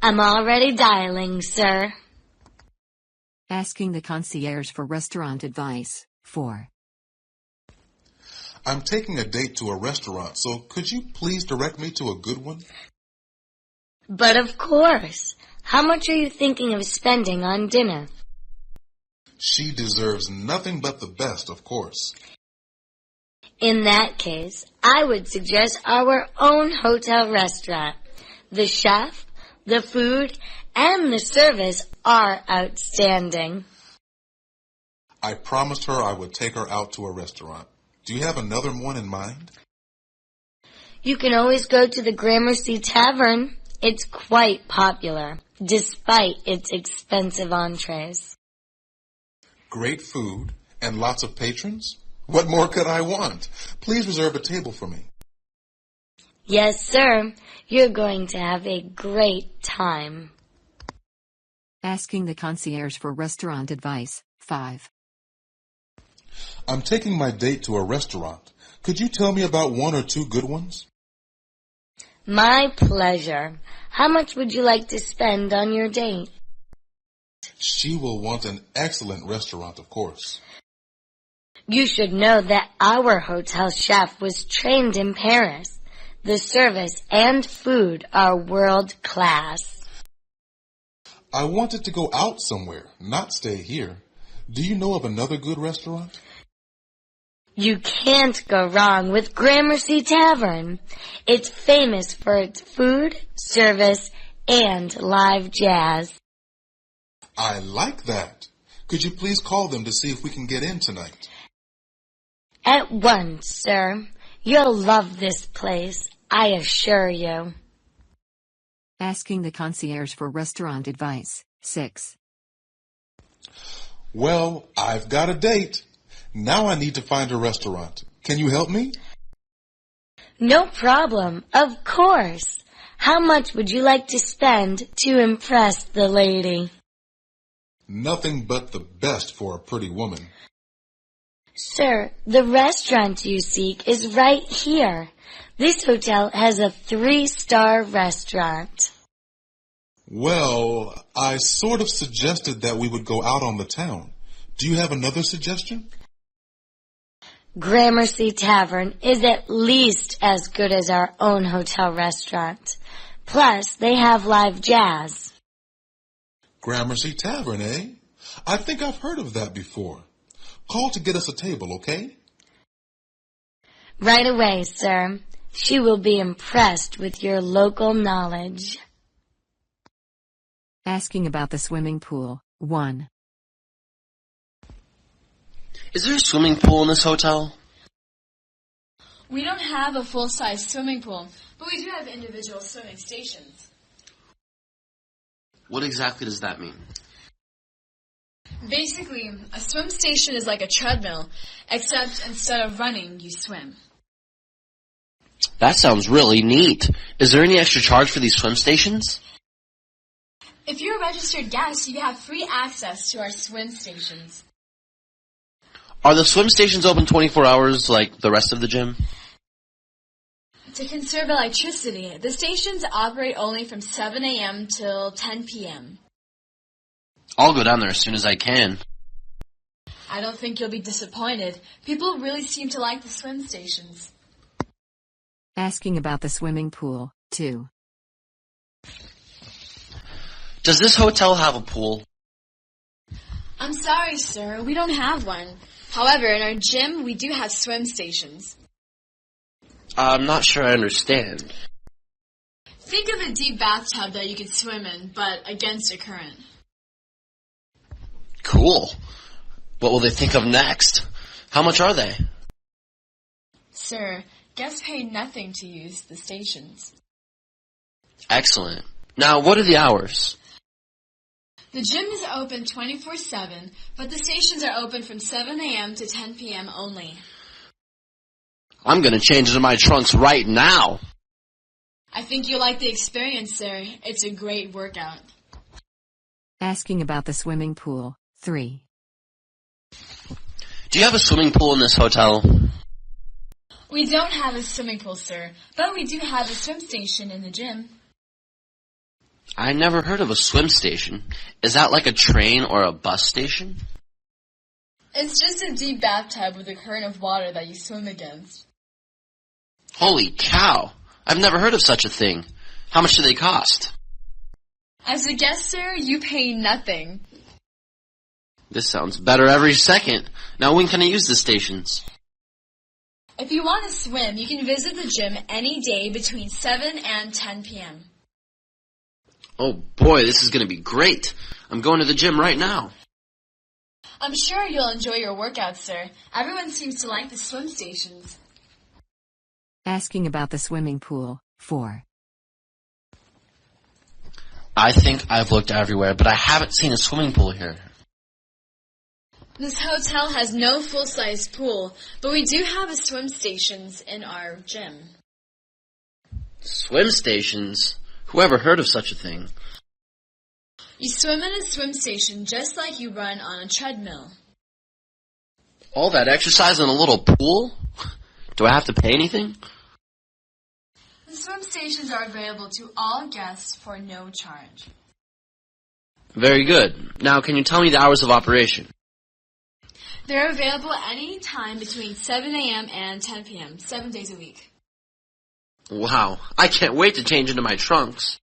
I'm already dialing, sir. Asking the concierge for restaurant advice. 4. I'm taking a date to a restaurant, so could you please direct me to a good one? But of course. How much are you thinking of spending on dinner? She deserves nothing but the best, of course. In that case, I would suggest our own hotel restaurant. The chef, the food, and the service are outstanding. I promised her I would take her out to a restaurant. Do you have another one in mind? You can always go to the Gramercy Tavern. It's quite popular, despite its expensive entrees. Great food and lots of patrons? What more could I want? Please reserve a table for me. Yes, sir. You're going to have a great time. Asking the concierge for restaurant advice. 5. I'm taking my date to a restaurant. Could you tell me about 1 or 2 good ones? My pleasure. How much would you like to spend on your date? She will want an excellent restaurant, of course. You should know that our hotel chef was trained in Paris. The service and food are world class. I wanted to go out somewhere, not stay here. Do you know of another good restaurant? You can't go wrong with Gramercy Tavern. It's famous for its food, service, and live jazz. I like that. Could you please call them to see if we can get in tonight? At once, sir. You'll love this place, I assure you. Asking the concierge for restaurant advice. 6. Well, I've got a date. Now I need to find a restaurant. Can you help me? No problem, of course. How much would you like to spend to impress the lady? Nothing but the best for a pretty woman. Sir, the restaurant you seek is right here. This hotel has a 3-star restaurant. Well, I sort of suggested that we would go out on the town. Do you have another suggestion? Gramercy Tavern is at least as good as our own hotel restaurant. Plus, they have live jazz. Gramercy Tavern, eh? I think I've heard of that before. Call to get us a table, okay? Right away, sir. She will be impressed with your local knowledge. Asking about the swimming pool. 1. Is there a swimming pool in this hotel? We don't have a full-size swimming pool, but we do have individual swimming stations. What exactly does that mean? Basically, a swim station is like a treadmill, except instead of running, you swim. That sounds really neat. Is there any extra charge for these swim stations? If you're a registered guest, you have free access to our swim stations. Are the swim stations open 24 hours like the rest of the gym? To conserve electricity, the stations operate only from 7 a.m. till 10 p.m. I'll go down there as soon as I can. I don't think you'll be disappointed. People really seem to like the swim stations. Asking about the swimming pool. 2. Does this hotel have a pool? I'm sorry, sir. We don't have one. However, in our gym, we do have swim stations. I'm not sure I understand. Think of a deep bathtub that you could swim in, but against a current. Cool. What will they think of next? How much are they? Sir, guests pay nothing to use the stations. Excellent. Now, what are the hours? The gym is open 24/7, but the stations are open from 7 a.m. to 10 p.m. only. I'm going to change into my trunks right now. I think you'll like the experience, sir. It's a great workout. Asking about the swimming pool. 3. Do you have a swimming pool in this hotel? We don't have a swimming pool, sir, but we do have a swim station in the gym. I never heard of a swim station. Is that like a train or a bus station? It's just a deep bathtub with a current of water that you swim against. Holy cow! I've never heard of such a thing. How much do they cost? As a guest, sir, you pay nothing. This sounds better every second. Now when can I use the stations? If you want to swim, you can visit the gym any day between 7 and 10 p.m. Oh boy, this is going to be great. I'm going to the gym right now. I'm sure you'll enjoy your workout, sir. Everyone seems to like the swim stations. Asking about the swimming pool. 4. I think I've looked everywhere, but I haven't seen a swimming pool here. This hotel has no full-size pool, but we do have a swim stations in our gym. Swim stations? Who ever heard of such a thing? You swim in a swim station just like you run on a treadmill. All that exercise in a little pool? Do I have to pay anything? The swim stations are available to all guests for no charge. Very good. Now, can you tell me the hours of operation? They're available any time between 7 a.m. and 10 p.m., 7 days a week. Wow, I can't wait to change into my trunks.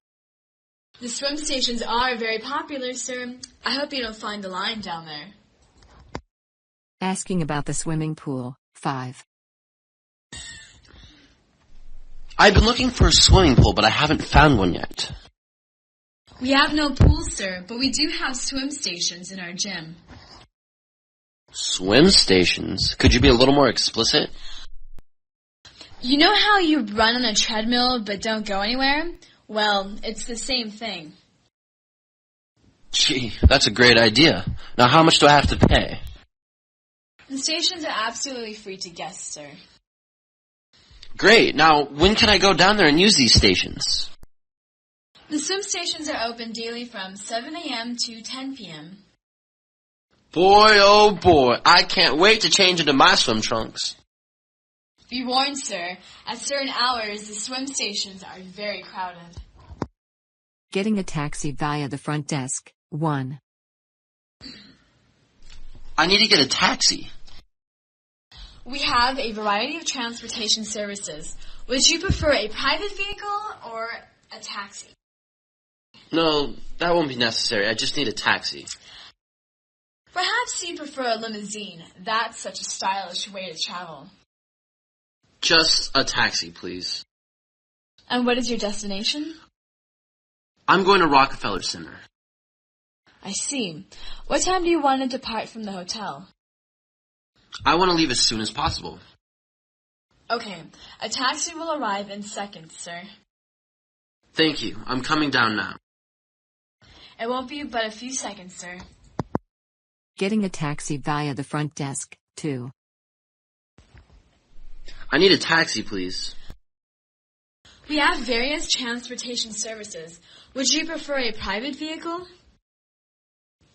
The swim stations are very popular, sir. I hope you don't find a line down there. Asking about the swimming pool. 5. I've been looking for a swimming pool, but I haven't found one yet. We have no pool, sir, but we do have swim stations in our gym. Swim stations? Could you be a little more explicit? You know how you run on a treadmill but don't go anywhere? Well, it's the same thing. Gee, that's a great idea. Now how much do I have to pay? The stations are absolutely free to guests, sir. Great. Now, when can I go down there and use these stations? The swim stations are open daily from 7 a.m. to 10 p.m. Boy, oh boy, I can't wait to change into my swim trunks. Be warned, sir, at certain hours the swim stations are very crowded. Getting a taxi via the front desk. 1. I need to get a taxi. We have a variety of transportation services. Would you prefer a private vehicle or a taxi? No, that won't be necessary. I just need a taxi. Perhaps you prefer a limousine. That's such a stylish way to travel. Just a taxi, please. And what is your destination? I'm going to Rockefeller Center. I see. What time do you want to depart from the hotel? I want to leave as soon as possible. Okay, a taxi will arrive in seconds, sir. Thank you. I'm coming down now. It won't be but a few seconds, sir. Getting a taxi via the front desk. 2. I need a taxi, please. We have various transportation services. Would you prefer a private vehicle?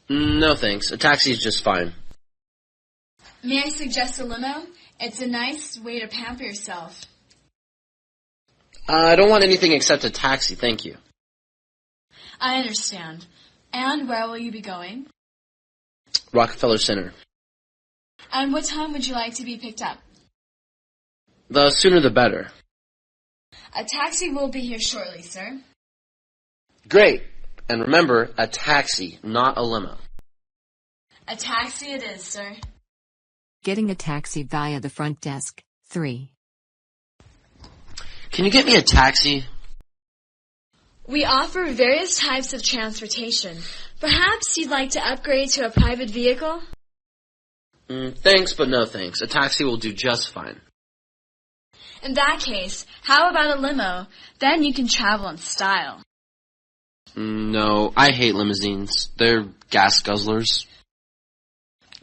No, thanks. A taxi is just fine. May I suggest a limo? It's a nice way to pamper yourself. I don't want anything except a taxi, thank you. I understand. And where will you be going? Rockefeller Center. And what time would you like to be picked up? The sooner the better. A taxi will be here shortly, sir. Great. And remember, a taxi, not a limo. A taxi it is, sir. Getting a taxi via the front desk. 3. Can you get me a taxi? We offer various types of transportation. Perhaps you'd like to upgrade to a private vehicle? Thanks, but no thanks. A taxi will do just fine. In that case, how about a limo? Then you can travel in style. No, I hate limousines. They're gas guzzlers.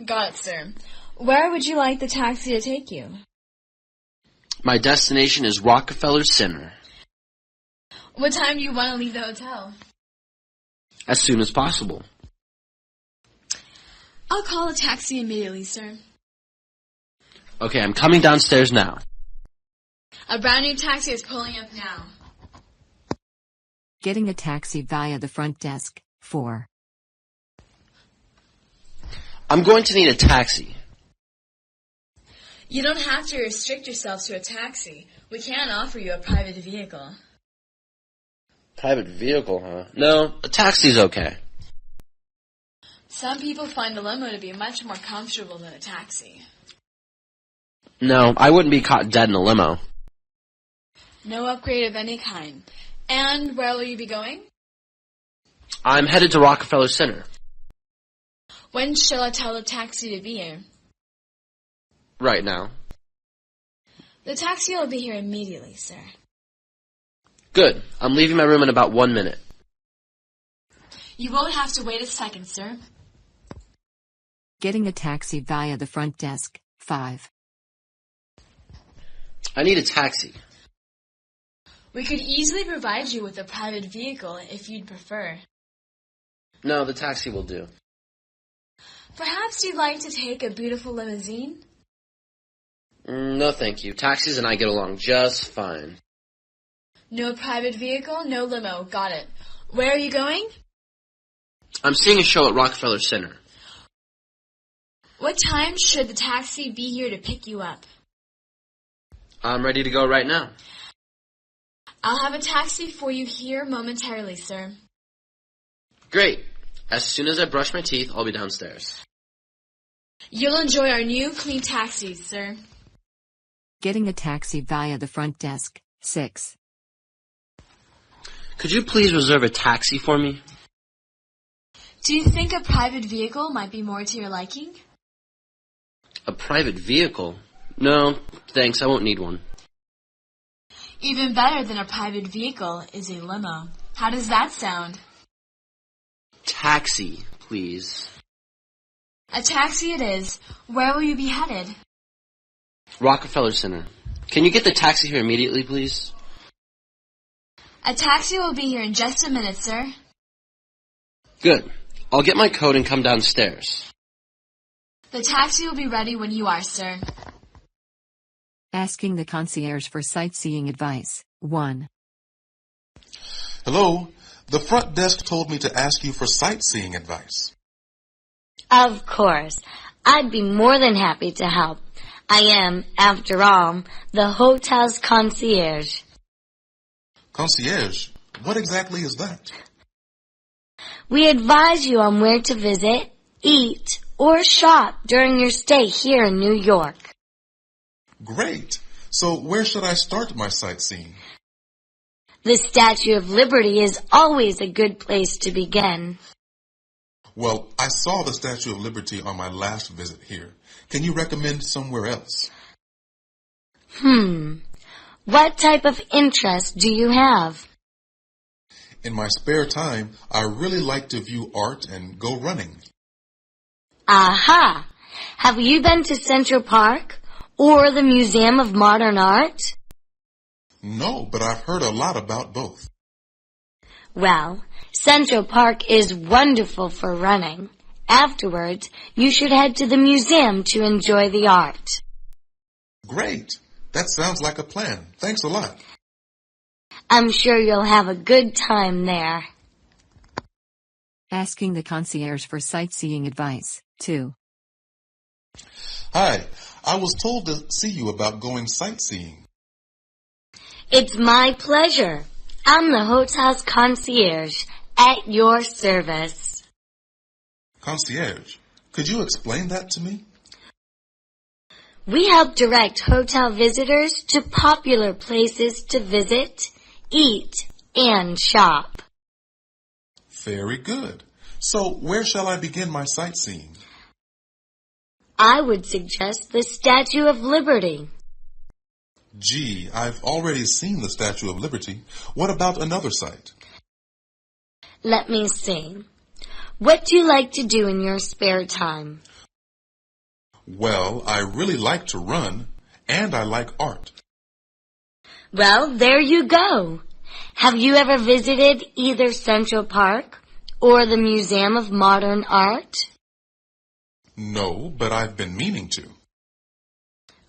Got it, sir. Where would you like the taxi to take you? My destination is Rockefeller Center. What time do you want to leave the hotel? As soon as possible. I'll call a taxi immediately, sir. Okay, I'm coming downstairs now. A brand new taxi is pulling up now. Getting a taxi via the front desk. 4. I'm going to need a taxi. You don't have to restrict yourself to a taxi. We can offer you a private vehicle. Private vehicle, huh? No, a taxi's okay. Some people find a limo to be much more comfortable than a taxi. No, I wouldn't be caught dead in a limo. No upgrade of any kind. And where will you be going? I'm headed to Rockefeller Center. When shall I tell the taxi to be here? Right now. The taxi will be here immediately, sir. Good. I'm leaving my room in about 1 minute. You won't have to wait a second, sir. Getting a taxi via the front desk. 5. I need a taxi. We could easily provide you with a private vehicle if you'd prefer. No, the taxi will do. Perhaps you'd like to take a beautiful limousine? No, thank you. Taxis and I get along just fine. No private vehicle, no limo. Got it. Where are you going? I'm seeing a show at Rockefeller Center. What time should the taxi be here to pick you up? I'm ready to go right now. I'll have a taxi for you here momentarily, sir. Great. As soon as I brush my teeth, I'll be downstairs. You'll enjoy our new clean taxis, sir. Getting a taxi via the front desk. 6. Could you please reserve a taxi for me? Do you think a private vehicle might be more to your liking? A private vehicle? No, thanks, I won't need one. Even better than a private vehicle is a limo. How does that sound? Taxi, please. A taxi it is. Where will you be headed? Rockefeller Center. Can you get the taxi here immediately, please? A taxi will be here in just a minute, sir. Good. I'll get my coat and come downstairs. The taxi will be ready when you are, sir. Asking the concierge for sightseeing advice. 1. Hello. The front desk told me to ask you for sightseeing advice. Of course. I'd be more than happy to help. I am, after all, the hotel's concierge. Concierge? What exactly is that? We advise you on where to visit, eat, or shop during your stay here in New York. Great. So where should I start my sightseeing? The Statue of Liberty is always a good place to begin. Well, I saw the Statue of Liberty on my last visit here. Can you recommend somewhere else? What type of interest do you have? In my spare time, I really like to view art and go running. Aha! Have you been to Central Park or the Museum of Modern Art? No, but I've heard a lot about both. Well, Central Park is wonderful for running. Afterwards, you should head to the museum to enjoy the art. Great. That sounds like a plan. Thanks a lot. I'm sure you'll have a good time there. Asking the concierge for sightseeing advice. 2. Hi. I was told to see you about going sightseeing. It's my pleasure. I'm the hotel's concierge at your service. Concierge? Could you explain that to me? We help direct hotel visitors to popular places to visit, eat, and shop. Very good. So where shall I begin my sightseeing? I would suggest the Statue of Liberty. Gee, I've already seen the Statue of Liberty. What about another site? Let me see. What do you like to do in your spare time? Well, I really like to run, and I like art. Well, there you go. Have you ever visited either Central Park or the Museum of Modern Art? No, but I've been meaning to.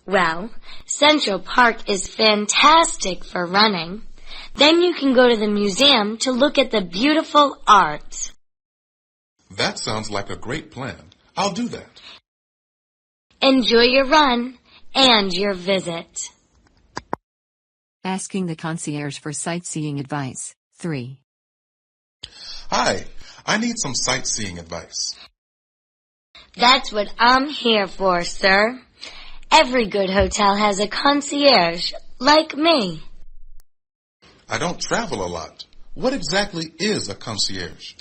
Well, Central Park is fantastic for running. Then you can go to the museum to look at the beautiful art. That sounds like a great plan. I'll do that. Enjoy your run and your visit. Asking the concierge for sightseeing advice. 3. Hi, I need some sightseeing advice. That's what I'm here for, sir. Every good hotel has a concierge, like me. I don't travel a lot. What exactly is a concierge?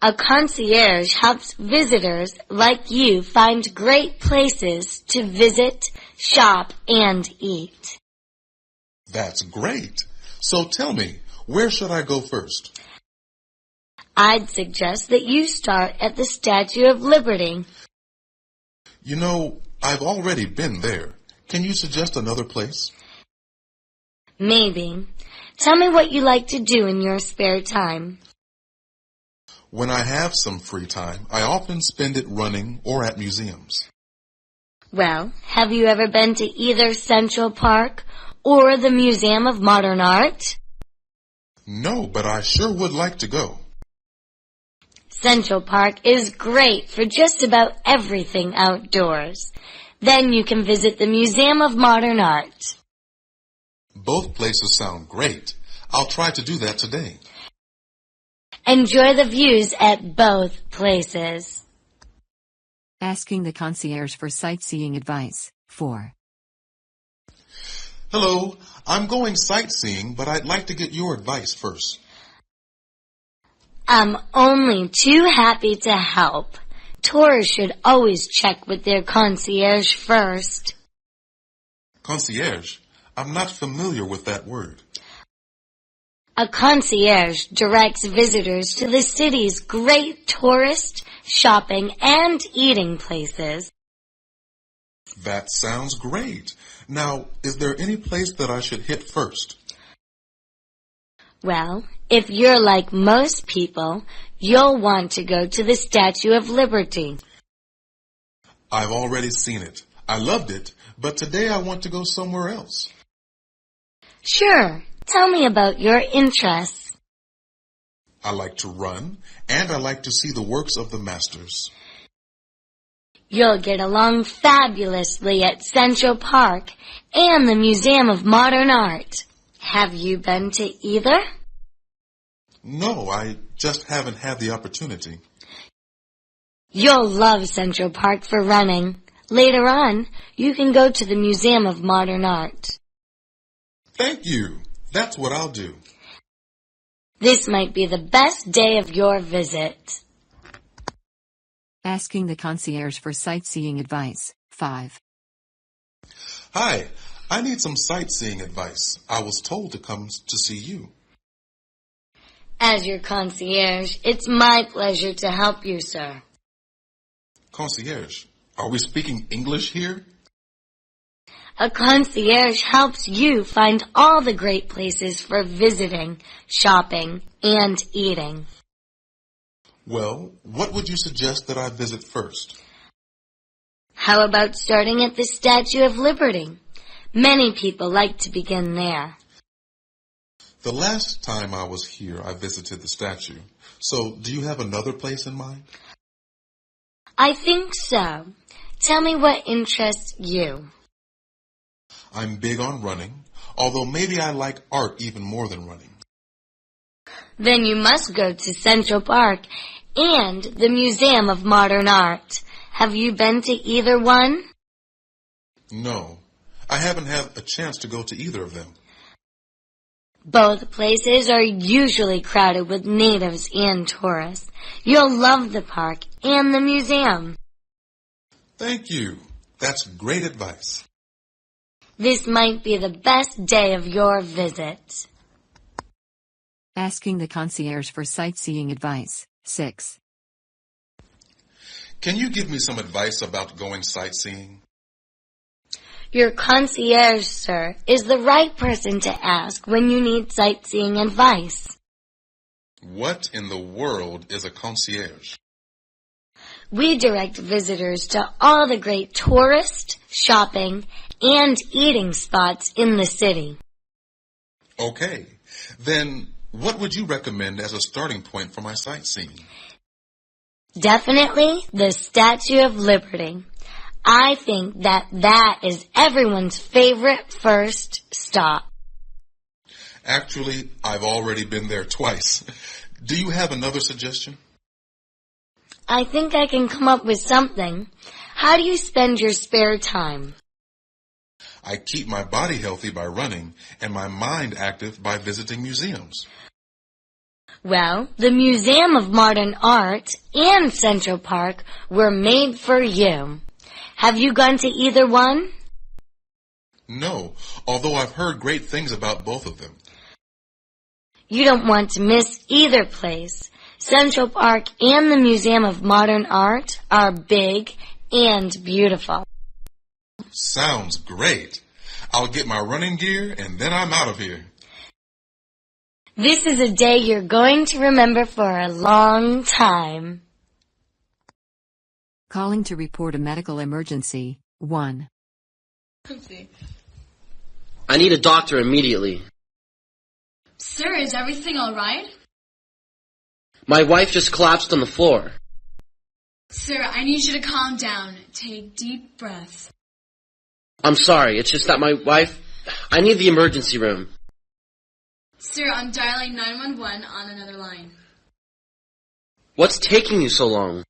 A concierge helps visitors like you find great places to visit, shop, and eat. That's great. So tell me, where should I go first? I'd suggest that you start at the Statue of Liberty. You know, I've already been there. Can you suggest another place? Maybe. Tell me what you like to do in your spare time. When I have some free time, I often spend it running or at museums. Well, have you ever been to either Central Park or the Museum of Modern Art? No, but I sure would like to go. Central Park is great for just about everything outdoors. Then you can visit the Museum of Modern Art. Both places sound great. I'll try to do that today. Enjoy the views at both places. Asking the concierge for sightseeing advice. 4. Hello, I'm going sightseeing, but I'd like to get your advice first. I'm only too happy to help. Tourists should always check with their concierge first. Concierge? I'm not familiar with that word. A concierge directs visitors to the city's great tourist, shopping, and eating places. That sounds great. Now, is there any place that I should hit first? Well, if you're like most people, you'll want to go to the Statue of Liberty. I've already seen it. I loved it, but today I want to go somewhere else. Sure. Tell me about your interests. I like to run, and I like to see the works of the masters. You'll get along fabulously at Central Park and the Museum of Modern Art. Have you been to either? No, I just haven't had the opportunity. You'll love Central Park for running. Later on, you can go to the Museum of Modern Art. Thank you. That's what I'll do. This might be the best day of your visit. Asking the concierge for sightseeing advice. 5. Hi, I need some sightseeing advice. I was told to come to see you. As your concierge, it's my pleasure to help you, sir. Concierge, are we speaking English here? A concierge helps you find all the great places for visiting, shopping, and eating. Well, what would you suggest that I visit first? How about starting at the Statue of Liberty? Many people like to begin there. The last time I was here, I visited the statue. So, do you have another place in mind? I think so. Tell me what interests you. I'm big on running, although maybe I like art even more than running. Then you must go to Central Park and the Museum of Modern Art. Have you been to either one? No, I haven't had a chance to go to either of them. Both places are usually crowded with natives and tourists. You'll love the park and the museum. Thank you. That's great advice. This might be the best day of your visit. Asking the concierge for sightseeing advice. 6. Can you give me some advice about going sightseeing? Your concierge, sir, is the right person to ask when you need sightseeing advice. What in the world is a concierge? We direct visitors to all the great tourist, shopping, and eating spots in the city. Okay, then what would you recommend as a starting point for my sightseeing? Definitely the Statue of Liberty. I think that is everyone's favorite first stop. Actually, I've already been there twice. Do you have another suggestion? I think I can come up with something. How do you spend your spare time? I keep my body healthy by running and my mind active by visiting museums. Well, the Museum of Modern Art and Central Park were made for you. Have you gone to either one? No, although I've heard great things about both of them. You don't want to miss either place. Central Park and the Museum of Modern Art are big and beautiful. Sounds great. I'll get my running gear and then I'm out of here. This is a day you're going to remember for a long time. Calling to report a medical emergency. 1. I need a doctor immediately. Sir, is everything all right? My wife just collapsed on the floor. Sir, I need you to calm down. Take deep breaths. I'm sorry, it's just that my wife... I need the emergency room. Sir, I'm dialing 911 on another line. What's taking you so long?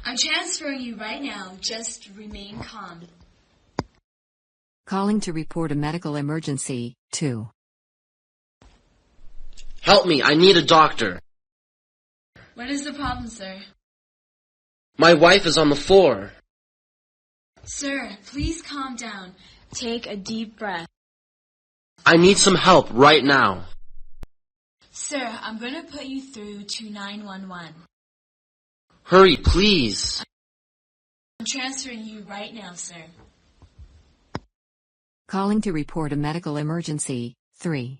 I'm transferring you right now. Just remain calm. Calling to report a medical emergency, 2. Help me, I need a doctor. What is the problem, sir? My wife is on the floor. Sir, please calm down. Take a deep breath. I need some help right now. Sir, I'm going to put you through to 911. Hurry, please. I'm transferring you right now, sir. Calling to report a medical emergency, 3.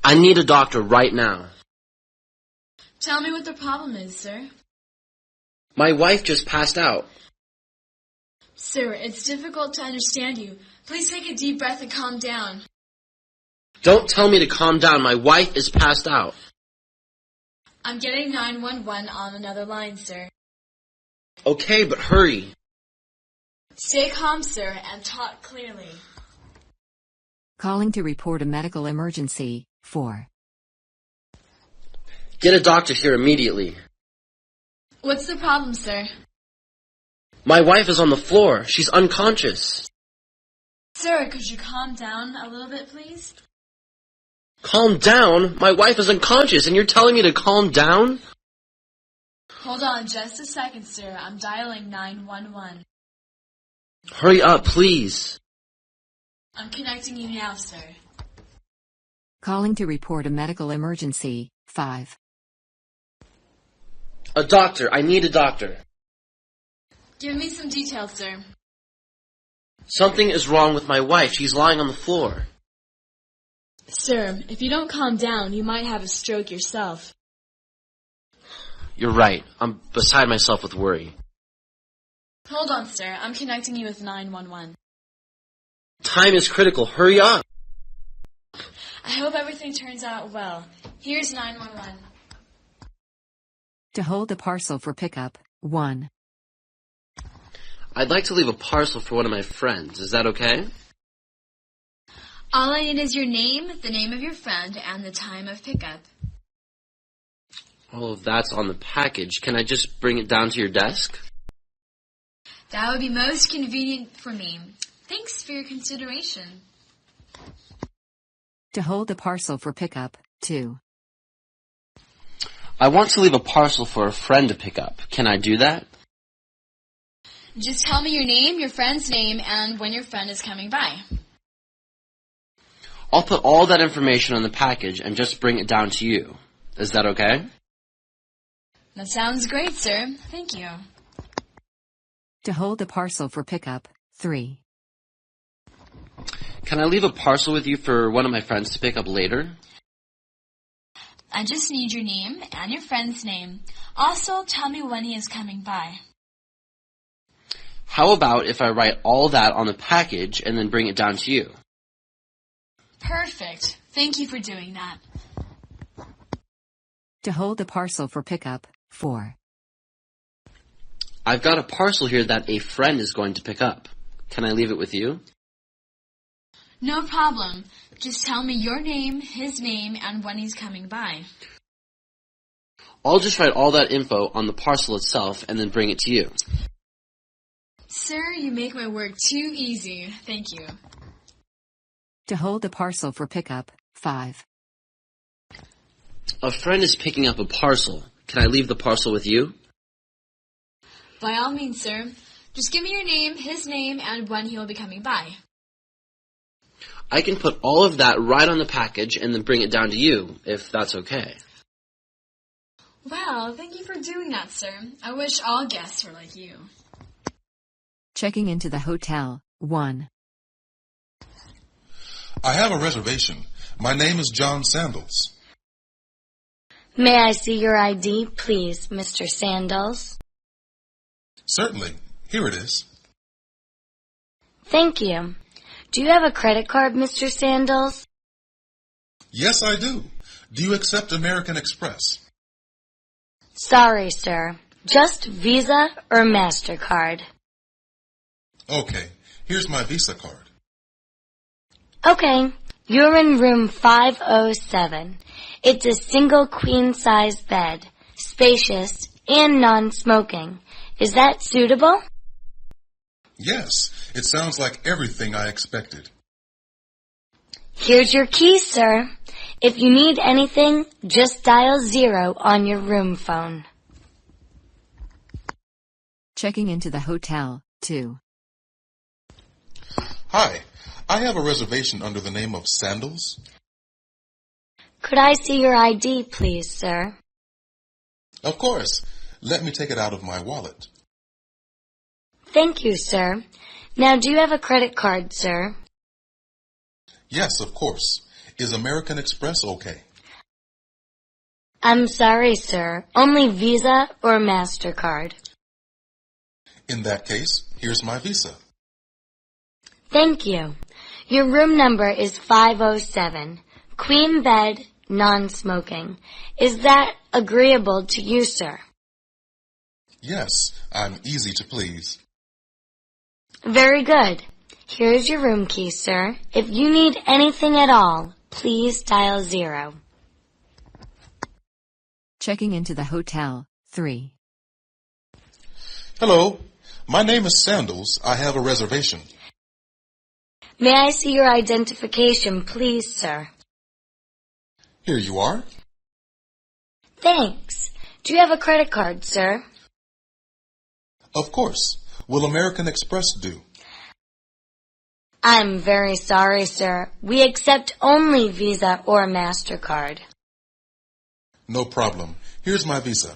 I need a doctor right now. Tell me what the problem is, sir. My wife just passed out. Sir, it's difficult to understand you. Please take a deep breath and calm down. Don't tell me to calm down. My wife is passed out. I'm getting 911 on another line, sir. Okay, but hurry. Stay calm, sir, and talk clearly. Calling to report a medical emergency, 4. Get a doctor here immediately. What's the problem, sir? My wife is on the floor. She's unconscious. Sir, could you calm down a little bit, please? Calm down? My wife is unconscious, and you're telling me to calm down? Hold on just a second, sir. I'm dialing 911. Hurry up, please. I'm connecting you now, sir. Calling to report a medical emergency, 5. A doctor. I need a doctor. Give me some details, sir. Something is wrong with my wife. She's lying on the floor. Sir, if you don't calm down, you might have a stroke yourself. You're right. I'm beside myself with worry. Hold on, sir. I'm connecting you with 911. Time is critical. Hurry up. I hope everything turns out well. Here's 911. To hold a parcel for pickup, 1. I'd like to leave a parcel for one of my friends. Is that okay? All I need is your name, the name of your friend, and the time of pickup. All of that's on the package. Can I just bring it down to your desk? That would be most convenient for me. Thanks for your consideration. To hold a parcel for pickup, 2. I want to leave a parcel for a friend to pick up. Can I do that? Just tell me your name, your friend's name, and when your friend is coming by. I'll put all that information on the package and just bring it down to you. Is that okay? That sounds great, sir. Thank you. To hold a parcel for pickup, 3. Can I leave a parcel with you for one of my friends to pick up later? I just need your name and your friend's name. Also, tell me when he is coming by. How about if I write all that on the package and then bring it down to you? Perfect. Thank you for doing that. To hold a parcel for pickup, 4. I've got a parcel here that a friend is going to pick up. Can I leave it with you? No problem. Just tell me your name, his name, and when he's coming by. I'll just write all that info on the parcel itself and then bring it to you. Sir, you make my work too easy. Thank you. To hold a parcel for pickup, 5. A friend is picking up a parcel. Can I leave the parcel with you? By all means, sir. Just give me your name, his name, and when he will be coming by. I can put all of that right on the package and then bring it down to you, if that's okay. Well, thank you for doing that, sir. I wish all guests were like you. Checking into the hotel, 1. I have a reservation. My name is John Sandals. May I see your ID, please, Mr. Sandals? Certainly. Here it is. Thank you. Do you have a credit card, Mr. Sandals? Yes, I do. Do you accept American Express? Sorry, sir. Just Visa or MasterCard. Okay, here's my Visa card. Okay, you're in room 507. It's a single queen-size bed, spacious, and non-smoking. Is that suitable? Yes, it sounds like everything I expected. Here's your key, sir. If you need anything, just dial 0 on your room phone. Checking into the hotel, 2. Hi, I have a reservation under the name of Sandals. Could I see your ID, please, sir? Of course. Let me take it out of my wallet. Thank you, sir. Now, do you have a credit card, sir? Yes, of course. Is American Express okay? I'm sorry, sir. Only Visa or MasterCard. In that case, here's my Visa. Thank you. Your room number is 507. Queen bed, non-smoking. Is that agreeable to you, sir? Yes, I'm easy to please. Very good. Here's your room key, sir. If you need anything at all, please dial 0. Checking into the hotel, 3. Hello, my name is Sandals. I have a reservation. May I see your identification, please, sir? Here you are. Thanks. Do you have a credit card, sir? Of course. Will American Express do? I'm very sorry, sir. We accept only Visa or MasterCard. No problem. Here's my Visa.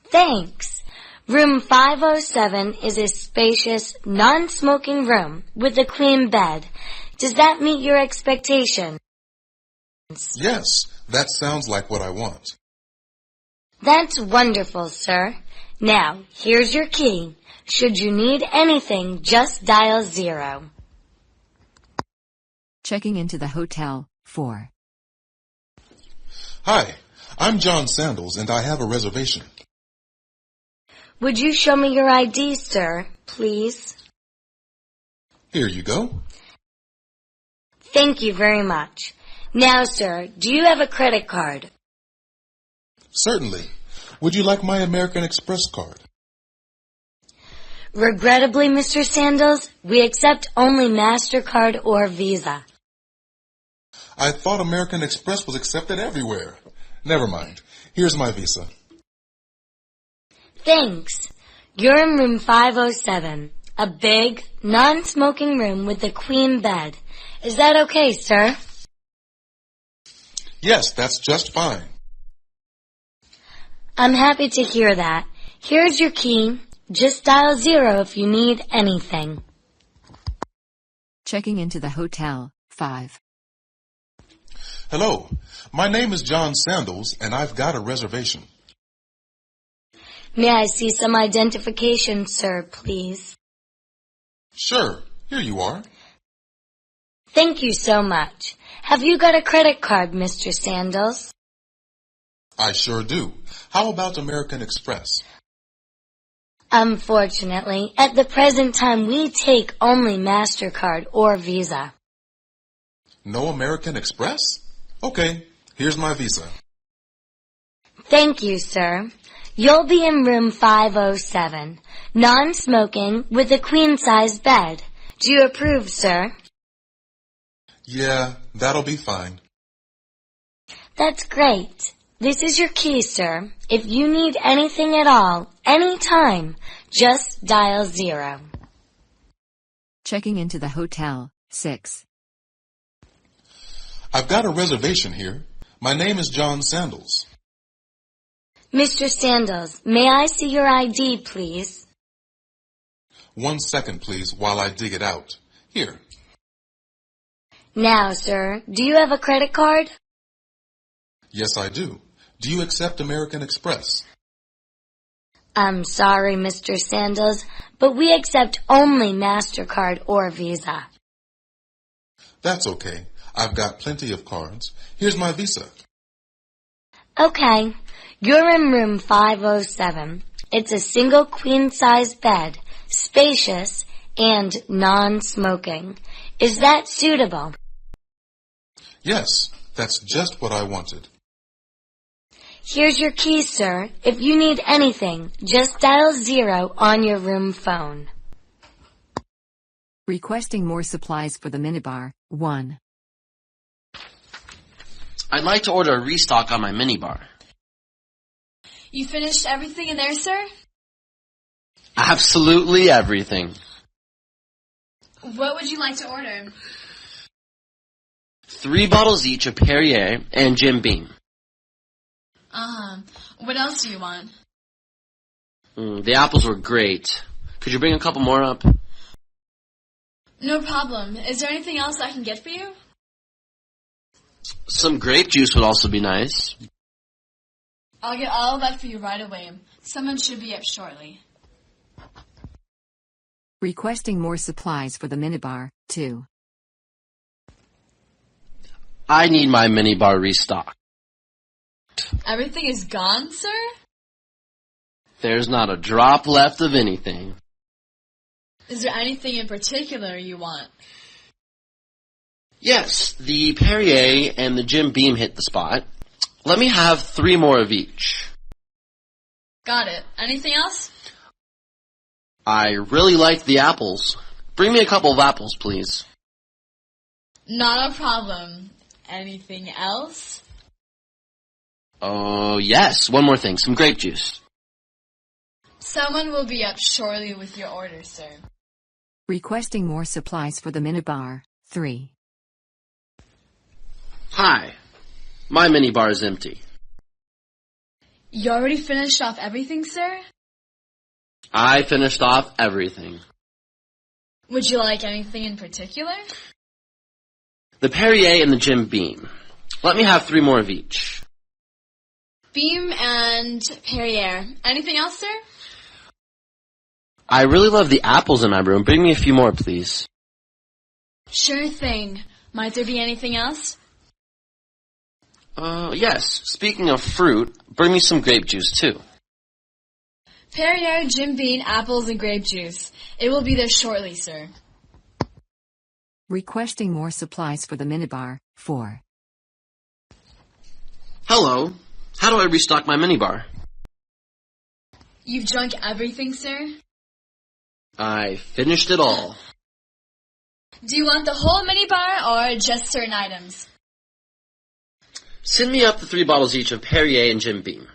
Thanks. Room 507 is a spacious, non-smoking room with a queen bed. Does that meet your expectations? Yes, that sounds like what I want. That's wonderful, sir. Now, here's your key. Should you need anything, just dial 0. Checking into the hotel, 4. Hi, I'm John Sandals, and I have a reservation. Would you show me your ID, sir, please? Here you go. Thank you very much. Now, sir, do you have a credit card? Certainly. Would you like my American Express card? Regrettably, Mr. Sandals, we accept only MasterCard or Visa. I thought American Express was accepted everywhere. Never mind. Here's my Visa. Thanks. You're in room 507, a big, non-smoking room with a queen bed. Is that okay, sir? Yes, that's just fine. I'm happy to hear that. Here's your key. Just dial 0 if you need anything. Checking into the hotel, 5. Hello, my name is John Sandals, and I've got a reservation. May I see some identification, sir, please? Sure, here you are. Thank you so much. Have you got a credit card, Mr. Sandals? I sure do. How about American Express? Unfortunately, at the present time, we take only MasterCard or Visa. No American Express? Okay, here's my Visa. Thank you, sir. You'll be in room 507, non-smoking with a queen-size bed. Do you approve, sir? Yeah, that'll be fine. That's great. This is your key, sir. If you need anything at all, anytime, just dial 0. Checking into the hotel, 6. I've got a reservation here. My name is John Sandals. Mr. Sandals, may I see your ID, please? 1 second, please, while I dig it out. Here. Now, sir, do you have a credit card? Yes, I do. Do you accept American Express? I'm sorry, Mr. Sandals, but we accept only MasterCard or Visa. That's okay. I've got plenty of cards. Here's my visa. Okay, you're in room 507. It's a single queen-size bed, spacious, and non-smoking. Is that suitable? Yes, that's just what I wanted. Here's your key, sir. If you need anything, just dial 0 on your room phone. Requesting more supplies for the minibar, 1. I'd like to order a restock on my minibar. You finished everything in there, sir? Absolutely everything. What would you like to order? 3 bottles each of Perrier and Jim Beam. What else do you want? The apples were great. Could you bring a couple more up? No problem. Is there anything else I can get for you? Some grape juice would also be nice. I'll get all of that for you right away. Someone should be up shortly. Requesting more supplies for the minibar, 2. I need my minibar restocked. Everything is gone, sir? There's not a drop left of anything. Is there anything in particular you want? Yes, the Perrier and the Jim Beam hit the spot. Let me have 3 more of each. Got it. Anything else? I really like the apples. Bring me a couple of apples, please. Not a problem. Anything else? Oh, yes. One more thing. Some grape juice. Someone will be up shortly with your order, sir. Requesting more supplies for the minibar, 3. Hi. My minibar is empty. You already finished off everything, sir? I finished off everything. Would you like anything in particular? The Perrier and the Jim Beam. Let me have 3 more of each. Beam and Perrier. Anything else, sir? I really love the apples in my room. Bring me a few more, please. Sure thing. Might there be anything else? Yes. Speaking of fruit, bring me some grape juice, too. Perrier, Jim Beam, apples, and grape juice. It will be there shortly, sir. Requesting more supplies for the minibar, 4. Hello. How do I restock my minibar? You've drunk everything, sir? I finished it all. Do you want the whole minibar or just certain items? Send me up the 3 bottles each of Perrier and Jim Beam.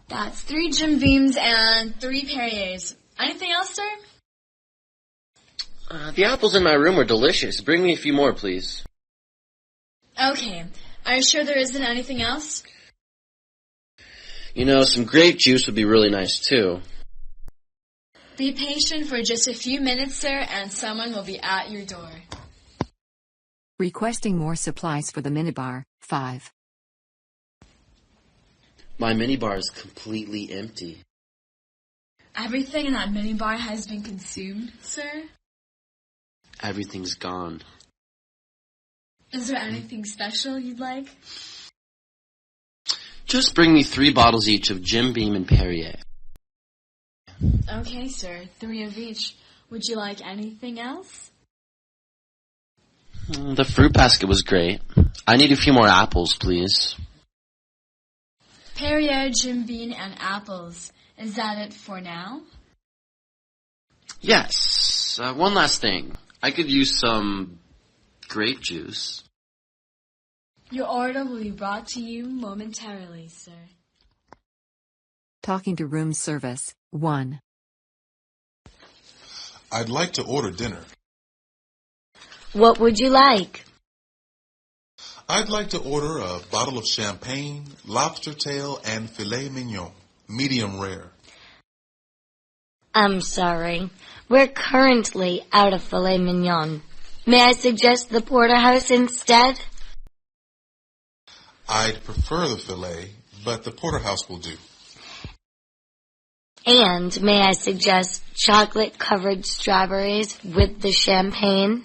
That's 3 Jim Beams and 3 Perriers. Anything else, sir? The apples in my room were delicious. Bring me a few more, please. Okay. Are you sure there isn't anything else? You know, some grape juice would be really nice, too. Be patient for just a few minutes, sir, and someone will be at your door. Requesting more supplies for the minibar, 5. My minibar is completely empty. Everything in that minibar has been consumed, sir? Everything's gone. Is there anything special you'd like? Just bring me 3 bottles each of Jim Beam and Perrier. Okay, sir. 3 of each. Would you like anything else? The fruit basket was great. I need a few more apples, please. Perrier, Jim Beam, and apples. Is that it for now? Yes. One last thing. I could use some grape juice. Your order will be brought to you momentarily, sir. Talking to room service, 1. I'd like to order dinner. What would you like? I'd like to order a bottle of champagne, lobster tail, and filet mignon, medium rare. I'm sorry. We're currently out of filet mignon. May I suggest the porterhouse instead? I'd prefer the filet, but the porterhouse will do. And may I suggest chocolate-covered strawberries with the champagne?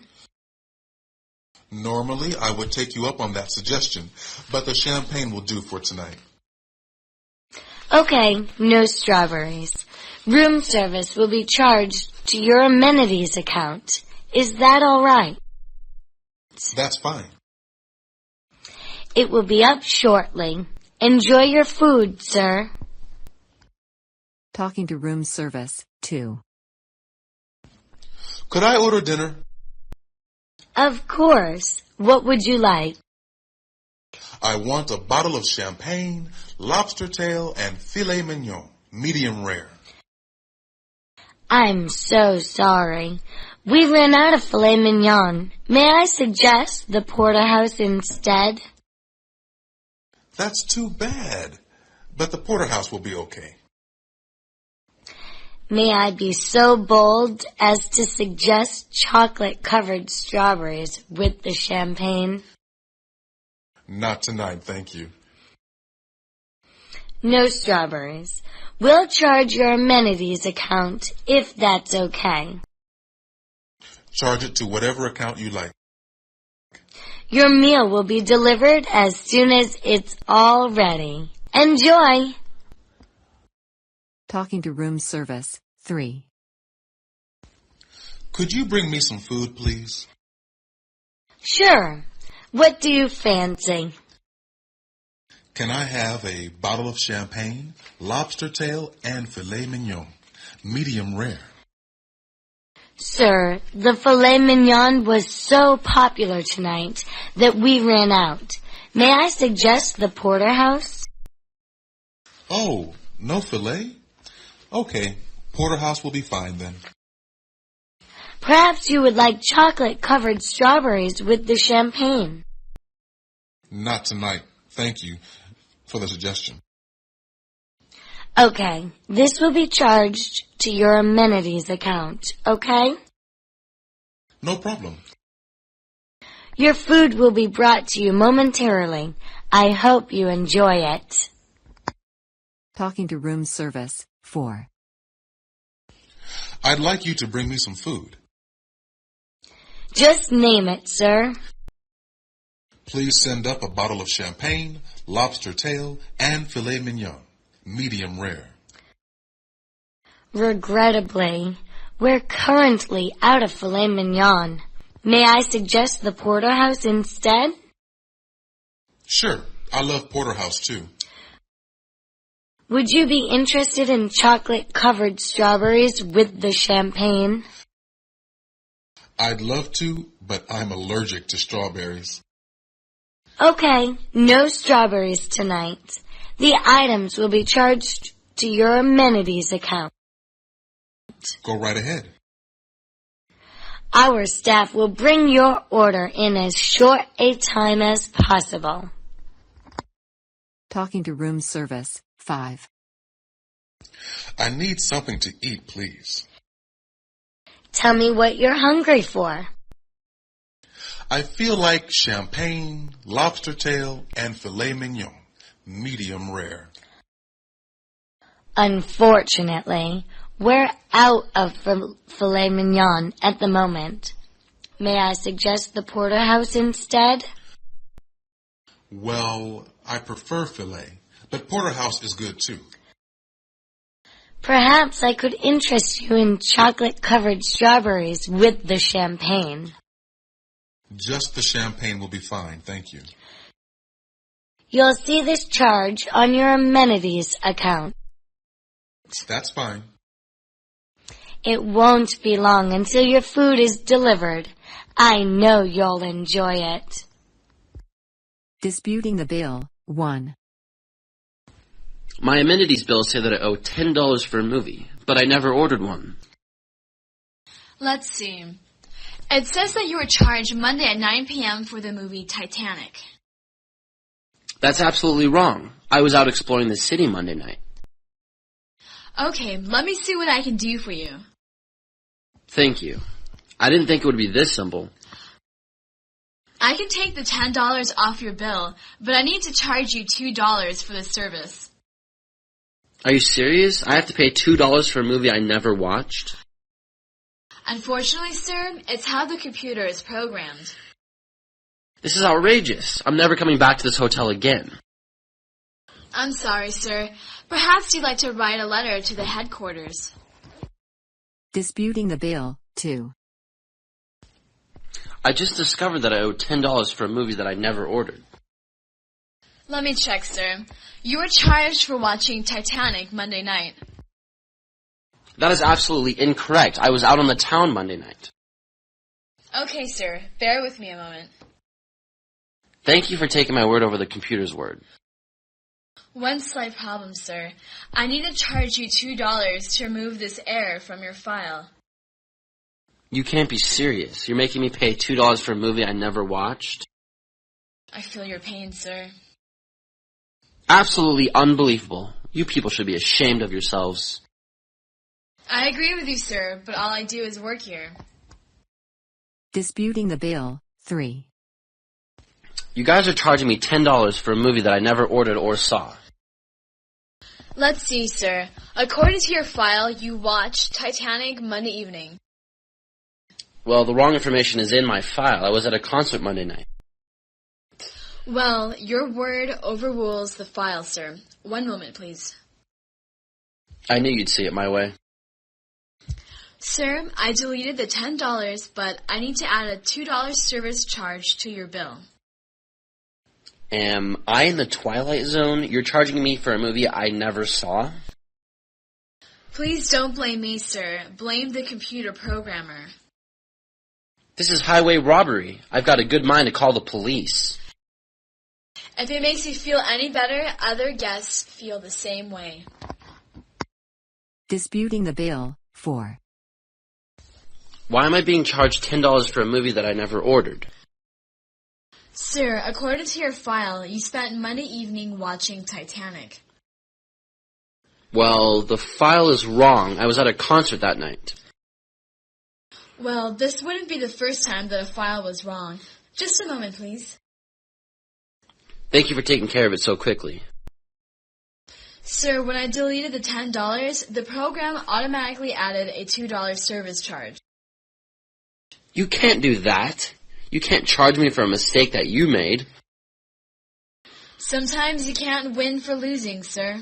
Normally, I would take you up on that suggestion, but the champagne will do for tonight. Okay, no strawberries. Room service will be charged to your amenities account. Is that all right? That's fine. It will be up shortly. Enjoy your food, sir. Talking to room service 2. Could I order dinner? Of course. What would you like? I want a bottle of champagne, lobster tail, and filet mignon, medium rare. I'm so sorry. We ran out of filet mignon. May I suggest the porterhouse instead? That's too bad, but the porterhouse will be okay. May I be so bold as to suggest chocolate-covered strawberries with the champagne? Not tonight, thank you. No strawberries. We'll charge your amenities account if that's okay. Charge it to whatever account you like. Your meal will be delivered as soon as it's all ready. Enjoy! Talking to room service 3. Could you bring me some food, please? Sure. What do you fancy? Can I have a bottle of champagne, lobster tail, and filet mignon, medium rare? Sir, the filet mignon was so popular tonight that we ran out. May I suggest the porterhouse? Oh, no filet? Okay, porterhouse will be fine then. Perhaps you would like chocolate-covered strawberries with the champagne. Not tonight. Thank you for the suggestion. Okay, this will be charged to your amenities account, okay? No problem. Your food will be brought to you momentarily. I hope you enjoy it. Talking to room service 4. I'd like you to bring me some food. Just name it, sir. Please send up a bottle of champagne, lobster tail, and filet mignon, medium rare. Regrettably, we're currently out of filet mignon. May I suggest the porterhouse instead? Sure, I love porterhouse too. Would you be interested in chocolate-covered strawberries with the champagne? I'd love to, but I'm allergic to strawberries. Okay, no strawberries tonight. The items will be charged to your amenities account. Go right ahead. Our staff will bring your order in as short a time as possible. Talking to room service 5. I need something to eat, please. Tell me what you're hungry for. I feel like champagne, lobster tail, and filet mignon, medium rare. Unfortunately, we're out of filet mignon at the moment. May I suggest the porterhouse instead? Well, I prefer filet, but porterhouse is good too. Perhaps I could interest you in chocolate-covered strawberries with the champagne. Just the champagne will be fine, thank you. You'll see this charge on your amenities account. That's fine. It won't be long until your food is delivered. I know you'll enjoy it. Disputing the bill 1. My amenities bill say that I owe $10 for a movie, but I never ordered one. Let's see. It says that you were charged Monday at 9 p.m. for the movie Titanic. That's absolutely wrong. I was out exploring the city Monday night. Okay, let me see what I can do for you. Thank you. I didn't think it would be this simple. I can take the $10 off your bill, but I need to charge you $2 for the service. Are you serious? I have to pay $2 for a movie I never watched? Unfortunately, sir, it's how the computer is programmed. This is outrageous. I'm never coming back to this hotel again. I'm sorry, sir. Perhaps you'd like to write a letter to the headquarters. Disputing the bill, 2. I just discovered that I owe $10 for a movie that I never ordered. Let me check, sir. You were charged for watching Titanic Monday night. That is absolutely incorrect. I was out on the town Monday night. Okay, sir. Bear with me a moment. Thank you for taking my word over the computer's word. One slight problem, sir. I need to charge you $2 to remove this error from your file. You can't be serious. You're making me pay $2 for a movie I never watched? I feel your pain, sir. Absolutely unbelievable. You people should be ashamed of yourselves. I agree with you, sir, but all I do is work here. Disputing the bill, 3. You guys are charging me $10 for a movie that I never ordered or saw. Let's see, sir. According to your file, you watched Titanic Monday evening. Well, the wrong information is in my file. I was at a concert Monday night. Well, your word overrules the file, sir. One moment, please. I knew you'd see it my way. Sir, I deleted the $10, but I need to add a $2 service charge to your bill. Am I in the Twilight Zone? You're charging me for a movie I never saw? Please don't blame me, sir. Blame the computer programmer. This is highway robbery. I've got a good mind to call the police. If it makes you feel any better, other guests feel the same way. Disputing the bill, 4. Why am I being charged $10 for a movie that I never ordered? Sir, according to your file, you spent Monday evening watching Titanic. Well, the file is wrong. I was at a concert that night. Well, this wouldn't be the first time that a file was wrong. Just a moment, please. Thank you for taking care of it so quickly. Sir, when I deleted the $10, the program automatically added a $2 service charge. You can't do that. You can't charge me for a mistake that you made. Sometimes you can't win for losing, sir.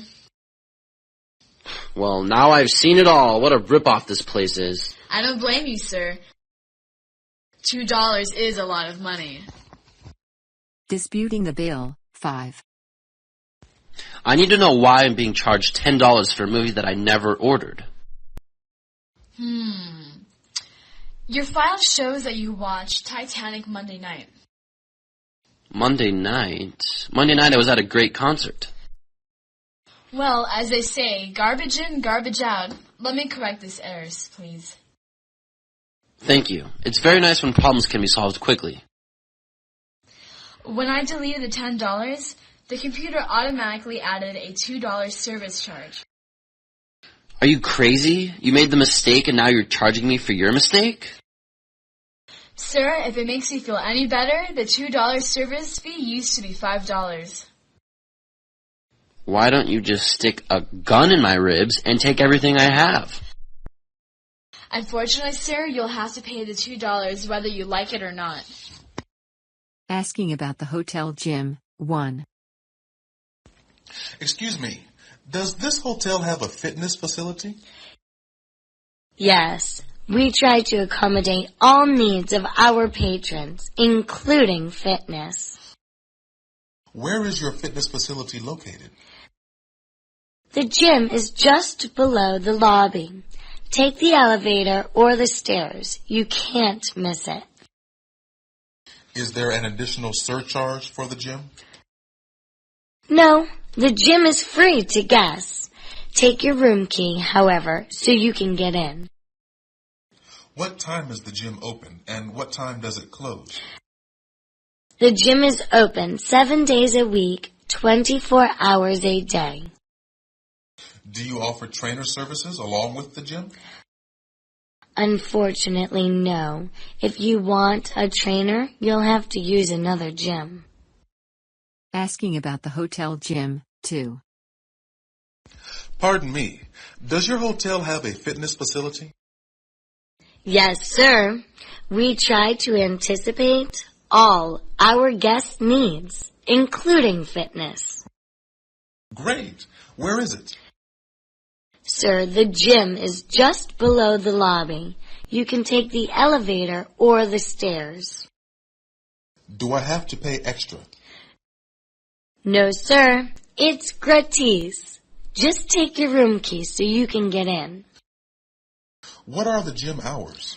Well, now I've seen it all. What a ripoff this place is. I don't blame you, sir. $2 is a lot of money. Disputing the bill, 5. I need to know why I'm being charged $10 for a movie that I never ordered. Your file shows that you watched Titanic Monday night. Monday night? Monday night I was at a great concert. Well, as they say, garbage in, garbage out. Let me correct this error, please. Thank you. It's very nice when problems can be solved quickly. When I deleted the $10, the computer automatically added a $2 service charge. Are you crazy? You made the mistake and now you're charging me for your mistake? Sir, if it makes you feel any better, the $2 service fee used to be $5. Why don't you just stick a gun in my ribs and take everything I have? Unfortunately, sir, you'll have to pay the $2 whether you like it or not. Asking about the hotel gym, 1. Excuse me, does this hotel have a fitness facility? Yes, we try to accommodate all needs of our patrons, including fitness. Where is your fitness facility located? The gym is just below the lobby. Take the elevator or the stairs. You can't miss it. Is there an additional surcharge for the gym? No, the gym is free to guests. Take your room key, however, so you can get in. What time is the gym open, and what time does it close? The gym is open 7 days a week, 24 hours a day. Do you offer trainer services along with the gym? Unfortunately, no. If you want a trainer, you'll have to use another gym. Asking about the hotel gym, 2. Pardon me, does your hotel have a fitness facility? Yes, sir. We try to anticipate all our guest needs, including fitness. Great. Where is it? Sir, the gym is just below the lobby. You can take the elevator or the stairs. Do I have to pay extra? No, sir. It's gratis. Just take your room key so you can get in. What are the gym hours?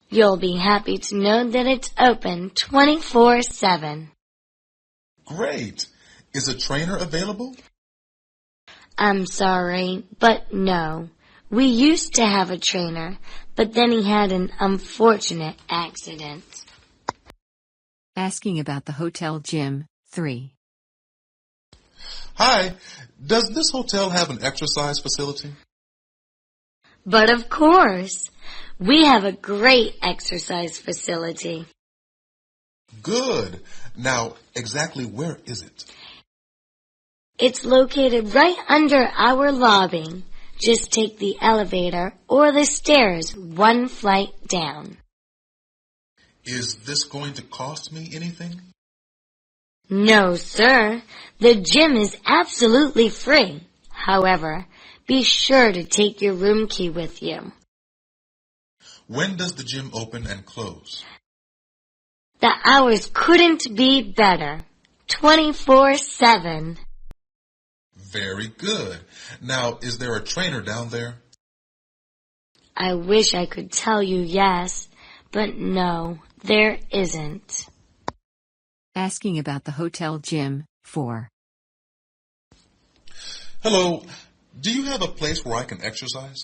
You'll be happy to know that it's open 24/7. Great. Is a trainer available? I'm sorry, but no. We used to have a trainer, but then he had an unfortunate accident. Asking about the hotel gym 3. Hi. Does this hotel have an exercise facility? But of course, we have a great exercise facility. Good. Now, exactly where is it? It's located right under our lobby. Just take the elevator or the stairs one flight down. Is this going to cost me anything? No, sir. The gym is absolutely free. However, be sure to take your room key with you. When does the gym open and close? The hours couldn't be better. 24/7. Very good. Now, is there a trainer down there? I wish I could tell you yes, but no, there isn't. Asking about the hotel gym 4. Hello. Do you have a place where I can exercise?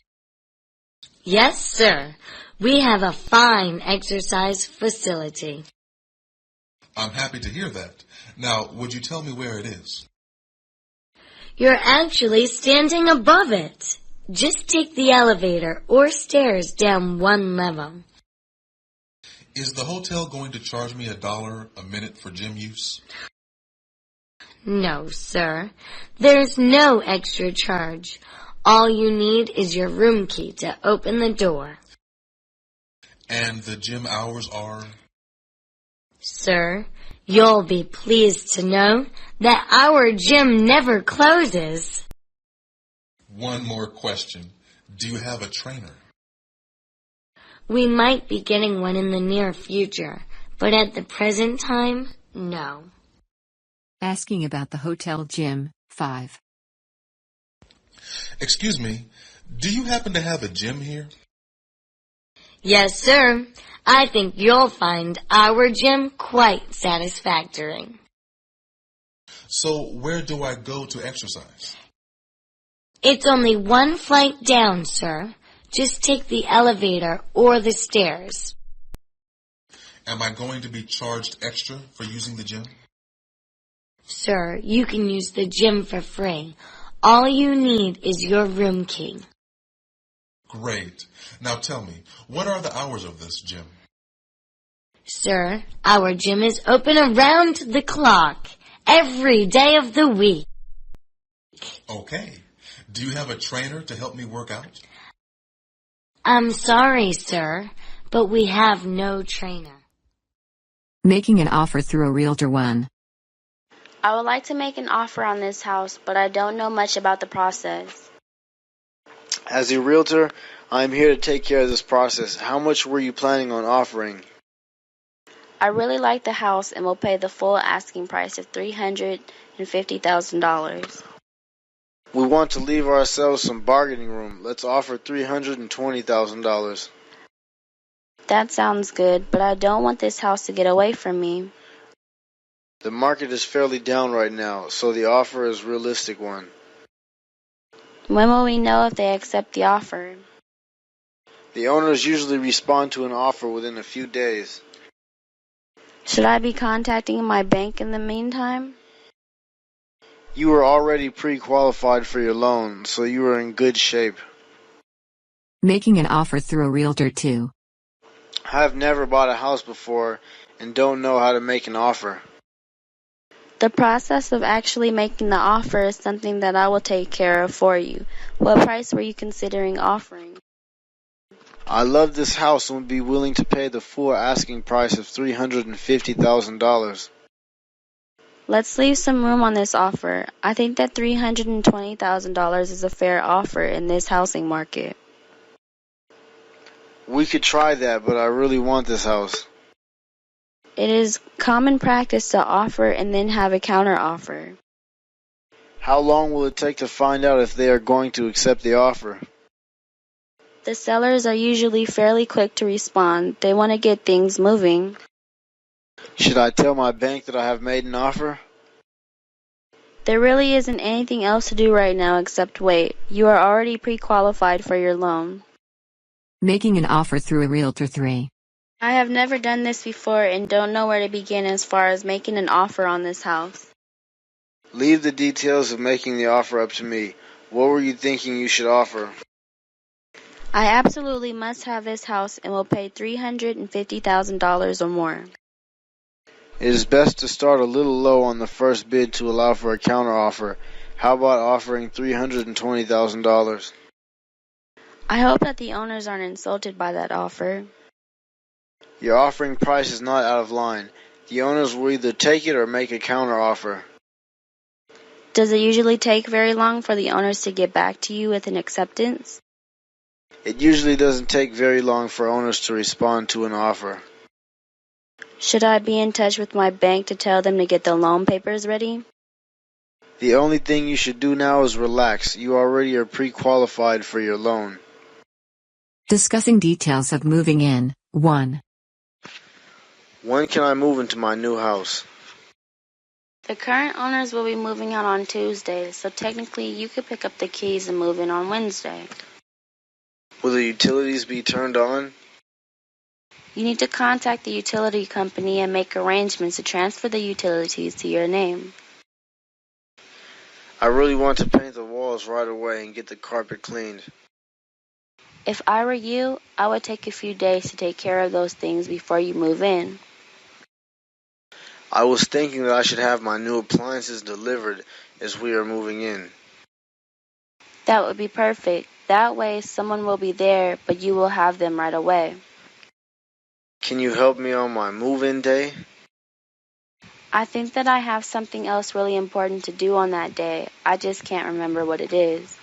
Yes, sir. We have a fine exercise facility. I'm happy to hear that. Now, would you tell me where it is? You're actually standing above it. Just take the elevator or stairs down one level. Is the hotel going to charge me $1 a minute for gym use? No, sir. There's no extra charge. All you need is your room key to open the door. And the gym hours are? Sir, you'll be pleased to know that our gym never closes. One more question. Do you have a trainer? We might be getting one in the near future, but at the present time, no. Asking about the hotel gym 5. Excuse me, do you happen to have a gym here? Yes, sir. I think you'll find our gym quite satisfactory. So where do I go to exercise? It's only one flight down, sir. Just take the elevator or the stairs. Am I going to be charged extra for using the gym? Sir, you can use the gym for free. All you need is your room key. Great. Now tell me, what are the hours of this gym? Sir, our gym is open around the clock, every day of the week. Okay. Do you have a trainer to help me work out? I'm sorry, sir, but we have no trainer. Making an offer through a realtor 1. I would like to make an offer on this house, but I don't know much about the process. As a realtor, I'm here to take care of this process. How much were you planning on offering? I really like the house and will pay the full asking price of $350,000. We want to leave ourselves some bargaining room. Let's offer $320,000. That sounds good, but I don't want this house to get away from me. The market is fairly down right now, so the offer is a realistic one. When will we know if they accept the offer? The owners usually respond to an offer within a few days. Should I be contacting my bank in the meantime? You are already pre-qualified for your loan, so you are in good shape. Making an offer through a realtor 2. I've never bought a house before and don't know how to make an offer. The process of actually making the offer is something that I will take care of for you. What price were you considering offering? I love this house and would be willing to pay the full asking price of $350,000. Let's leave some room on this offer. I think that $320,000 is a fair offer in this housing market. We could try that, but I really want this house. It is common practice to offer and then have a counter offer. How long will it take to find out if they are going to accept the offer? The sellers are usually fairly quick to respond. They want to get things moving. Should I tell my bank that I have made an offer? There really isn't anything else to do right now except wait. You are already pre-qualified for your loan. Making an offer through a realtor 3. I have never done this before and don't know where to begin as far as making an offer on this house. Leave the details of making the offer up to me. What were you thinking you should offer? I absolutely must have this house and will pay $350,000 or more. It is best to start a little low on the first bid to allow for a counteroffer. How about offering $320,000? I hope that the owners aren't insulted by that offer. Your offering price is not out of line. The owners will either take it or make a counteroffer. Does it usually take very long for the owners to get back to you with an acceptance? It usually doesn't take very long for owners to respond to an offer. Should I be in touch with my bank to tell them to get the loan papers ready? The only thing you should do now is relax. You already are pre-qualified for your loan. Discussing details of moving in 1. When can I move into my new house? The current owners will be moving out on Tuesday, so technically you could pick up the keys and move in on Wednesday. Will the utilities be turned on? You need to contact the utility company and make arrangements to transfer the utilities to your name. I really want to paint the walls right away and get the carpet cleaned. If I were you, I would take a few days to take care of those things before you move in. I was thinking that I should have my new appliances delivered as we are moving in. That would be perfect. That way someone will be there, but you will have them right away. Can you help me on my move-in day? I think that I have something else really important to do on that day. I just can't remember what it is.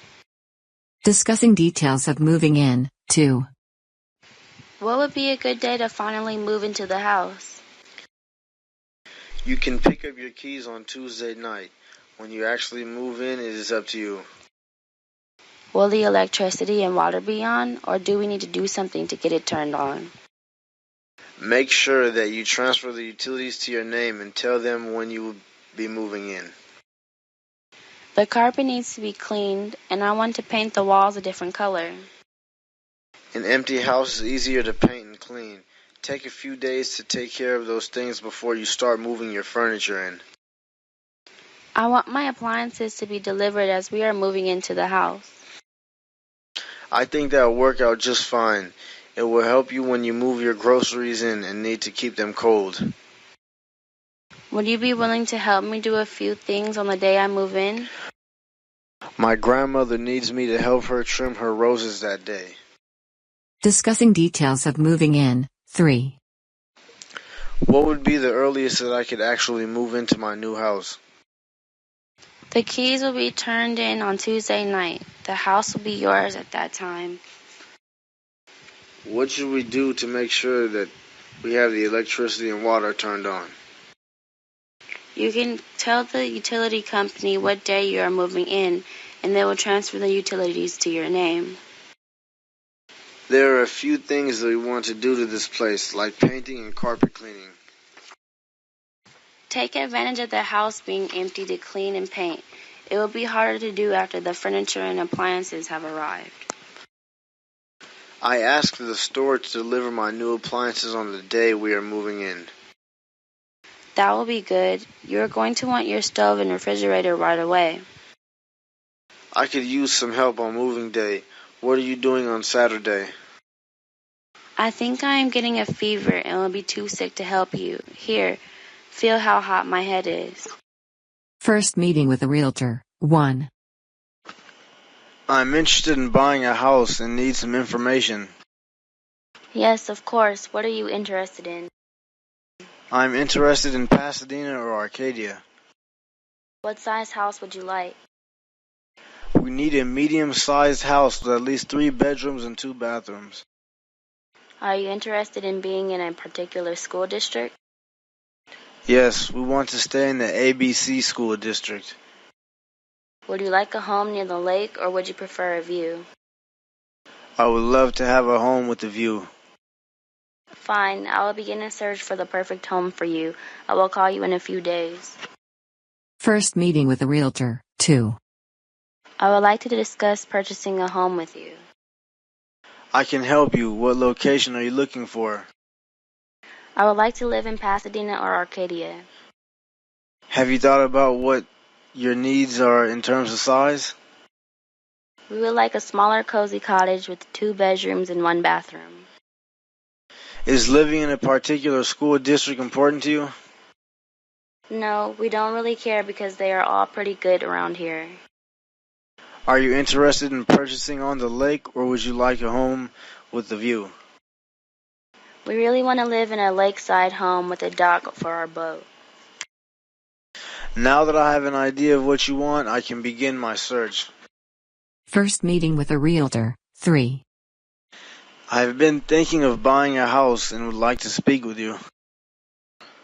Discussing details of moving in 2. What would be a good day to finally move into the house? You can pick up your keys on Tuesday night. When you actually move in, it is up to you. Will the electricity and water be on, or do we need to do something to get it turned on? Make sure that you transfer the utilities to your name and tell them when you will be moving in. The carpet needs to be cleaned, and I want to paint the walls a different color. An empty house is easier to paint and clean. Take a few days to take care of those things before you start moving your furniture in. I want my appliances to be delivered as we are moving into the house. I think that will work out just fine. It will help you when you move your groceries in and need to keep them cold. Would you be willing to help me do a few things on the day I move in? My grandmother needs me to help her trim her roses that day. Discussing details of moving in 3. What would be the earliest that I could actually move into my new house? The keys will be turned in on Tuesday night. The house will be yours at that time. What should we do to make sure that we have the electricity and water turned on? You can tell the utility company what day you are moving in, and they will transfer the utilities to your name. There are a few things that we want to do to this place, like painting and carpet cleaning. Take advantage of the house being empty to clean and paint. It will be harder to do after the furniture and appliances have arrived. I asked the store to deliver my new appliances on the day we are moving in. That will be good. You are going to want your stove and refrigerator right away. I could use some help on moving day. What are you doing on Saturday? I think I am getting a fever and will be too sick to help you. Here, feel how hot my head is. First meeting with a realtor 1. I'm interested in buying a house and need some information. Yes, of course. What are you interested in? I'm interested in Pasadena or Arcadia. What size house would you like? We need a medium-sized house with at least 3 bedrooms and 2 bathrooms. Are you interested in being in a particular school district? Yes, we want to stay in the ABC school district. Would you like a home near the lake or would you prefer a view? I would love to have a home with a view. Fine, I will begin a search for the perfect home for you. I will call you in a few days. First meeting with a realtor. 2. I would like to discuss purchasing a home with you. I can help you. What location are you looking for? I would like to live in Pasadena or Arcadia. Have you thought about what your needs are in terms of size? We would like a smaller, cozy cottage with 2 bedrooms and 1 bathroom. Is living in a particular school district important to you? No, we don't really care because they are all pretty good around here. Are you interested in purchasing on the lake, or would you like a home with a view? We really want to live in a lakeside home with a dock for our boat. Now that I have an idea of what you want, I can begin my search. First meeting with a realtor. 3. I have been thinking of buying a house and would like to speak with you.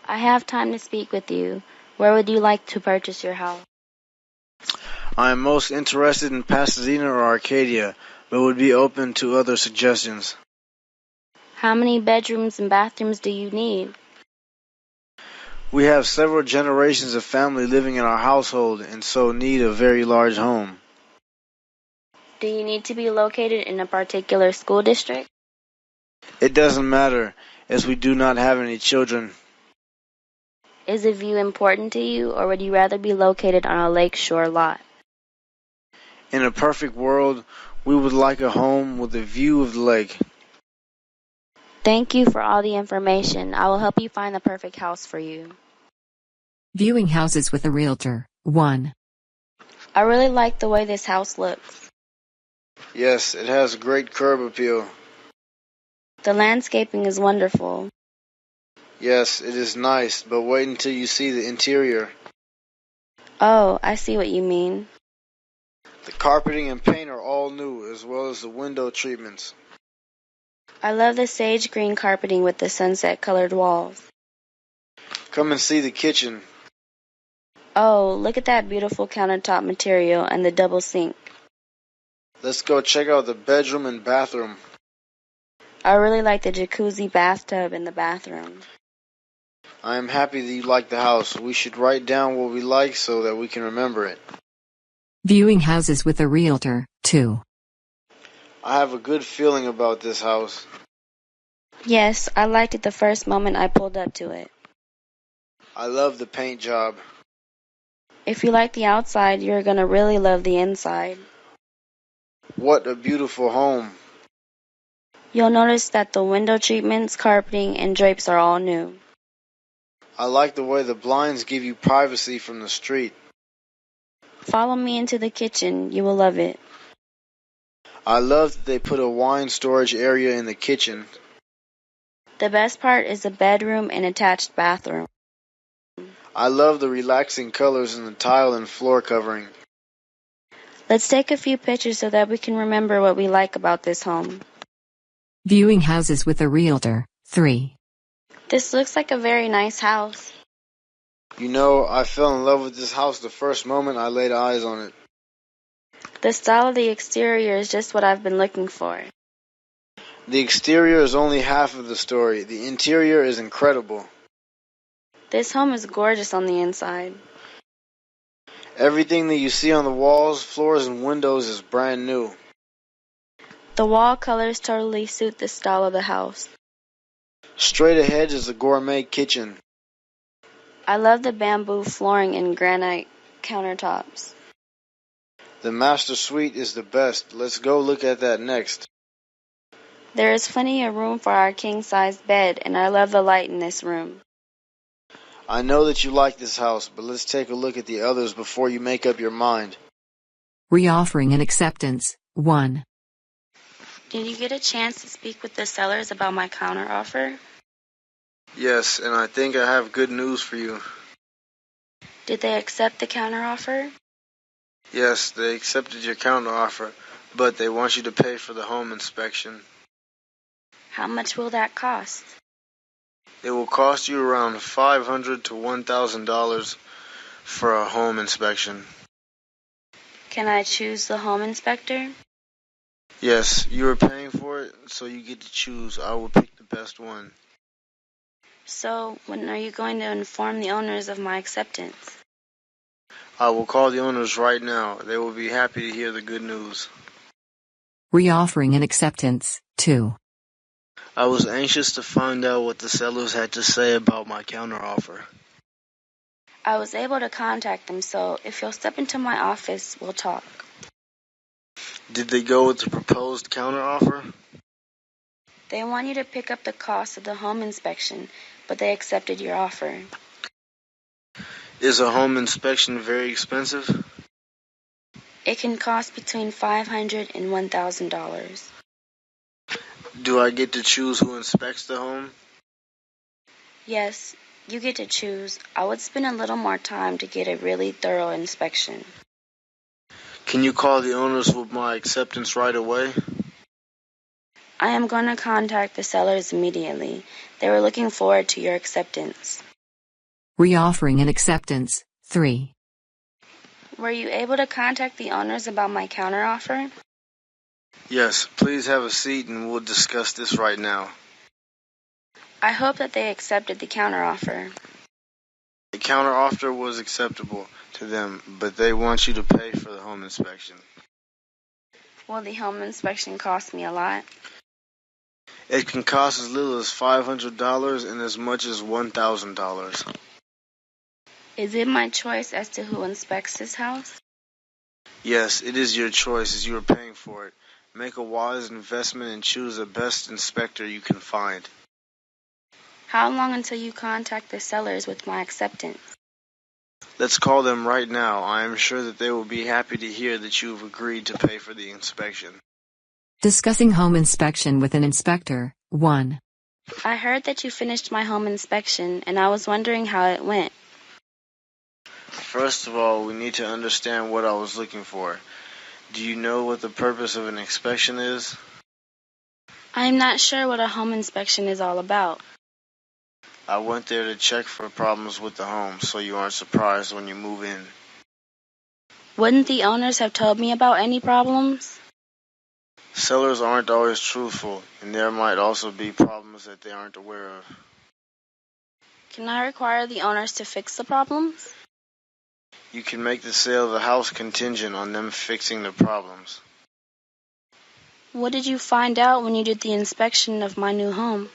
I have time to speak with you. Where would you like to purchase your house? I am most interested in Pasadena or Arcadia, but would be open to other suggestions. How many bedrooms and bathrooms do you need? We have several generations of family living in our household and so need a very large home. Do you need to be located in a particular school district? It doesn't matter, as we do not have any children. Is a view important to you, or would you rather be located on a lakeshore lot? In a perfect world, we would like a home with a view of the lake. Thank you for all the information. I will help you find the perfect house for you. Viewing houses with a realtor. 1. I really like the way this house looks. Yes, it has great curb appeal. The landscaping is wonderful. Yes, it is nice, but wait until you see the interior. Oh, I see what you mean. The carpeting and paint are all new, as well as the window treatments. I love the sage green carpeting with the sunset-colored walls. Come and see the kitchen. Oh, look at that beautiful countertop material and the double sink. Let's go check out the bedroom and bathroom. I really like the jacuzzi bathtub in the bathroom. I am happy that you like the house. We should write down what we like so that we can remember it. Viewing houses with a realtor. 2. I have a good feeling about this house. Yes, I liked it the first moment I pulled up to it. I love the paint job. If you like the outside, you're going to really love the inside. What a beautiful home. You'll notice that the window treatments, carpeting, and drapes are all new. I like the way the blinds give you privacy from the street. Follow me into the kitchen. You will love it. I love that they put a wine storage area in the kitchen. The best part is the bedroom and attached bathroom. I love the relaxing colors in the tile and floor covering. Let's take a few pictures so that we can remember what we like about this home. Viewing houses with a realtor. 3. This looks like a very nice house. You know, I fell in love with this house the first moment I laid eyes on it. The style of the exterior is just what I've been looking for. The exterior is only half of the story. The interior is incredible. This home is gorgeous on the inside. Everything that you see on the walls, floors, and windows is brand new. The wall colors totally suit the style of the house. Straight ahead is the gourmet kitchen. I love the bamboo flooring and granite countertops. The master suite is the best. Let's go look at that next. There is plenty of room for our king-sized bed, and I love the light in this room. I know that you like this house, but let's take a look at the others before you make up your mind. Reoffering and acceptance. 1. Did you get a chance to speak with the sellers about my counteroffer? Yes, and I think I have good news for you. Did they accept the counteroffer? Yes, they accepted your counteroffer, but they want you to pay for the home inspection. How much will that cost? It will cost you around $500 to $1,000 for a home inspection. Can I choose the home inspector? Yes, you are paying for it, so you get to choose. I will pick the best one. So, when are you going to inform the owners of my acceptance? I will call the owners right now. They will be happy to hear the good news. Reoffering and acceptance 2. I was anxious to find out what the sellers had to say about my counteroffer. I was able to contact them, so if you'll step into my office, we'll talk. Did they go with the proposed counteroffer? They want you to pick up the cost of the home inspection, but they accepted your offer. Is a home inspection very expensive? It can cost between $500 and $1,000. Do I get to choose who inspects the home? Yes, you get to choose. I would spend a little more time to get a really thorough inspection. Can you call the owners with my acceptance right away? I am going to contact the sellers immediately. They were looking forward to your acceptance. Reoffering and acceptance 3. Were you able to contact the owners about my counteroffer? Yes, please have a seat and we'll discuss this right now. I hope that they accepted the counteroffer. The counteroffer was acceptable to them, but they want you to pay for the home inspection. Will the home inspection cost me a lot? It can cost as little as $500 and as much as $1,000. Is it my choice as to who inspects this house? Yes, it is your choice as you are paying for it. Make a wise investment and choose the best inspector you can find. How long until you contact the sellers with my acceptance? Let's call them right now. I am sure that they will be happy to hear that you have agreed to pay for the inspection. Discussing home inspection with an inspector 1. I heard that you finished my home inspection, and I was wondering how it went. First of all, we need to understand what I was looking for. Do you know what the purpose of an inspection is? I'm not sure what a home inspection is all about. I went there to check for problems with the home, so you aren't surprised when you move in. Wouldn't the owners have told me about any problems? Sellers aren't always truthful, and there might also be problems that they aren't aware of. Can I require the owners to fix the problems? You can make the sale of the house contingent on them fixing the problems. What did you find out when you did the inspection of my new home?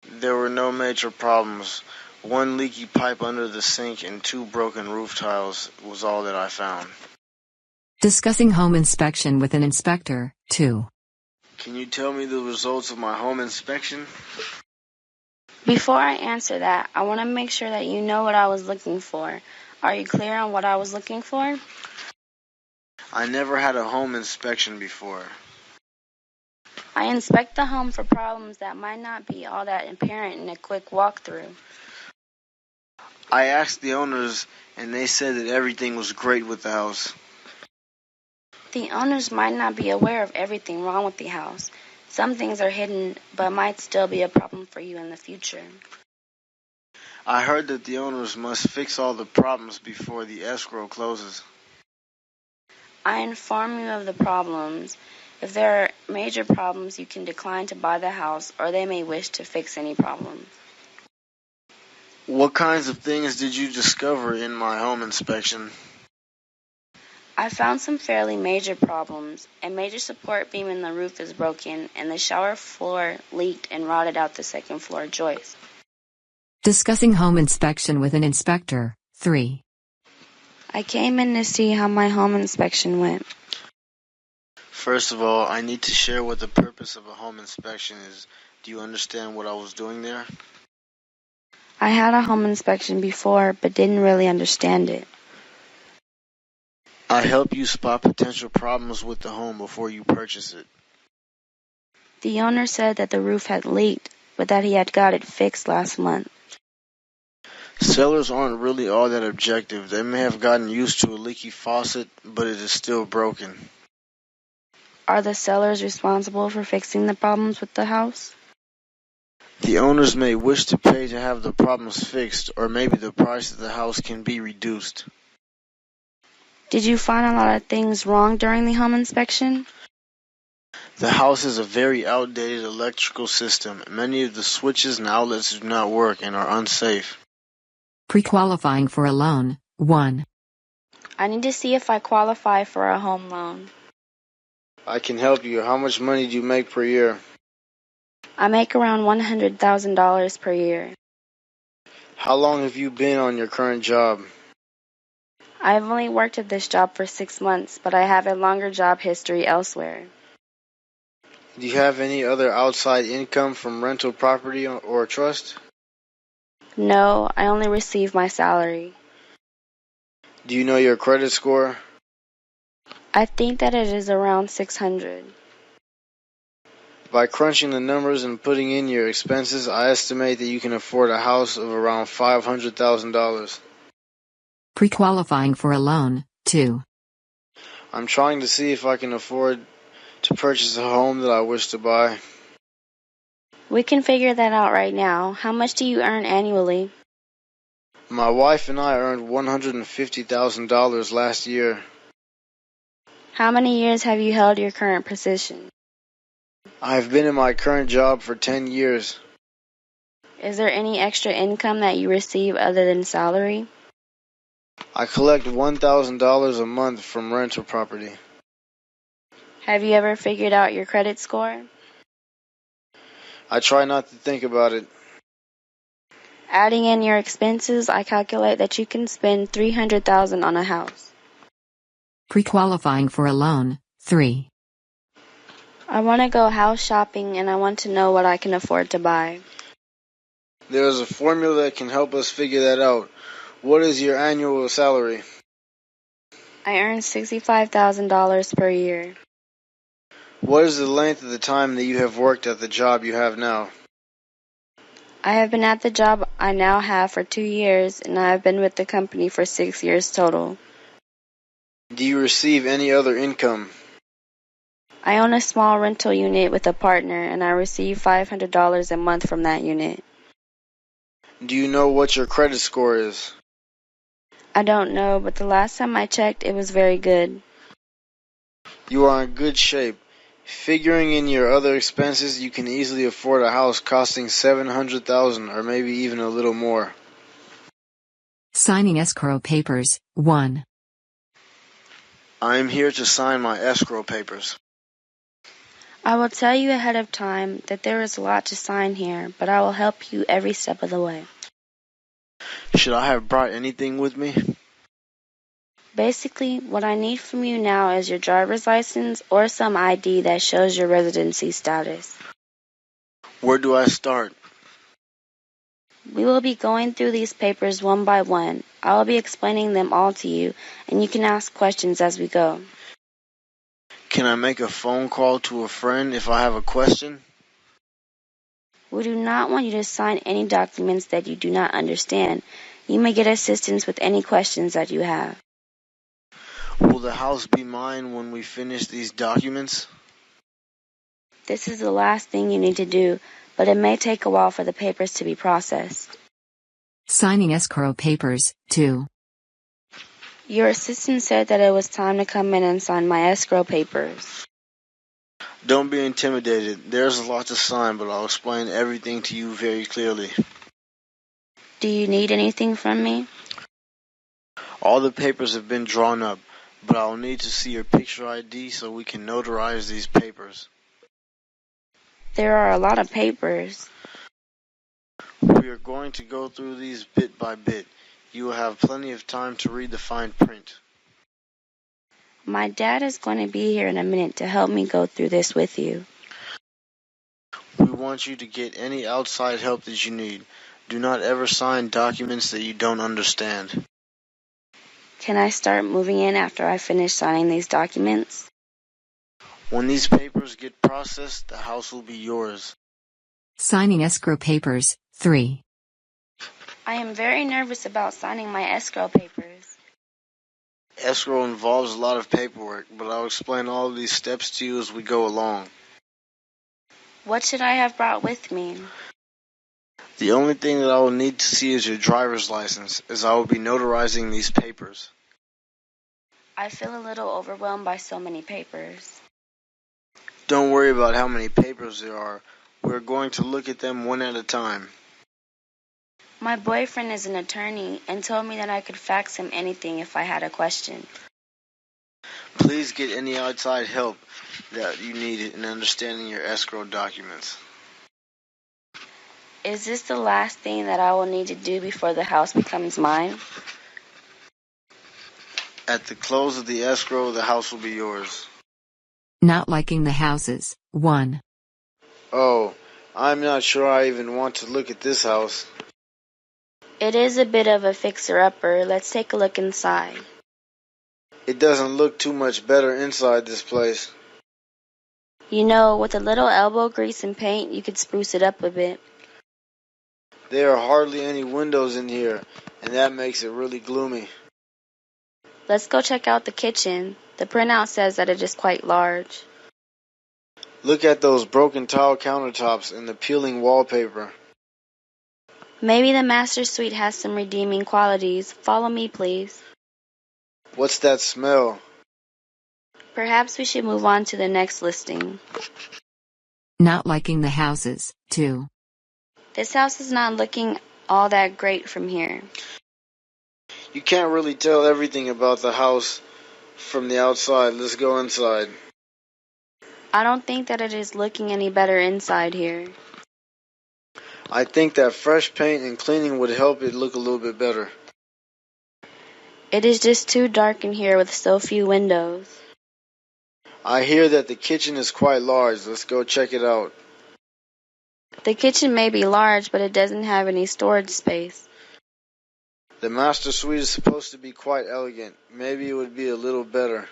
There were no major problems. One leaky pipe under the sink and 2 broken roof tiles was all that I found. Discussing home inspection with an inspector 2. Can you tell me the results of my home inspection? Before I answer that, I want to make sure that you know what I was looking for. Are you clear on what I was looking for? I never had a home inspection before. I inspect the home for problems that might not be all that apparent in a quick walkthrough. I asked the owners, and they said that everything was great with the house. The owners might not be aware of everything wrong with the house. Some things are hidden, but might still be a problem for you in the future. I heard that the owners must fix all the problems before the escrow closes. I inform you of the problems. If there are major problems, you can decline to buy the house, or they may wish to fix any problems. What kinds of things did you discover in my home inspection? I found some fairly major problems. A major support beam in the roof is broken, and the shower floor leaked and rotted out the second floor joist. Discussing home inspection with an inspector 3. I came in to see how my home inspection went. First of all, I need to share what the purpose of a home inspection is. Do you understand what I was doing there? I had a home inspection before, but didn't really understand it. I help you spot potential problems with the home before you purchase it. The owner said that the roof had leaked, but that he had got it fixed last month. Sellers aren't really all that objective. They may have gotten used to a leaky faucet, but it is still broken. Are the sellers responsible for fixing the problems with the house? The owners may wish to pay to have the problems fixed, or maybe the price of the house can be reduced. Did you find a lot of things wrong during the home inspection? The house has a very outdated electrical system. Many of the switches and outlets do not work and are unsafe. Pre-qualifying for a loan, 1. I need to see if I qualify for a home loan. I can help you. How much money do you make per year? I make around $100,000 per year. How long have you been on your current job? I've only worked at this job for 6 months, but I have a longer job history elsewhere. Do you have any other outside income from rental property or trust? No, I only receive my salary. Do you know your credit score? I think that it is around 600. By crunching the numbers and putting in your expenses, I estimate that you can afford a house of around $500,000. Pre-qualifying for a loan, 2. I'm trying to see if I can afford to purchase a home that I wish to buy. We can figure that out right now. How much do you earn annually? My wife and I earned $150,000 last year. How many years have you held your current position? I've been in my current job for 10 years. Is there any extra income that you receive other than salary? I collect $1,000 a month from rental property. Have you ever figured out your credit score? I try not to think about it. Adding in your expenses, I calculate that you can spend $300,000 on a house. Pre-qualifying for a loan, 3. I want to go house shopping and I want to know what I can afford to buy. There is a formula that can help us figure that out. What is your annual salary? I earn $65,000 per year. What is the length of the time that you have worked at the job you have now? I have been at the job I now have for 2 years, and I have been with the company for 6 years total. Do you receive any other income? I own a small rental unit with a partner, and I receive $500 a month from that unit. Do you know what your credit score is? I don't know, but the last time I checked, it was very good. You are in good shape. Figuring in your other expenses, you can easily afford a house costing $700,000 or maybe even a little more. Signing escrow papers, 1. I am here to sign my escrow papers. I will tell you ahead of time that there is a lot to sign here, but I will help you every step of the way. Should I have brought anything with me? Basically, what I need from you now is your driver's license or some ID that shows your residency status. Where do I start? We will be going through these papers one by one. I will be explaining them all to you, and you can ask questions as we go. Can I make a phone call to a friend if I have a question? We do not want you to sign any documents that you do not understand. You may get assistance with any questions that you have. Will the house be mine when we finish these documents? This is the last thing you need to do, but it may take a while for the papers to be processed. Signing escrow papers, 2. Your assistant said that it was time to come in and sign my escrow papers. Don't be intimidated. There's a lot to sign, but I'll explain everything to you very clearly. Do you need anything from me? All the papers have been drawn up, but I'll need to see your picture ID so we can notarize these papers. There are a lot of papers. We are going to go through these bit by bit. You will have plenty of time to read the fine print. My dad is going to be here in a minute to help me go through this with you. We want you to get any outside help that you need. Do not ever sign documents that you don't understand. Can I start moving in after I finish signing these documents? When these papers get processed, the house will be yours. Signing escrow papers. 3. I am very nervous about signing my escrow papers. Escrow involves a lot of paperwork, but I'll explain all of these steps to you as we go along. What should I have brought with me? The only thing that I will need to see is your driver's license, as I will be notarizing these papers. I feel a little overwhelmed by so many papers. Don't worry about how many papers there are. We're going to look at them one at a time. My boyfriend is an attorney and told me that I could fax him anything if I had a question. Please get any outside help that you need in understanding your escrow documents. Is this the last thing that I will need to do before the house becomes mine? At the close of the escrow, the house will be yours. Not liking the houses. 1. Oh, I'm not sure I even want to look at this house. It is a bit of a fixer-upper. Let's take a look inside. It doesn't look too much better inside this place. You know, with a little elbow grease and paint, you could spruce it up a bit. There are hardly any windows in here, and that makes it really gloomy. Let's go check out the kitchen. The printout says that it is quite large. Look at those broken tile countertops and the peeling wallpaper. Maybe the master suite has some redeeming qualities. Follow me, please. What's that smell? Perhaps we should move on to the next listing. Not liking the houses. 2. This house is not looking all that great from here. You can't really tell everything about the house from the outside. Let's go inside. I don't think that it is looking any better inside here. I think that fresh paint and cleaning would help it look a little bit better. It is just too dark in here with so few windows. I hear that the kitchen is quite large. Let's go check it out. The kitchen may be large, but it doesn't have any storage space. The master suite is supposed to be quite elegant. Maybe it would be a little better.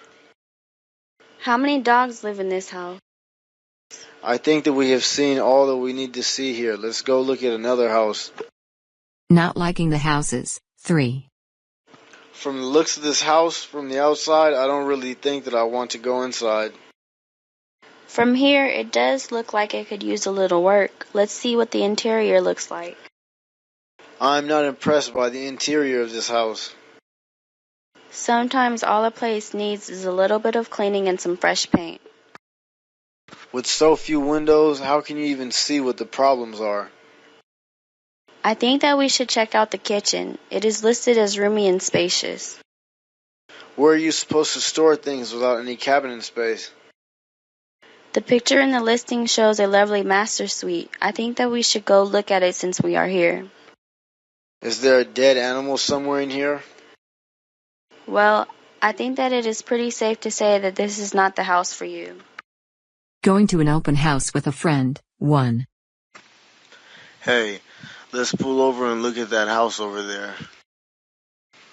How many dogs live in this house? I think that we have seen all that we need to see here. Let's go look at another house. Not liking the houses. 3. From the looks of this house, from the outside, I don't really think that I want to go inside. From here, it does look like it could use a little work. Let's see what the interior looks like. I'm not impressed by the interior of this house. Sometimes all a place needs is a little bit of cleaning and some fresh paint. With so few windows, how can you even see what the problems are? I think that we should check out the kitchen. It is listed as roomy and spacious. Where are you supposed to store things without any cabinet space? The picture in the listing shows a lovely master suite. I think that we should go look at it since we are here. Is there a dead animal somewhere in here? Well, I think that it is pretty safe to say that this is not the house for you. Going to an open house with a friend. 1. Hey, let's pull over and look at that house over there.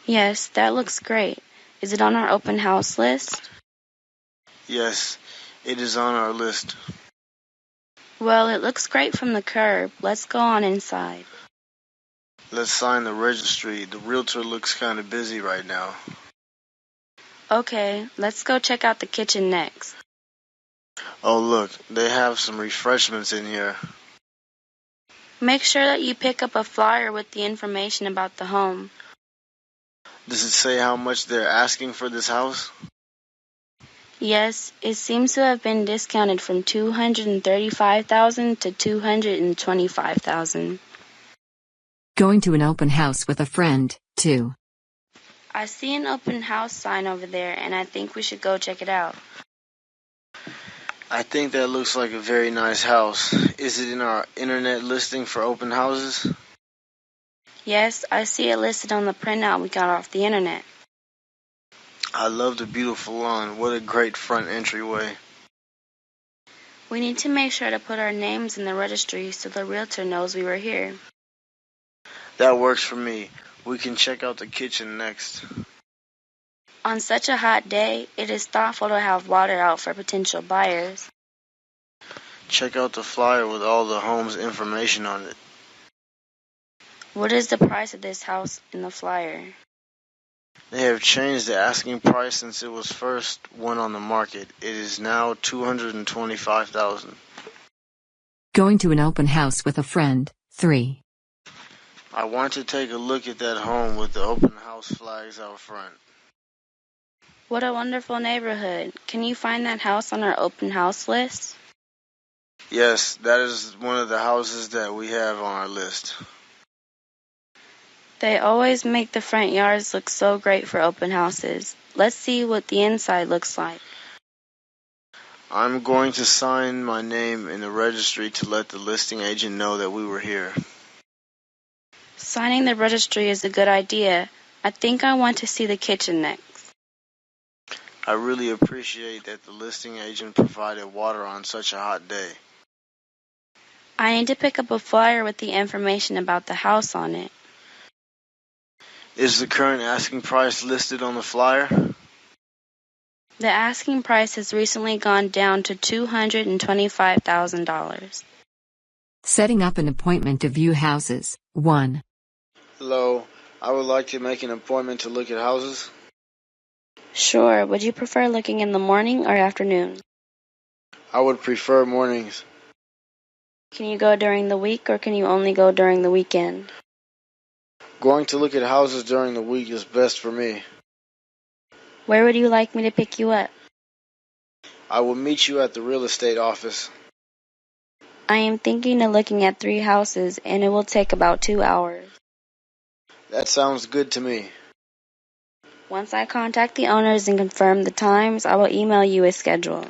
Yes, that looks great. Is it on our open house list? Yes, it is on our list. Well, it looks great from the curb. Let's go on inside. Let's sign the registry. The realtor looks kind of busy right now. Okay, let's go check out the kitchen next. Oh, look, they have some refreshments in here. Make sure that you pick up a flyer with the information about the home. Does it say how much they're asking for this house? Yes, it seems to have been discounted from $235,000 to $225,000. Going to an open house with a friend. 2. I see an open house sign over there, and I think we should go check it out. I think that looks like a very nice house. Is it in our internet listing for open houses? Yes, I see it listed on the printout we got off the internet. I love the beautiful lawn. What a great front entryway. We need to make sure to put our names in the registry so the realtor knows we were here. That works for me. We can check out the kitchen next. On such a hot day, it is thoughtful to have water out for potential buyers. Check out the flyer with all the home's information on it. What is the price of this house in the flyer? They have changed the asking price since it was first went on the market. It is now $225,000. Going to an open house with a friend. 3. I want to take a look at that home with the open house flags out front. What a wonderful neighborhood. Can you find that house on our open house list? Yes, that is one of the houses that we have on our list. They always make the front yards look so great for open houses. Let's see what the inside looks like. I'm going to sign my name in the registry to let the listing agent know that we were here. Signing the registry is a good idea. I think I want to see the kitchen next. I really appreciate that the listing agent provided water on such a hot day. I need to pick up a flyer with the information about the house on it. Is the current asking price listed on the flyer? The asking price has recently gone down to $225,000. Setting up an appointment to view houses. 1. Hello, I would like to make an appointment to look at houses. Sure. Would you prefer looking in the morning or afternoon? I would prefer mornings. Can you go during the week or can you only go during the weekend? Going to look at houses during the week is best for me. Where would you like me to pick you up? I will meet you at the real estate office. I am thinking of looking at 3 houses and it will take about 2 hours. That sounds good to me. Once I contact the owners and confirm the times, I will email you a schedule.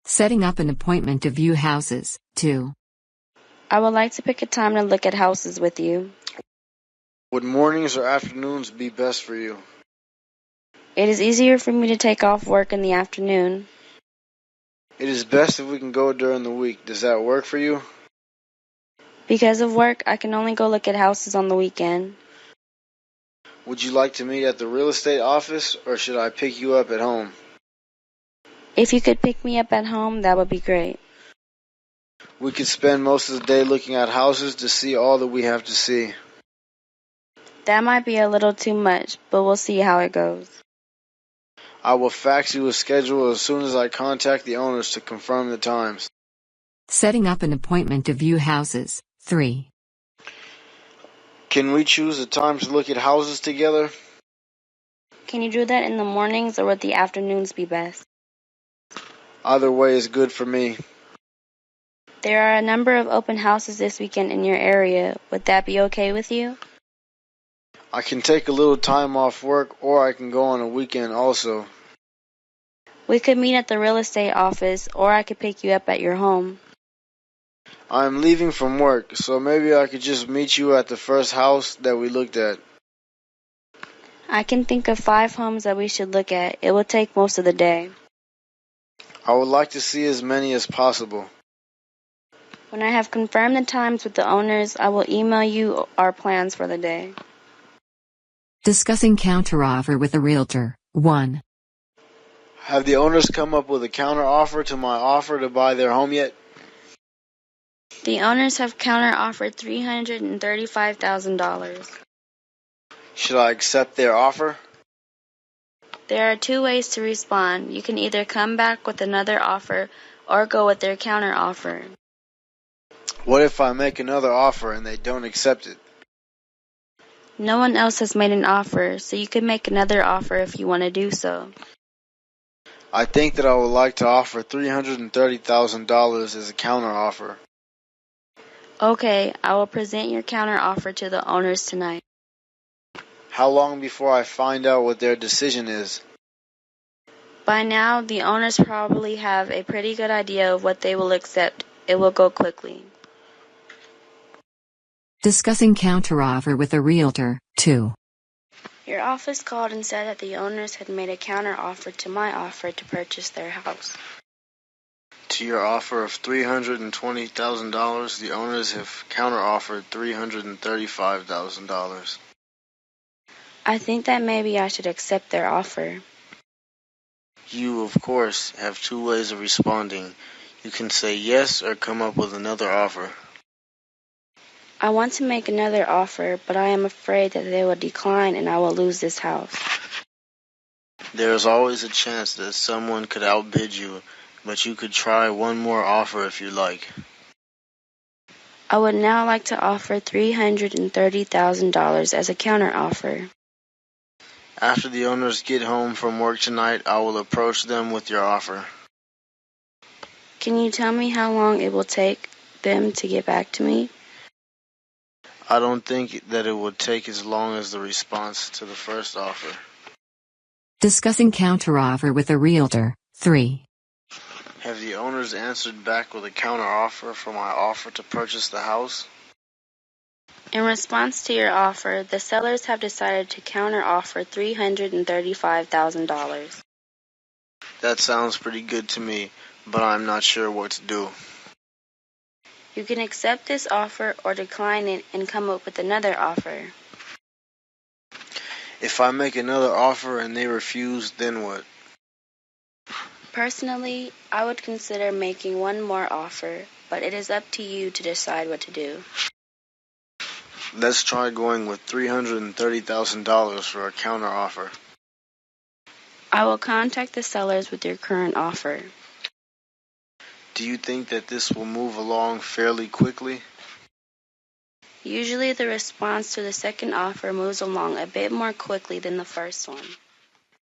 Setting up an appointment to view houses. 2. I would like to pick a time to look at houses with you. Would mornings or afternoons be best for you? It is easier for me to take off work in the afternoon. It is best if we can go during the week. Does that work for you? Because of work, I can only go look at houses on the weekend. Would you like to meet at the real estate office, or should I pick you up at home? If you could pick me up at home, that would be great. We could spend most of the day looking at houses to see all that we have to see. That might be a little too much, but we'll see how it goes. I will fax you a schedule as soon as I contact the owners to confirm the times. Setting up an appointment to view houses. 3. Can we choose a time to look at houses together? Can you do that in the mornings or would the afternoons be best? Either way is good for me. There are a number of open houses this weekend in your area. Would that be okay with you? I can take a little time off work, or I can go on a weekend also. We could meet at the real estate office, or I could pick you up at your home. I'm leaving from work, so maybe I could just meet you at the first house that we looked at. I can think of 5 homes that we should look at. It will take most of the day. I would like to see as many as possible. When I have confirmed the times with the owners, I will email you our plans for the day. Discussing counteroffer with a realtor. 1. Have the owners come up with a counteroffer to my offer to buy their home yet? The owners have counteroffered $335,000. Should I accept their offer? There are 2 ways to respond. You can either come back with another offer or go with their counteroffer. What if I make another offer and they don't accept it? No one else has made an offer, so you can make another offer if you want to do so. I think that I would like to offer $330,000 as a counteroffer. Okay, I will present your counteroffer to the owners tonight. How long before I find out what their decision is? By now, the owners probably have a pretty good idea of what they will accept. It will go quickly. Discussing counteroffer with a realtor. 2. Your office called and said that the owners had made a counteroffer to my offer to purchase their house. To your offer of $320,000, the owners have counteroffered $335,000. I think that maybe I should accept their offer. You, of course, have two ways of responding. You can say yes or come up with another offer. I want to make another offer, but I am afraid that they will decline and I will lose this house. There is always a chance that someone could outbid you, but you could try one more offer if you like. I would now like to offer $330,000 as a counteroffer. After the owners get home from work tonight, I will approach them with your offer. Can you tell me how long it will take them to get back to me? I don't think that it would take as long as the response to the first offer. Discussing counteroffer with a realtor. 3. Have the owners answered back with a counteroffer for my offer to purchase the house? In response to your offer, the sellers have decided to counteroffer $335,000. That sounds pretty good to me, but I'm not sure what to do. You can accept this offer or decline it and come up with another offer. If I make another offer and they refuse, then what? Personally, I would consider making one more offer, but it is up to you to decide what to do. Let's try going with $330,000 for a counteroffer. I will contact the sellers with your current offer. Do you think that this will move along fairly quickly? Usually the response to the second offer moves along a bit more quickly than the first one.